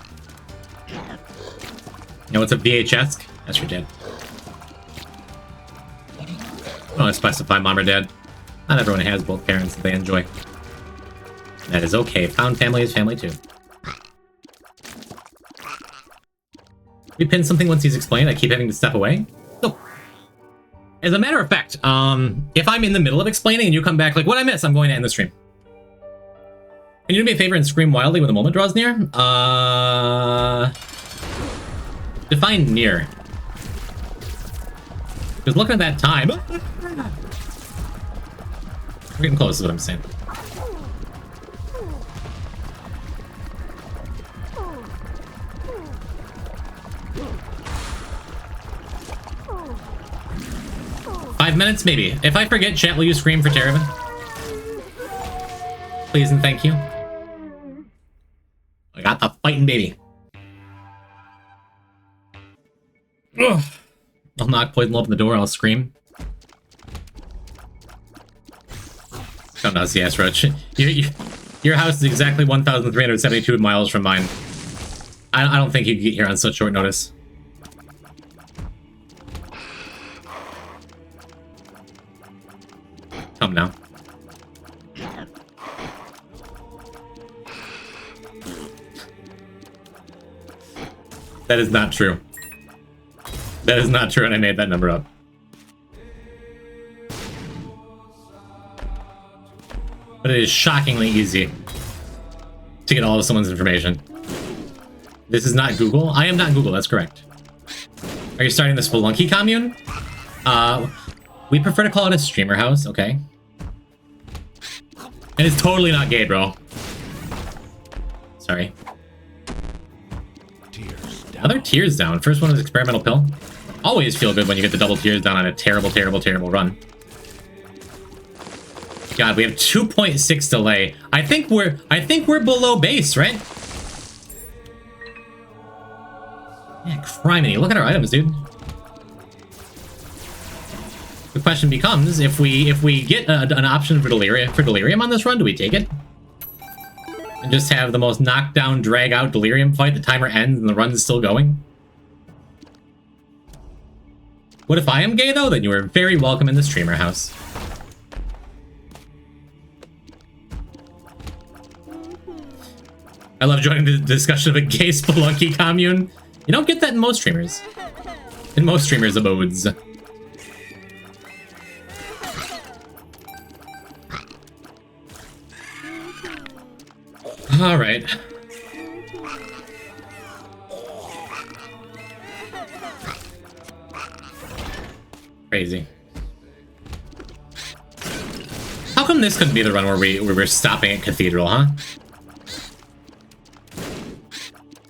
You know what's a VHS? That's your dad. I don't want to specify mom or dad. Not everyone has both parents that they enjoy. That is okay. Found family is family too. We pin something once he's explained. I keep having to step away. So, as a matter of fact, if I'm in the middle of explaining and you come back like, what I miss, I'm going to end the stream. Can you do me a favor and scream wildly when the moment draws near? Define near. Because looking at that time... We're getting close is what I'm saying. Five minutes, maybe. If I forget, chat, will you scream for Terravan? Please and thank you. I got the fighting baby. Ugh. I'll knock Poison will open the door, I'll scream. Come on, CS Roach. Your house is exactly 1,372 miles from mine. I don't think you could get here on such short notice. Come now. That is not true. That is not true, and I made that number up. but it is shockingly easy to get all of someone's information. This is not Google. I am not Google, that's correct. Are you starting the Spelunky commune? We prefer to call it a streamer house, okay. And it's totally not gay, bro. Sorry. Another tears down. First one was experimental pill. Always feel good when you get the double tears down on a terrible, terrible, terrible run. God, we have 2.6 delay. I think we're below base, right? Yeah, criminy. Look at our items, dude. The question becomes, if we get an option for delirium on this run, do we take it? And just have the most knockdown, drag-out delirium fight, the timer ends and the run's still going? What if I am gay, though? Then you are very welcome in the streamer house. I love joining the discussion of a gay Spelunky commune. You don't get that in most streamers. In most streamers' abodes. All right. Crazy. How come this couldn't be the run where we're stopping at Cathedral, huh?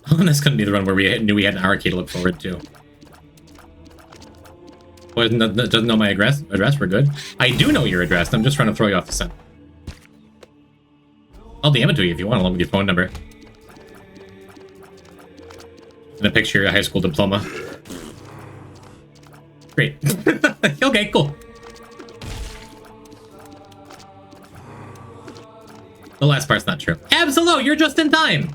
How come this couldn't be the run where we knew we had an arcade to look forward to? Doesn't know my address? We're good. I do know your address. I'm just trying to throw you off the scent. I'll DM it to you if you want, along with your phone number. And a picture of your high school diploma. Great. Okay, cool. The last part's not true. Absolute, you're just in time!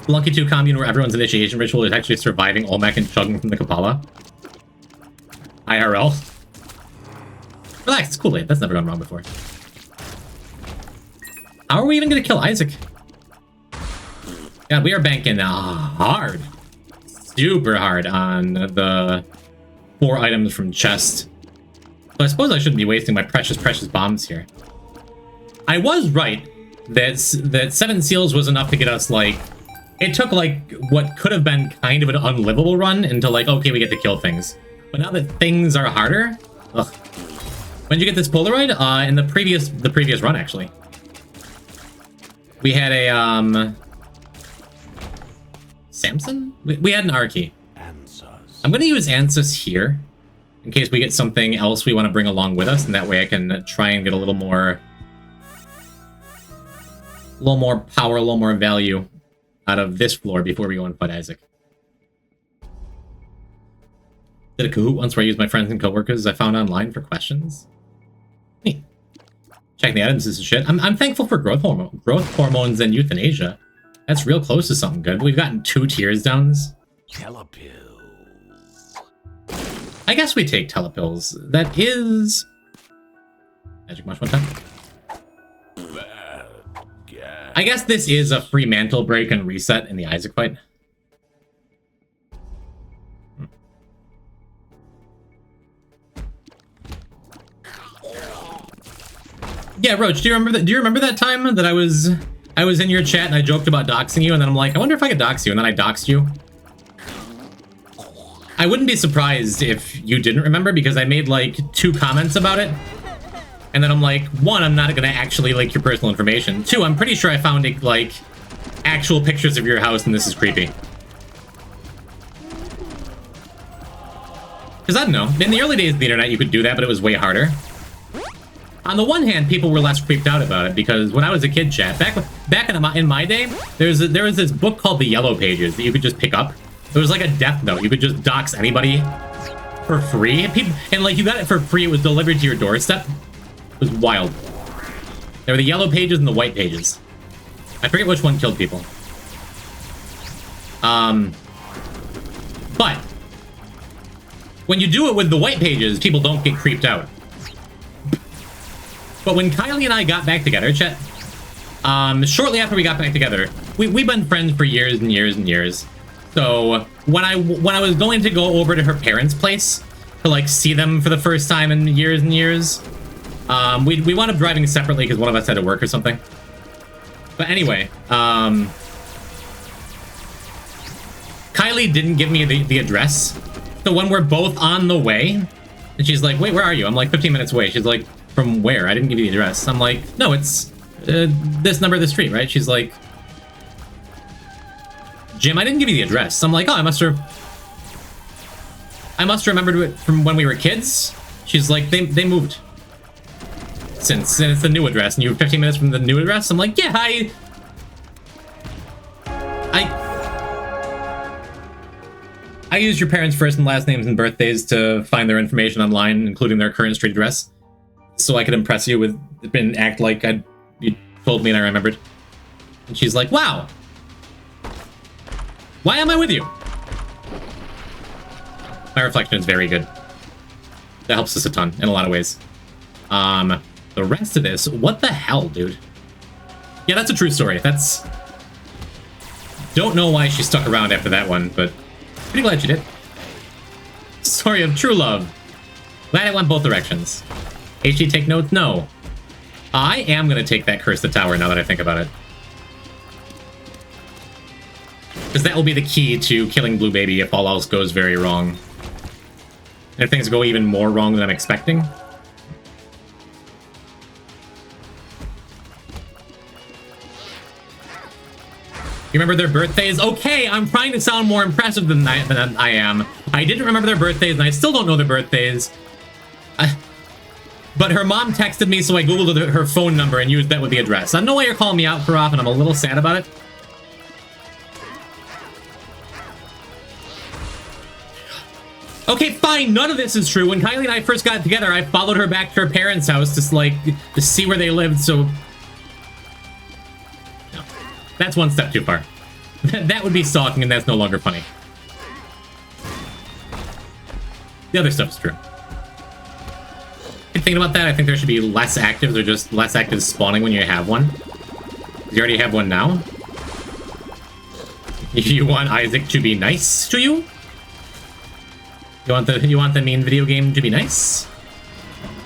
Lucky 2 commune where everyone's initiation ritual is actually surviving Olmec and chugging from the Kapala. IRL. Relax, it's Kool-Aid. That's never gone wrong before. How are we even gonna kill Isaac? Yeah, we are banking hard. Super hard on the 4 items from chest. So I suppose I shouldn't be wasting my precious, precious bombs here. I was right that 7 seals was enough to get us, like... It took, like, what could have been kind of an unlivable run into, like, okay, we get to kill things. But now that things are harder... Ugh. When did you get this Polaroid? In the previous run, actually. We had a, Samson? We had an Arky. I'm gonna use Ansys here, in case we get something else we want to bring along with us, and that way I can try and get a little more power, a little more value out of this floor before we go and fight Isaac. Did a Kahoot once where I used my friends and coworkers I found online for questions. Neat. Checking the items is shit. I'm thankful for growth hormones and euthanasia. That's real close to something good. We've gotten 2 tears downs. Telepills. I guess we take telepills. That is... Magic mush one time. I guess this is a free mantle break and reset in the Isaac fight. Yeah, Roach, do you remember that time that I was in your chat and I joked about doxing you, and then I'm like, I wonder if I could dox you, and then I doxed you? I wouldn't be surprised if you didn't remember, because I made like 2 comments about it. And then I'm like, 1, I'm not gonna actually leak your personal information. 2, I'm pretty sure I found like actual pictures of your house and this is creepy. Because I don't know, in the early days of the internet you could do that, but it was way harder. On the one hand, people were less creeped out about it, because when I was a kid, chat, back in my day, there was this book called The Yellow Pages that you could just pick up. It was like a death note. You could just dox anybody for free. And like, you got it for free. It was delivered to your doorstep. It was wild. There were the yellow pages and the white pages. I forget which one killed people. But when you do it with the white pages, people don't get creeped out. But when Kylie and I got back together, chat, shortly after we got back together, we've been friends for years and years and years. So when I was going to go over to her parents' place to like see them for the first time in years and years, We wound up driving separately because one of us had to work or something. But anyway, Kylie didn't give me the address. So when we're both on the way, and she's like, wait, where are you? I'm like 15 minutes away. She's like, from where? I didn't give you the address. I'm like, no, it's this number of the street, right? She's like, Jim, I didn't give you the address. I'm like, oh, I must have remembered it from when we were kids. She's like, they moved. Since it's the new address, and you were 15 minutes from the new address. I'm like, yeah, I used your parents' first and last names and birthdays to find their information online, including their current street address, so I could impress you with and act like you told me and I remembered. And she's like, wow. Why am I with you? My reflection is very good. That helps us a ton in a lot of ways. The rest of this, what the hell, dude? Yeah, that's a true story. Don't know why she stuck around after that one, but pretty glad she did. Story of true love. Glad it went both directions. HD, take notes? No. I am gonna take that Curse the Tower now that I think about it. Because that will be the key to killing Blue Baby if all else goes very wrong. And if things go even more wrong than I'm expecting. You remember their birthdays? Okay, I'm trying to sound more impressive than I am. I didn't remember their birthdays, and I still don't know their birthdays. But her mom texted me, so I googled her phone number and used that with the address. I know why you're calling me out for off, and I'm a little sad about it. Okay, fine, none of this is true. When Kylie and I first got together, I followed her back to her parents' house to see where they lived, so... No. That's one step too far. That would be stalking, and that's no longer funny. The other stuff's true. Thinking about that, I think there should be less actives, or just less actives spawning when you have one. You already have one now. You want Isaac to be nice to you? You want the main video game to be nice?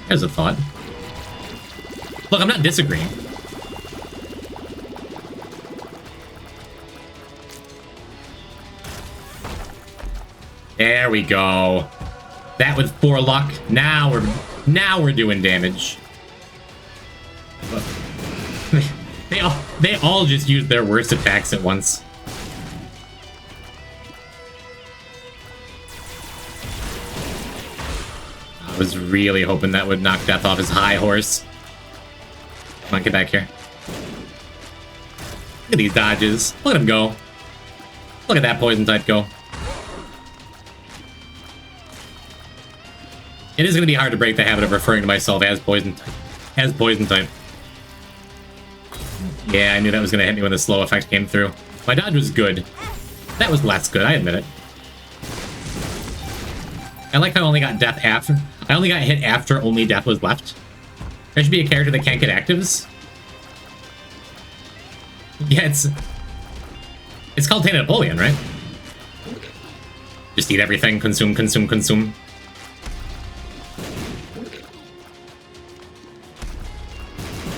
There's a thought. Look, I'm not disagreeing. There we go. That with 4 luck. Now we're doing damage. They all just used their worst attacks at once. I was really hoping that would knock Death off his high horse. Come on, get back here. Look at these dodges. Look at him go. Look at that poison type go. It is going to be hard to break the habit of referring to myself as poison type. Yeah, I knew that was going to hit me when the slow effect came through. My dodge was good. That was less good, I admit it. I like how I only got death after. I only got hit after only death was left. There should be a character that can't get actives. Yeah, it's called Tainted Napoleon, right? Just eat everything, consume, consume, consume.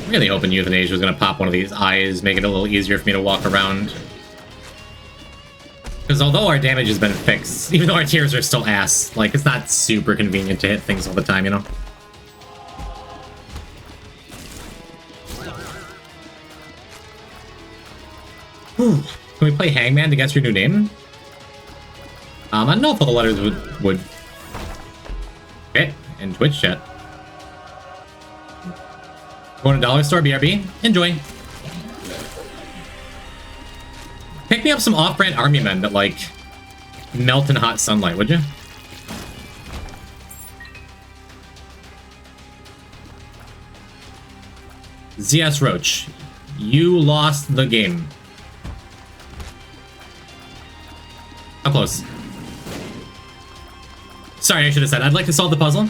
Really hoping Euthanasia was going to pop one of these eyes, make it a little easier for me to walk around. Because although our damage has been fixed, even though our tiers are still ass, like, it's not super convenient to hit things all the time, you know? Whew. Can we play Hangman to guess your new name? I don't know if all the letters would... Okay, in Twitch chat. Going to Dollar Store, BRB? Enjoy. Pick me up some off-brand army men that, like, melt in hot sunlight, would you? ZS Roach, you lost the game. How close? Sorry, I should have said, I'd like to solve the puzzle.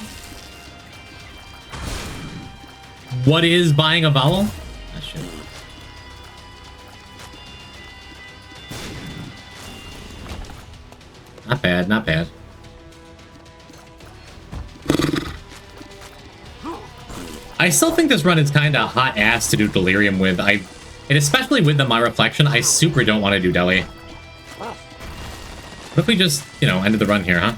What is buying a vowel? Ah, shit. Not bad, not bad. I still think this run is kind of hot ass to do Delirium with. And especially with the My Reflection, I super don't want to do Deli. What if we just, you know, ended the run here, huh?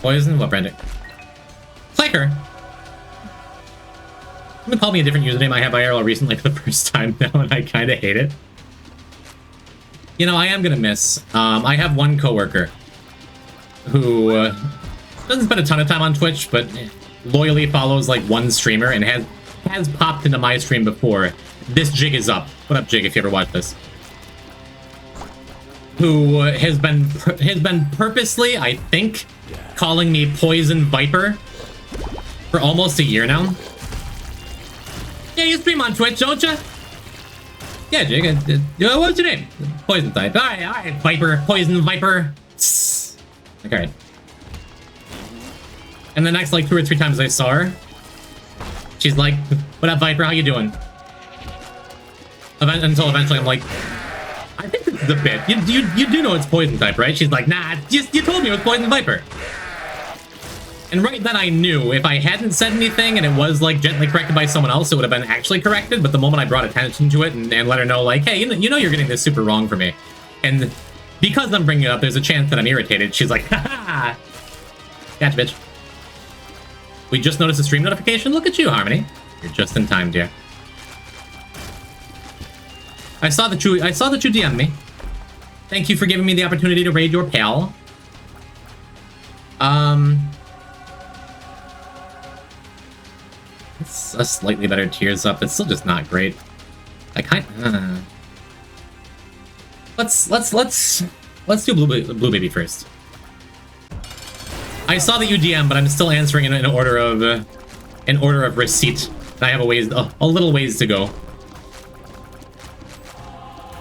Poison? What branding? Flaker! Someone called me a different username I have IRL recently for the first time now, and I kind of hate it. You know, I am gonna miss. I have one coworker who doesn't spend a ton of time on Twitch, but loyally follows like one streamer and has popped into my stream before. This Jig is up. What up, Jig? If you ever watch this, who has been purposely, I think, calling me Poison Viper for almost a year now. Yeah, you stream on Twitch, don't you? Yeah, Jig. What's your name? Poison type. All right, Viper. Poison Viper. Like, all right. And the next, like, 2 or 3 times I saw her, she's like, "What up, Viper? How you doing?" Until eventually I'm like, "I think this is a bit. You do know it's Poison type, right?" She's like, "Nah, you told me it was Poison Viper." And right then I knew if I hadn't said anything and it was like gently corrected by someone else, it would have been actually corrected. But the moment I brought attention to it and let her know, like, "Hey, you know you're getting this super wrong for me," and because I'm bringing it up, there's a chance that I'm irritated. She's like, "Ha ha! Gotcha, bitch." We just noticed a stream notification. Look at you, Harmony. You're just in time, dear. I saw that you DM'd me. Thank you for giving me the opportunity to raid your pal. It's a slightly better Tears Up. It's still just not great. I kind let's do Blue Baby first. I saw the UDM, but I'm still answering in order of receipt. I have a little ways to go.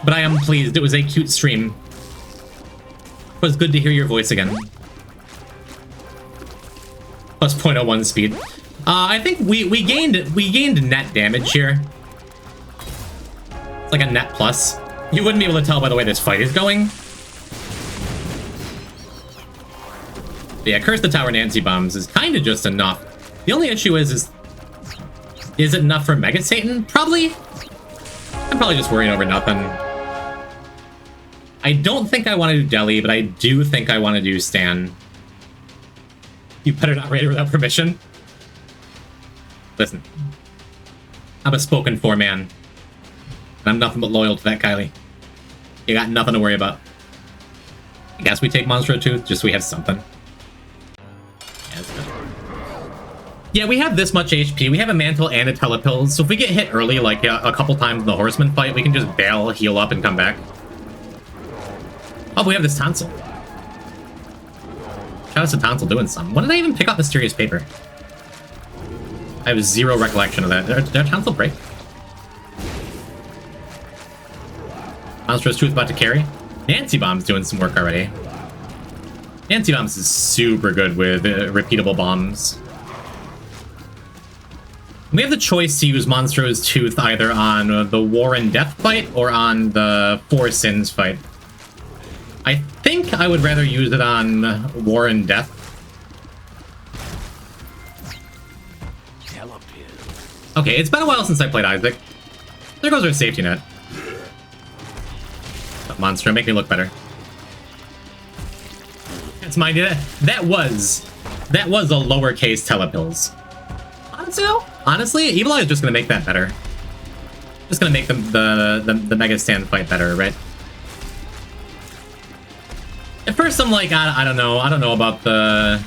But I am pleased. It was a cute stream. It was good to hear your voice again. Plus 0.01 speed. I think we gained net damage here. It's like a net plus. You wouldn't be able to tell by the way this fight is going. But yeah, Curse the Tower Nancy Bombs is kind of just enough. The only issue is it enough for Mega Satan? Probably. I'm probably just worrying over nothing. I don't think I want to do Deli, but I do think I want to do Stan. You better not raid her without permission. Listen, I'm a spoken for man. And I'm nothing but loyal to that Kylie. You got nothing to worry about. I guess we take Monstro Tooth just so we have something. Yeah, we have this much HP. We have a Mantle and a Telepills, so if we get hit early, like a couple times in the Horseman fight, we can just bail, heal up, and come back. Oh, we have this Tonsil. Shout out to Tonsil doing something. When did I even pick up Mysterious Paper? I have zero recollection of that. Did our Tonsil break? Monstrous Tooth about to carry. Nancy Bomb's doing some work already. Nancy Bombs is super good with repeatable bombs. We have the choice to use Monstro's Tooth either on the War and Death fight or on the Four Sins fight. I think I would rather use it on War and Death. Okay, it's been a while since I played Isaac. There goes our safety net. Monstro, make me look better. That's my idea. That was a lowercase Telepills. Honestly, Evil Eye is just gonna make that better. Just gonna make the Mega Stand fight better, right? At first, I'm like, I don't know about the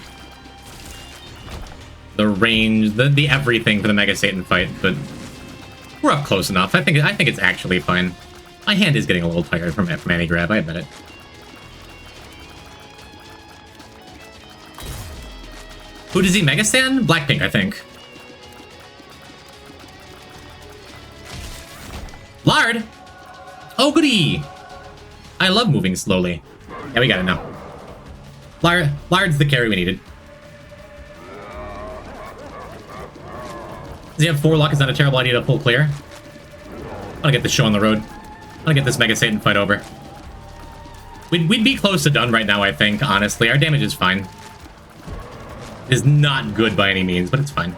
range, the everything for the Mega Satan fight, but we're up close enough. I think it's actually fine. My hand is getting a little tired from anti-grab, I admit it. Who does he Mega Stand? Blackpink, I think. Lard! Oh, goody! I love moving slowly. Yeah, we got it now. Lard's the carry we needed. Does he have 4 luck? Is that a terrible idea to full clear? I want to get the show on the road. I'm gonna get this Mega Satan fight over. We'd be close to done right now, I think, honestly. Our damage is fine. It is not good by any means, but it's fine.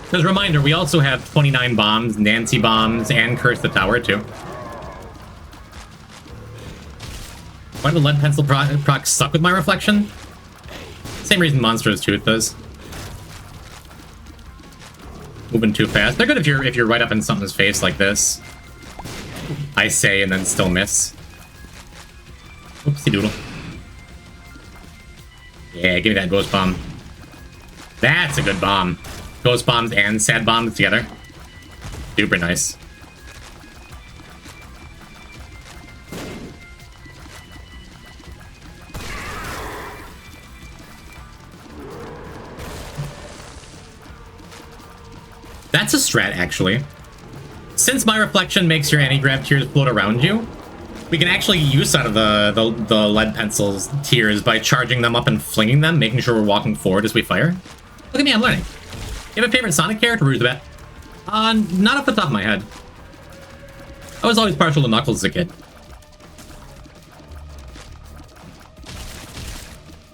Because reminder, we also have 29 bombs, Nancy bombs, and Curse the Tower, too. Why do lead pencil procs suck with my reflection? Same reason Monster's Tooth does. Moving too fast. They're good if you're right up in something's face like this. I say and then still miss. Oopsie doodle. Yeah, give me that ghost bomb. That's a good bomb. Ghost bombs and sad bombs together. Super nice. That's a strat, actually. Since my reflection makes your anti-grav tears float around you, we can actually use out of the lead pencils tears by charging them up and flinging them, making sure we're walking forward as we fire. Look at me, I'm learning. You have a favorite Sonic character, Roosevelt? Not off the top of my head. I was always partial to Knuckles as a kid.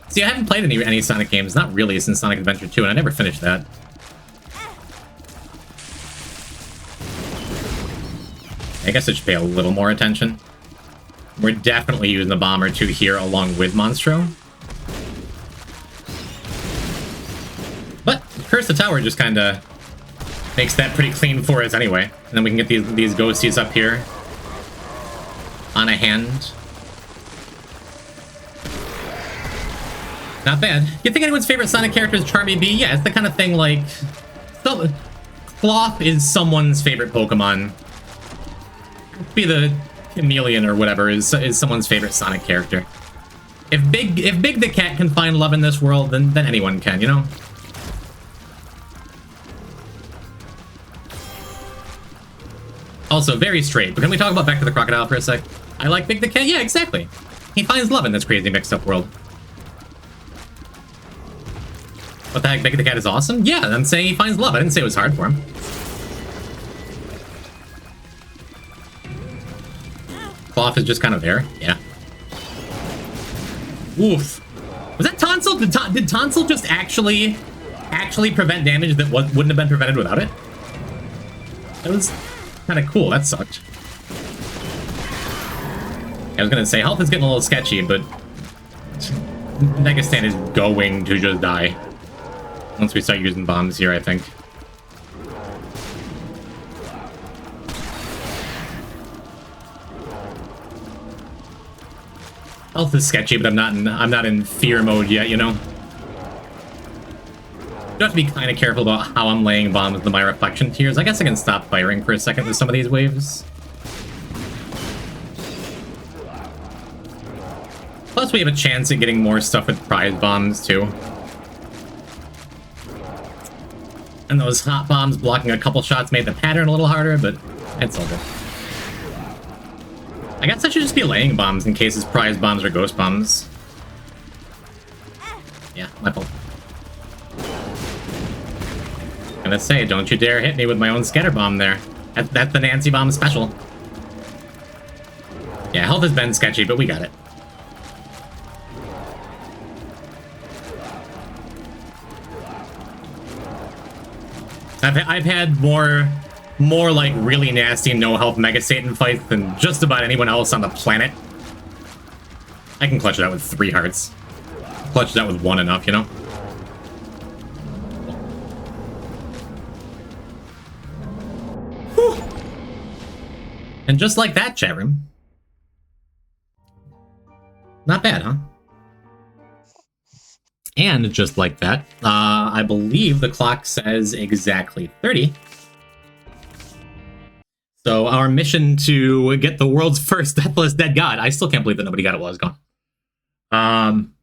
See, I haven't played any Sonic games, not really, since Sonic Adventure 2, and I never finished that. I guess I should pay a little more attention. We're definitely using a bomb or two here along with Monstro. But Curse the Tower just kind of makes that pretty clean for us anyway. And then we can get these ghosties up here on a hand. Not bad. You think anyone's favorite Sonic character is Charmy B? Yeah, it's the kind of thing like... Cloth is someone's favorite Pokemon. Be the Chameleon or whatever is someone's favorite Sonic character. If Big the Cat can find love in this world, then anyone can, you know? Also, very straight, but can we talk about Back to the Crocodile for a sec? I like Big the Cat? Yeah, exactly. He finds love in this crazy mixed up world. What the heck, Big the Cat is awesome? Yeah, I'm saying he finds love. I didn't say it was hard for him. Cloth is just kind of there. Yeah. Oof. Was that Tonsil? Did Tonsil just actually prevent damage that wouldn't have been prevented without it? That was kind of cool. That sucked. I was gonna say health is getting a little sketchy, but Megastan is going to just die once we start using bombs here, I think. Health is sketchy, but I'm not in fear mode yet, you know? You have to be kind of careful about how I'm laying bombs with my reflection tears. I guess I can stop firing for a second with some of these waves. Plus, we have a chance at getting more stuff with prize bombs, too. And those hot bombs blocking a couple shots made the pattern a little harder, but it's all good. I guess I should just be laying bombs in case it's prize bombs or ghost bombs. Yeah, my fault. I'm gonna say, don't you dare hit me with my own scatter bomb there. That's the Nancy bomb special. Yeah, health has been sketchy, but we got it. I've had more like really nasty no-health Mega Satan fights than just about anyone else on the planet. I can clutch that with 3 hearts. Clutch that with 1 enough, you know? Whew. And just like that, chat room. Not bad, huh? And just like that, I believe the clock says exactly 30. So our mission to get the world's first deathless dead god. I still can't believe that nobody got it while I was gone.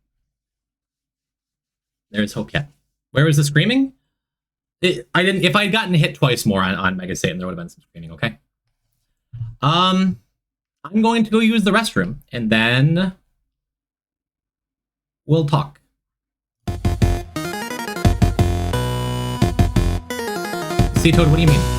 There's Hope Cat. Where was the screaming? If I had gotten hit twice more on Mega Satan, there would have been some screaming, okay? I'm going to go use the restroom, and then we'll talk. Sea Toad, what do you mean?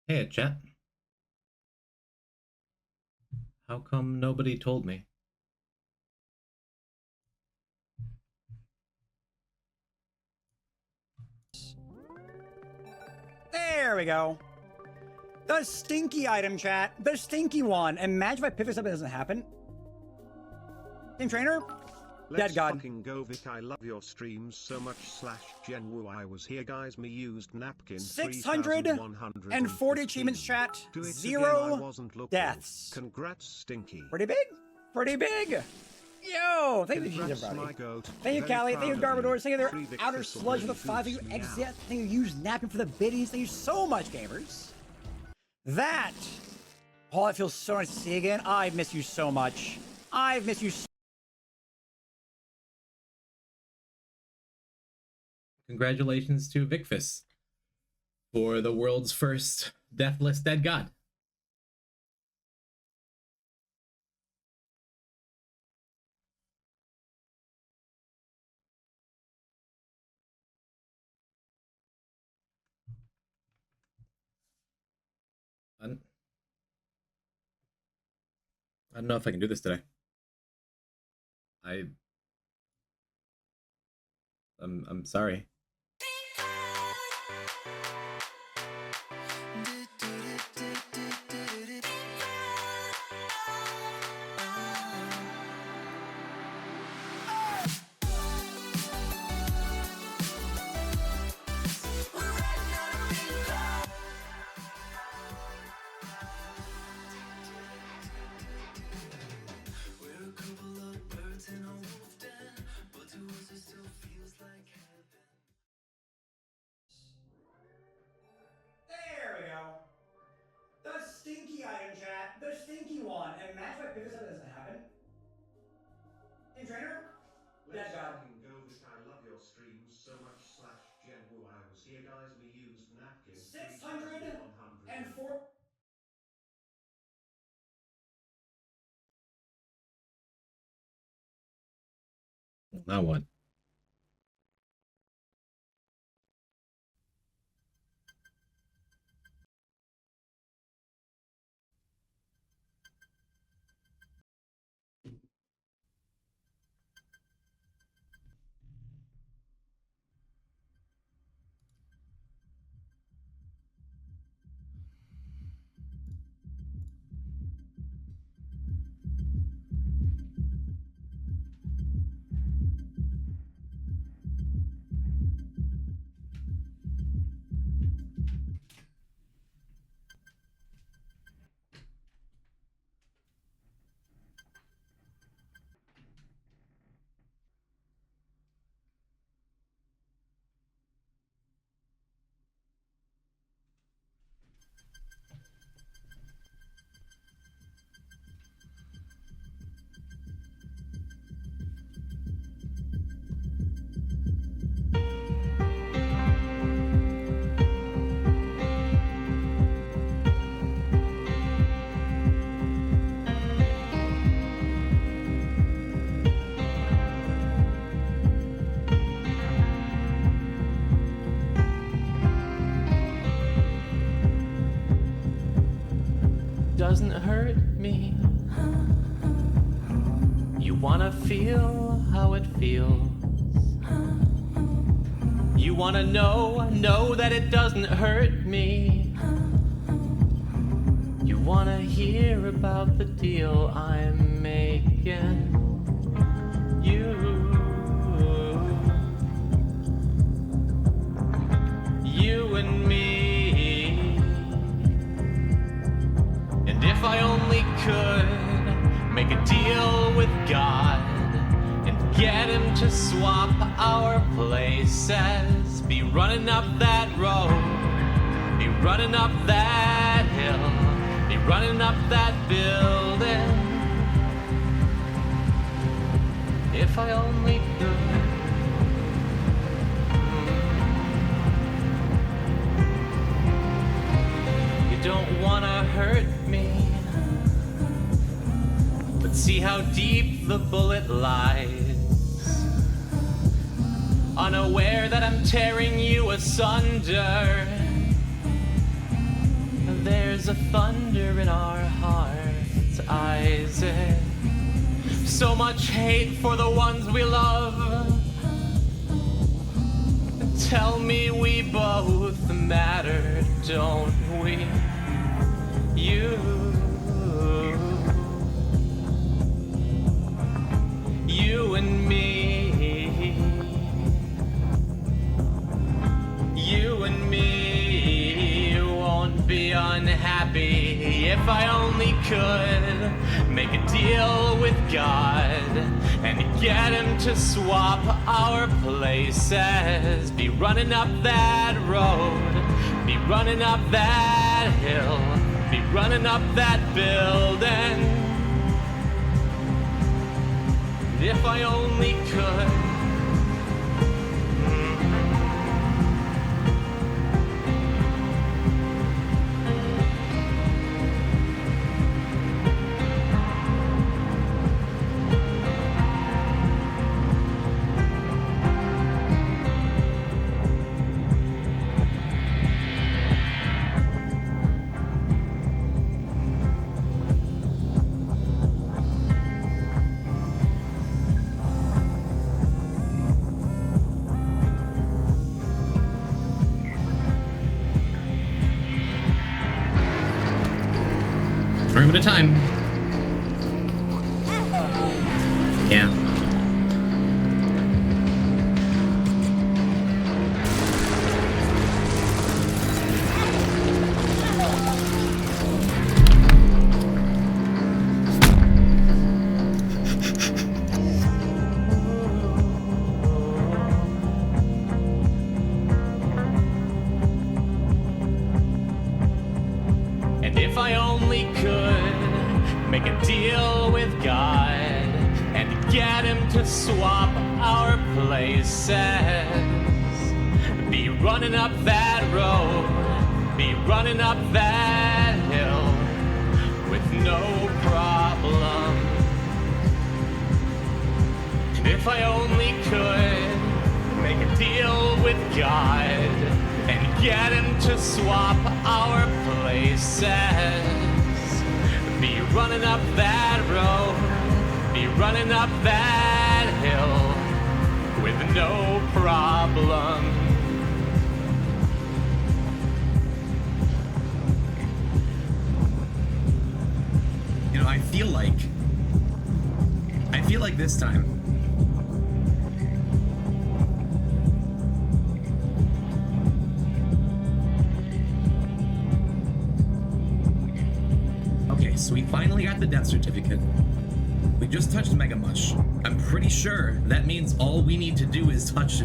Hey, chat. How come nobody told me? There we go. The stinky item, chat. The stinky one. Imagine if I pick this up and it doesn't happen. Team trainer? Let's Dead God. fucking go, Vic. I love your streams so much. /Genwu. I was here, guys. Me used napkin. 640 achievements, chat. Do it 0 again, I wasn't looking. deaths. Congrats, Stinky. Pretty big. Pretty big. Yo, thank you, Congrats, everybody. my goat. Thank you, Very Callie. proud Thank you, of Garbador. Thank you, their Free Vic outer Crystal sludge for the really 5. Thank you, boosts me XZ. out. Thank you, use napkin for the biddies. Thank you so much, gamers. That. Oh, it feels so nice to see you again. I've missed you so much. I've missed you so Congratulations to Vicfus for the world's first deathless dead god. I don't know if I can do this today. I'm sorry. There we go. The stinky item, chat. The stinky one. Imagine if I pick this up and it doesn't happen. Team trainer? Let's Dead God. fucking go, Vic. I love your streams so much. /Genwu. I was here, guys. Me used napkin. 640. Now what? Doesn't hurt me. You wanna feel how it feels. You wanna know that it doesn't hurt me. You wanna hear about the deal I'm making. You and me. And if I only could make a deal with God and get him to swap our places, be running up that road, be running up that hill, be running up that building. If I only could. You don't wanna hurt me, but see how deep the bullet lies. Unaware that I'm tearing you asunder. there's a thunder in our hearts, Isaac. So much hate for the ones we love. Tell me we both matter, don't we? You and me. You and me won't be unhappy if I only could make a deal with God and get him to swap our places. Be running up that road, be running up that hill, be running up that building. If I only could. Room at a time. Yeah. And if I only could make a deal with God and get him to swap our places, be running up that road, be running up that hill with no problem. And if I only could make a deal with God and get him to swap our places, be running up that road, be running up that hill with no problem. You know, I feel like this time. Okay, so we finally got the death certificate. We just touched Mega Mush. I'm pretty sure that means all we need to do is touch...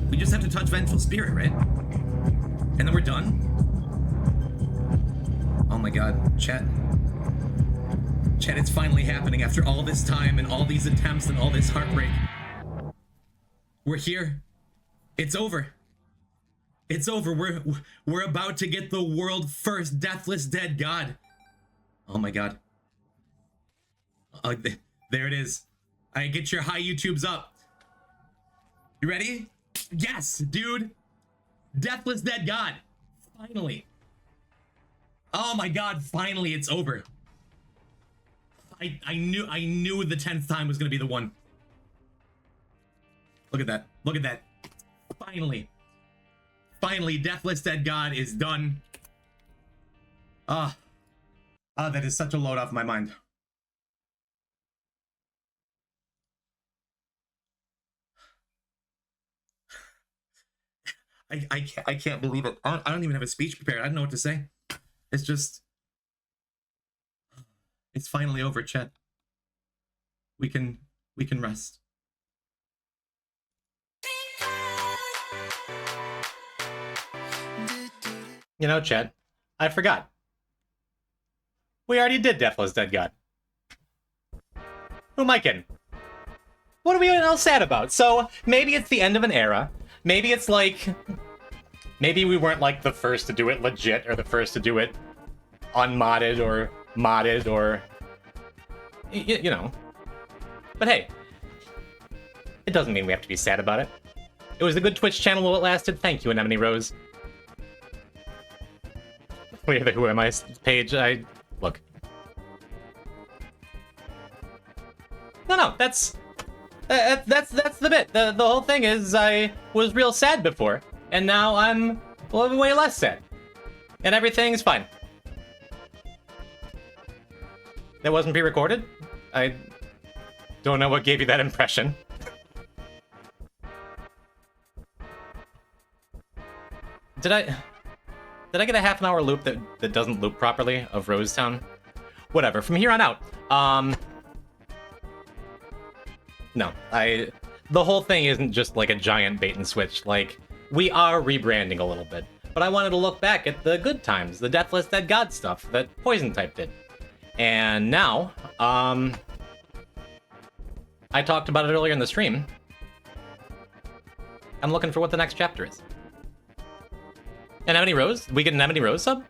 We just have to touch Vengeful Spirit, right? And then we're done? Oh my god, chat. Chat, it's finally happening after all this time and all these attempts and all this heartbreak. We're here. It's over. It's over. We're about to get the world first deathless dead god. Oh my god. There it is. Alright, get your high YouTubes up. You ready? Yes, dude. Deathless dead god. Finally. Oh my god, finally it's over. I knew the 10th time was gonna be the one. Look at that. Look at that. Finally. Finally, Deathless Dead God is done. That is such a load off my mind. I can't believe it. I don't even have a speech prepared. I don't know what to say. It's just... It's finally over, chat. We can rest. You know, chat, I forgot. We already did Deathless Dead God. Who am I kidding? What are we all sad about? So, maybe it's the end of an era. Maybe it's like... Maybe we weren't like the first to do it legit, or the first to do it unmodded, or modded, or... You know. But hey, it doesn't mean we have to be sad about it. It was a good Twitch channel while it lasted. Thank you, Anemone Rose. clear the Who Am I page. Look. No, that's the bit. The whole thing is I was real sad before, and now I'm way less sad. And everything's fine. That wasn't pre-recorded? I don't know what gave you that impression. Did I get a half an hour loop that doesn't loop properly of Rosetown? Whatever, from here on out. No, the whole thing isn't just like a giant bait and switch. Like, we are rebranding a little bit. But I wanted to look back at the good times, the Deathless Dead God stuff that POISONTYPE did. And now, I talked about it earlier in the stream. I'm looking for what the next chapter is. Anemone Rose? We get an Anemone Rose sub?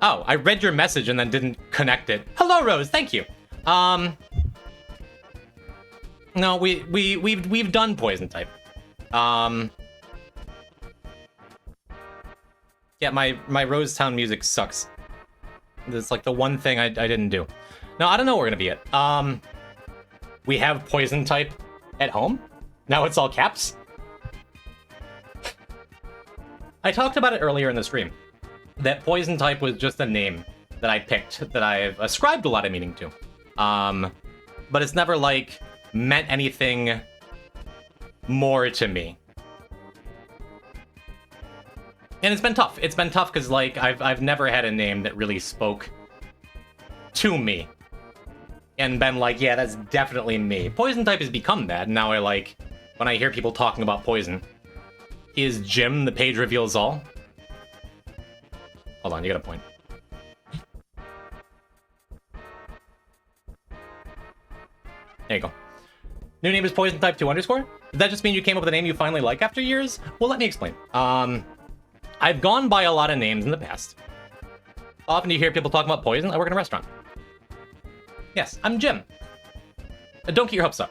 Oh, I read your message and then didn't connect it. Hello, Rose, thank you. No, we've done POISONTYPE. Yeah, my Rosetown music sucks. That's like the one thing I didn't do. No, I don't know where we're gonna be at. We have POISONTYPE at home? Now it's all caps? I talked about it earlier in the stream. That POISONTYPE was just a name that I picked, that I've ascribed a lot of meaning to. But it's never, like, meant anything more to me. And it's been tough. It's been tough because, like, I've never had a name that really spoke to me. And been like, yeah, that's definitely me. POISONTYPE has become that, and now I, like, when I hear people talking about Poison, is Jimb the page reveals all? Hold on, you got a point. There you go. New name is POISONTYPE 2 underscore? Does that just mean you came up with a name you finally like after years? Well, let me explain. I've gone by a lot of names in the past. Often you hear people talking about Poison. I work in a restaurant. Yes, I'm Jimb. Don't get your hopes up.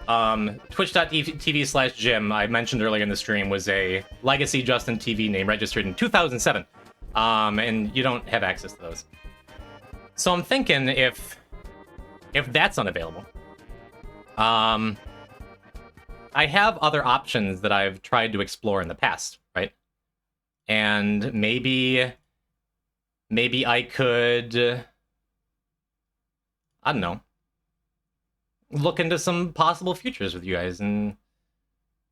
Twitch.tv/Jimb, I mentioned earlier in the stream, was a legacy Justin TV name registered in 2007. And you don't have access to those. So I'm thinking if that's unavailable, I have other options that I've tried to explore in the past, right? And maybe I could, I don't know, look into some possible futures with you guys and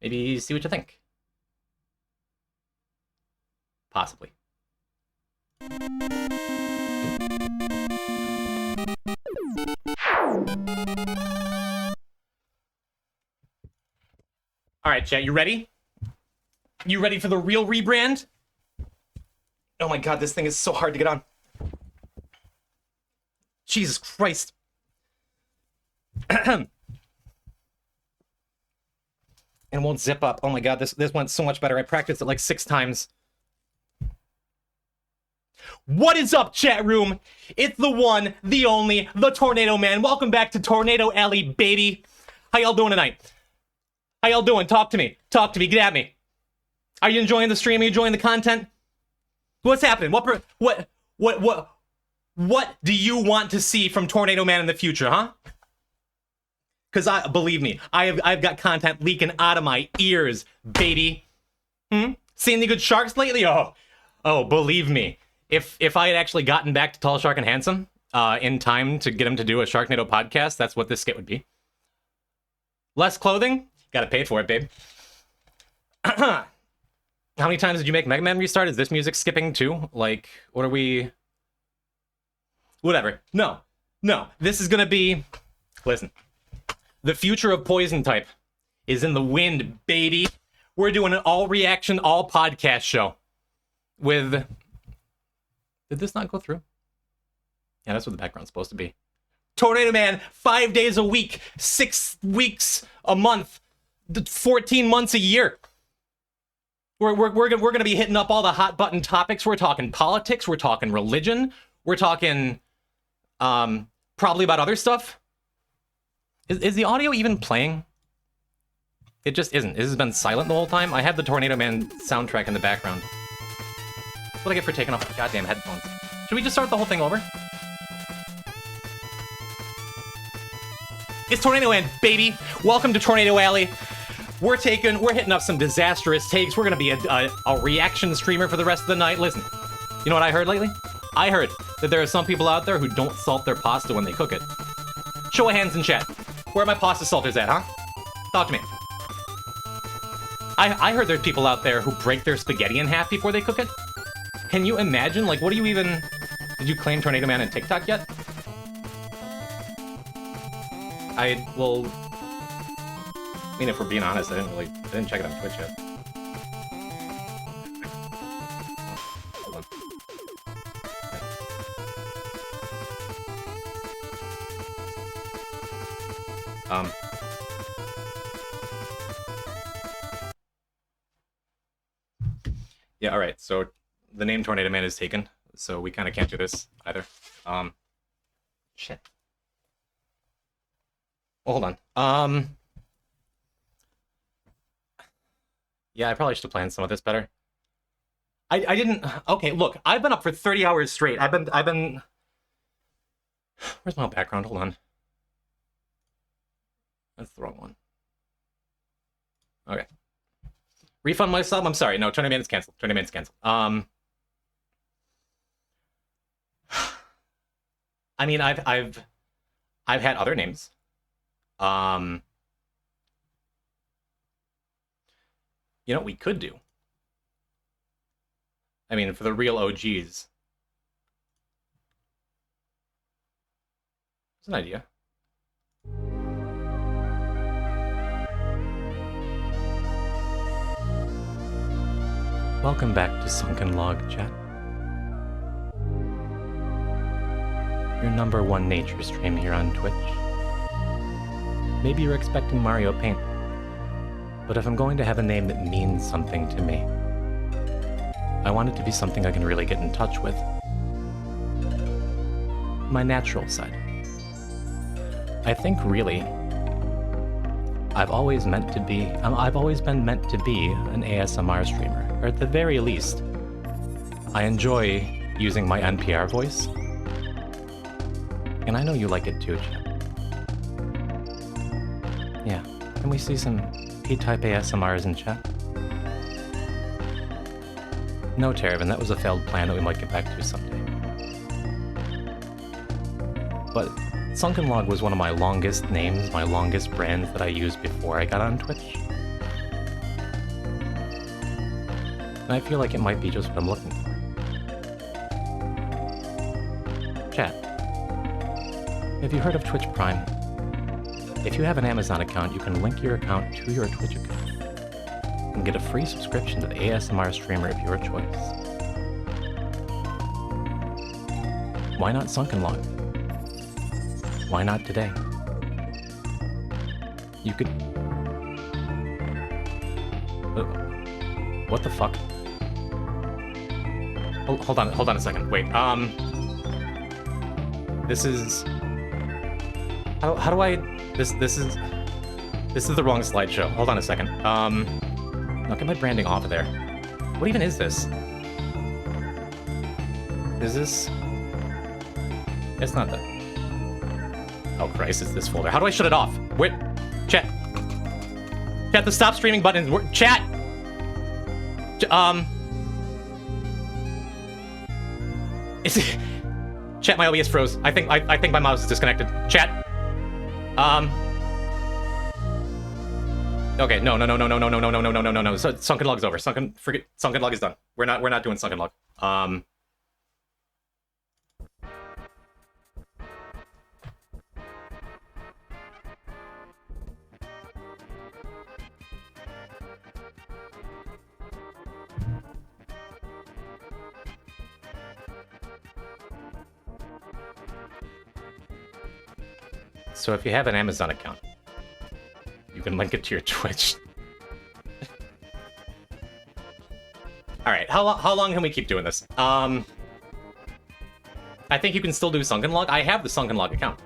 maybe see what you think. Possibly. All right, chat, you ready? You ready for the real rebrand? Oh my god, this thing is so hard to get on. Jesus Christ. And it won't zip up. Oh my god, this went so much better. I practiced it like 6 times. What is up, chat room? It's the one, the only, the Tornado Man. Welcome back to Tornado Alley, baby. How y'all doing tonight? How y'all doing? Talk to me. Talk to me. Get at me. Are you enjoying the stream? Are you enjoying the content? What's happening? What do you want to see from Tornado Man in the future, huh? Because believe me, I've got content leaking out of my ears, baby. Seen any good sharks lately? Oh, believe me. If I had actually gotten back to Tall Shark and Handsome in time to get him to do a Sharknado podcast, that's what this skit would be. Less clothing? Gotta pay for it, babe. How many times did you make Mega Man Restart? Is this music skipping too? Like, what are we... Whatever. No. This is gonna be... Listen. The future of POISONTYPE is in the wind, baby. We're doing an all-reaction, all-podcast show. With... Did this not go through? Yeah, that's what the background's supposed to be. Tornado Man, 5 days a week, 6 weeks a month, 14 months a year. We're gonna be hitting up all the hot button topics. We're talking politics. We're talking religion. We're talking probably about other stuff. Is the audio even playing? It just isn't. This has been silent the whole time. I have the Tornado Man soundtrack in the background. That's what I get for taking off the goddamn headphones. Should we just start the whole thing over? It's Tornado Land, baby! Welcome to Tornado Alley. We're hitting up some disastrous takes. We're gonna be a reaction streamer for the rest of the night. Listen, you know what I heard lately? I heard that there are some people out there who don't salt their pasta when they cook it. Show of hands in chat. Where are my pasta salters at, huh? Talk to me. I heard there's people out there who break their spaghetti in half before they cook it. Can you imagine? Like, what do you even... Did you claim Tornado Man on TikTok yet? I mean, if we're being honest, I didn't check it on Twitch yet. Hold on. Yeah, alright, so the name Tornado Man is taken, so we kind of can't do this either. Shit. Well, hold on. Yeah, I probably should have planned some of this better. I didn't... Okay, look, I've been up for 30 hours straight. I've been... Where's my background? Hold on. That's the wrong one. Okay. Refund my sub? I'm sorry. No, Tornado Man is canceled. Tornado Man is canceled. I mean, I've had other names. You know what we could do? I mean, for the real OGs. It's an idea. Welcome back to Sunken Log, chat. Your #1 nature stream here on Twitch. Maybe you're expecting Mario Paint, but if I'm going to have a name that means something to me, I want it to be something I can really get in touch with. My natural side. I think really, I've always been meant to be an ASMR streamer, or at the very least, I enjoy using my NPR voice, and I know you like it too, chat. Yeah, can we see some P-type ASMRs in chat? No, Terravan, that was a failed plan that we might get back to someday. But Sunken Log was one of my longest names, my longest brands that I used before I got on Twitch. And I feel like it might be just what I'm looking for. Chat, have you heard of Twitch Prime? If you have an Amazon account, you can link your account to your Twitch account and get a free subscription to the ASMR streamer of your choice. Why not Sunken Log? Why not today? You could... What the fuck? Hold on a second. Wait, this is... How do I... This is the wrong slideshow. Hold on a second. Now get my branding off of there. What even is this? Is this... It's not that. Oh Christ, it's this folder. How do I shut it off? Wait, chat. Chat, the stop streaming button. Chat! Chat, my OBS froze. I think my mouse is disconnected. Chat. Okay, no. So Sunken Log is over. Sunken Log is done. We're not doing Sunken Log. So if you have an Amazon account, you can link it to your Twitch. Alright, how long can we keep doing this? I think you can still do Sunken Log. I have the Sunken Log account.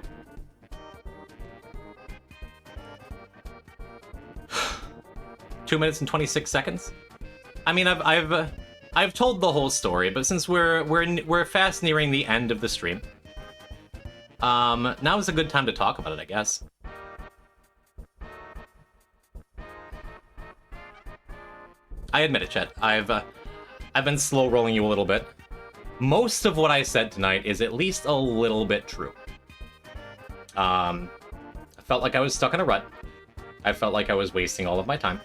Two minutes and 26 seconds? I mean, I've told the whole story, but since we're fast nearing the end of the stream, now is a good time to talk about it, I guess. I admit it, Chet. I've been slow rolling you a little bit. Most of what I said tonight is at least a little bit true. I felt like I was stuck in a rut. I felt like I was wasting all of my time.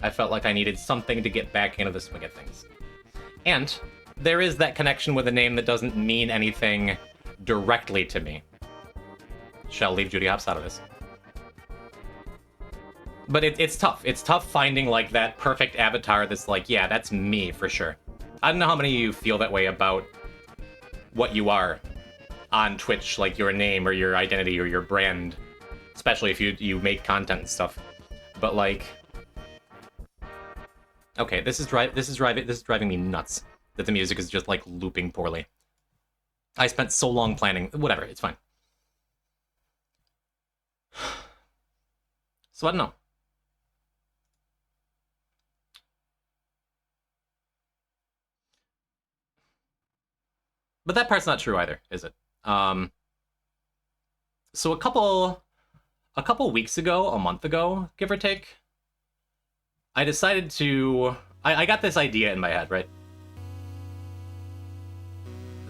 I felt like I needed something to get back into the swing of things. And there is that connection with a name that doesn't mean anything directly to me. Shall leave Judy Hopps out of this. But it's tough. It's tough finding, like, that perfect avatar that's like, yeah, that's me, for sure. I don't know how many of you feel that way about what you are on Twitch, like your name or your identity or your brand, especially if you make content and stuff. But, like... Okay, this is driving me nuts that the music is just, like, looping poorly. I spent so long planning. Whatever, it's fine. So I don't know. But that part's not true either, is it? So a couple weeks ago, a month ago, give or take, I decided to... I got this idea in my head, right?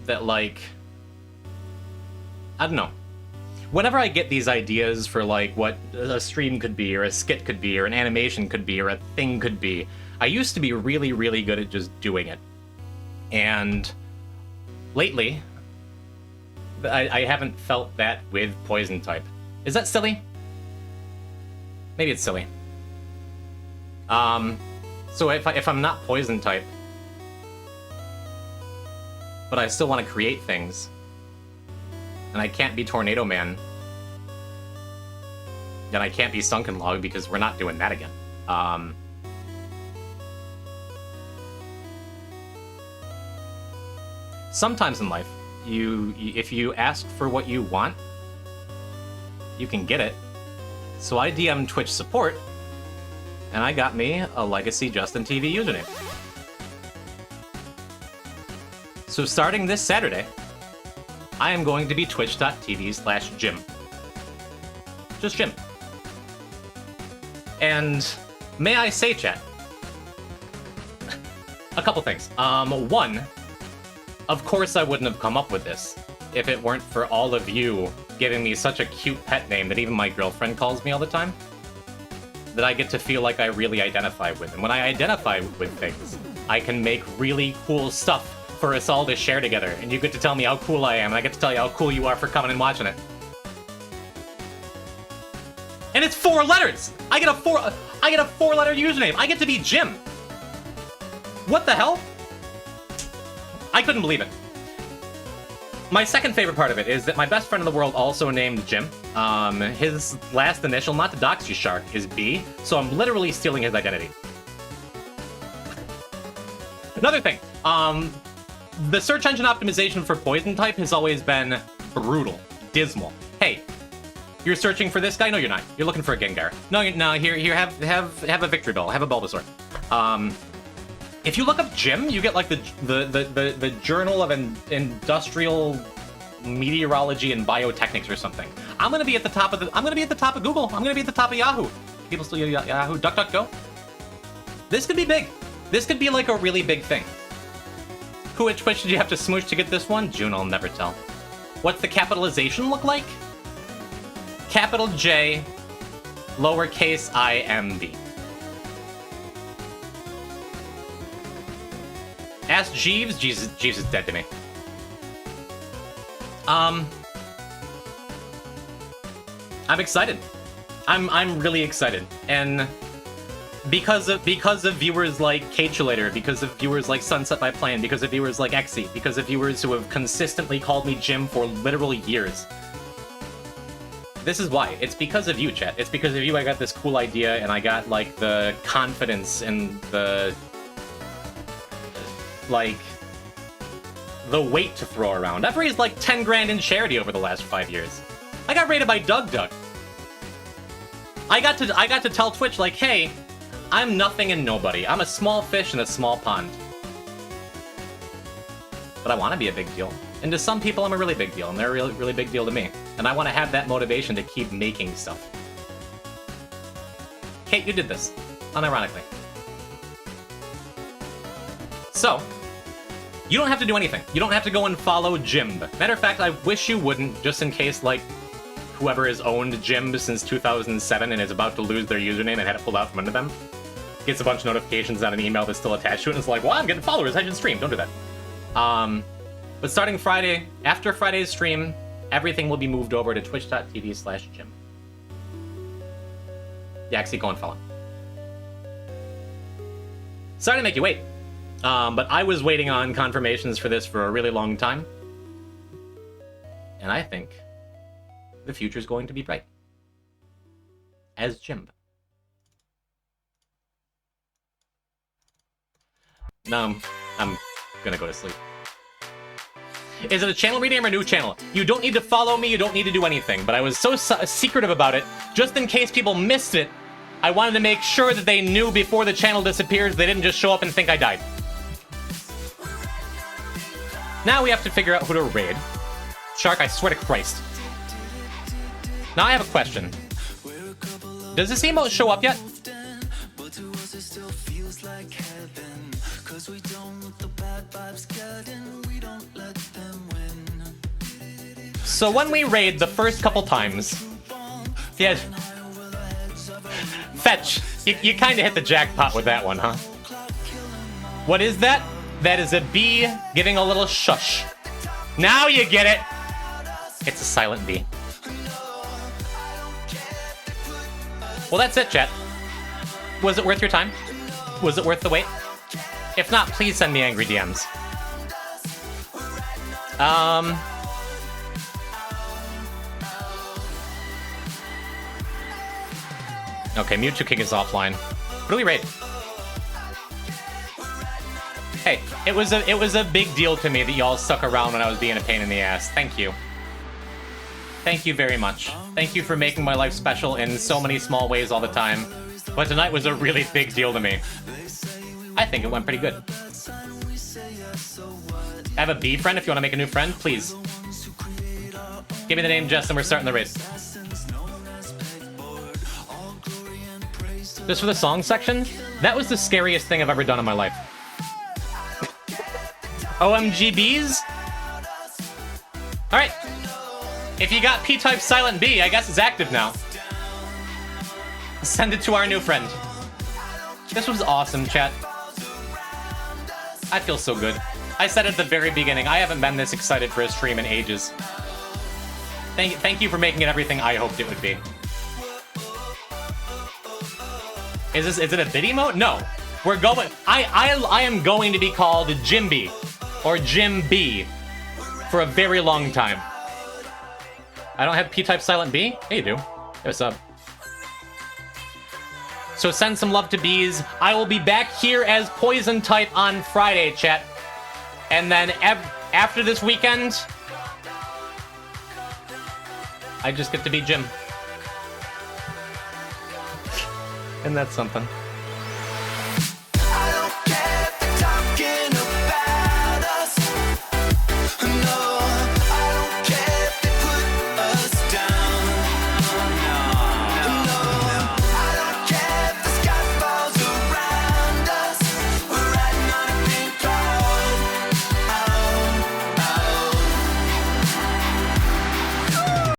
That, like... I don't know. Whenever I get these ideas for, like, what a stream could be, or a skit could be, or an animation could be, or a thing could be, I used to be really, really good at just doing it. And lately, I haven't felt that with POISONTYPE. Is that silly? Maybe it's silly. So if I'm not POISONTYPE, but I still want to create things, and I can't be Tornado Man, then I can't be Sunken Log because we're not doing that again. Sometimes in life, if you ask for what you want, you can get it. So I DM'd Twitch support, and I got me a Legacy Justin TV username. So starting this Saturday, I am going to be twitch.tv/Jimb. Just Jimb. And may I say, chat, a couple things. One, of course I wouldn't have come up with this if it weren't for all of you giving me such a cute pet name that even my girlfriend calls me all the time, that I get to feel like I really identify with. And when I identify with things, I can make really cool stuff for us all to share together. And you get to tell me how cool I am, and I get to tell you how cool you are for coming and watching it. And it's 4 letters! I get a 4-letter username! I get to be Jim! What the hell? I couldn't believe it. My second favorite part of it is that my best friend in the world also named Jim. His last initial, not to dox you, Shark, is B, so I'm literally stealing his identity. Another thing, the search engine optimization for POISONTYPE has always been brutal, dismal. Hey, you're searching for this guy? No, you're not. You're looking for a Gengar. No, here, have a Victory Bell, have a Bulbasaur. If you look up Jim, you get like the Journal of Industrial Meteorology and Biotechnics or something. I'm gonna be at the top of Google. I'm gonna be at the top of Yahoo. People still use Yahoo? DuckDuckGo? This could be big. This could be like a really big thing. Who at Twitch did you have to smooch to get this one? June, I'll never tell. What's the capitalization look like? Capital J, lowercase I-M-B. Ask Jeeves. Jeeves is dead to me. I'm excited. I'm really excited, and because of viewers like Cachulator, because of viewers like Sunset by Plane, because of viewers like Exy, because of viewers who have consistently called me Jim for literal years. This is why. It's because of you, chat. It's because of you I got this cool idea, and I got, like, the confidence and the... like, the weight to throw around. I've raised like 10 grand in charity over the last 5 years. I got rated by Doug. I got to tell Twitch, like, hey, I'm nothing and nobody. I'm a small fish in a small pond. but I want to be a big deal. And to some people, I'm a really big deal, and they're a really, really big deal to me. And I want to have that motivation to keep making stuff. Kate, you did this, unironically. So, you don't have to do anything. You don't have to go and follow Jimb. Matter of fact, I wish you wouldn't, just in case, like, whoever has owned Jimb since 2007 and is about to lose their username and had it pulled out from under them gets a bunch of notifications on an email that's still attached to it, and it's like, well, I'm getting followers, I should stream. Don't do that. But starting Friday, after Friday's stream, everything will be moved over to twitch.tv/Jimb. Yaxie, go and follow. Sorry to make you wait. But I was waiting on confirmations for this for a really long time. And I think the future's going to be bright. As Jimb. No, I'm gonna go to sleep. Is it a channel rename or new channel? You don't need to follow me, you don't need to do anything, but I was so secretive about it, just in case people missed it, I wanted to make sure that they knew before the channel disappears, they didn't just show up and think I died. Now we have to figure out who to raid. Shark, I swear to Christ. Now I have a question. Does this emote show up yet? So when we raid the first couple times, yeah, Fetch, you kind of hit the jackpot with that one, huh? What is that? That is a bee giving a little shush. Now you get it! It's a silent bee. Well, that's it, chat. Was it worth your time? Was it worth the wait? If not, please send me angry DMs. Okay, Mewtwo King is offline. What do we rate? Hey, it was a big deal to me that y'all stuck around when I was being a pain in the ass. Thank you. Thank you very much. Thank you for making my life special in so many small ways all the time. But tonight was a really big deal to me. I think it went pretty good. I have a bee friend if you want to make a new friend, please. Give me the name, Jess, and we're starting the raid. Just for the song section, that was the scariest thing I've ever done in my life. OMGBs? Alright. If you got P-type Silent B, I guess it's active now. Send it to our new friend. This was awesome, chat. I feel so good. I said at the very beginning, I haven't been this excited for a stream in ages. Thank you for making it everything I hoped it would be. Is it a bid emote? No. We're going... I am going to be called Jimby. Or Jimb for a very long time. I don't have P-type Silent B? Yeah, you do. What's up? So send some love to bees. I will be back here as POISONTYPE on Friday, chat. And then after this weekend, I just get to be Jimb. And that's something.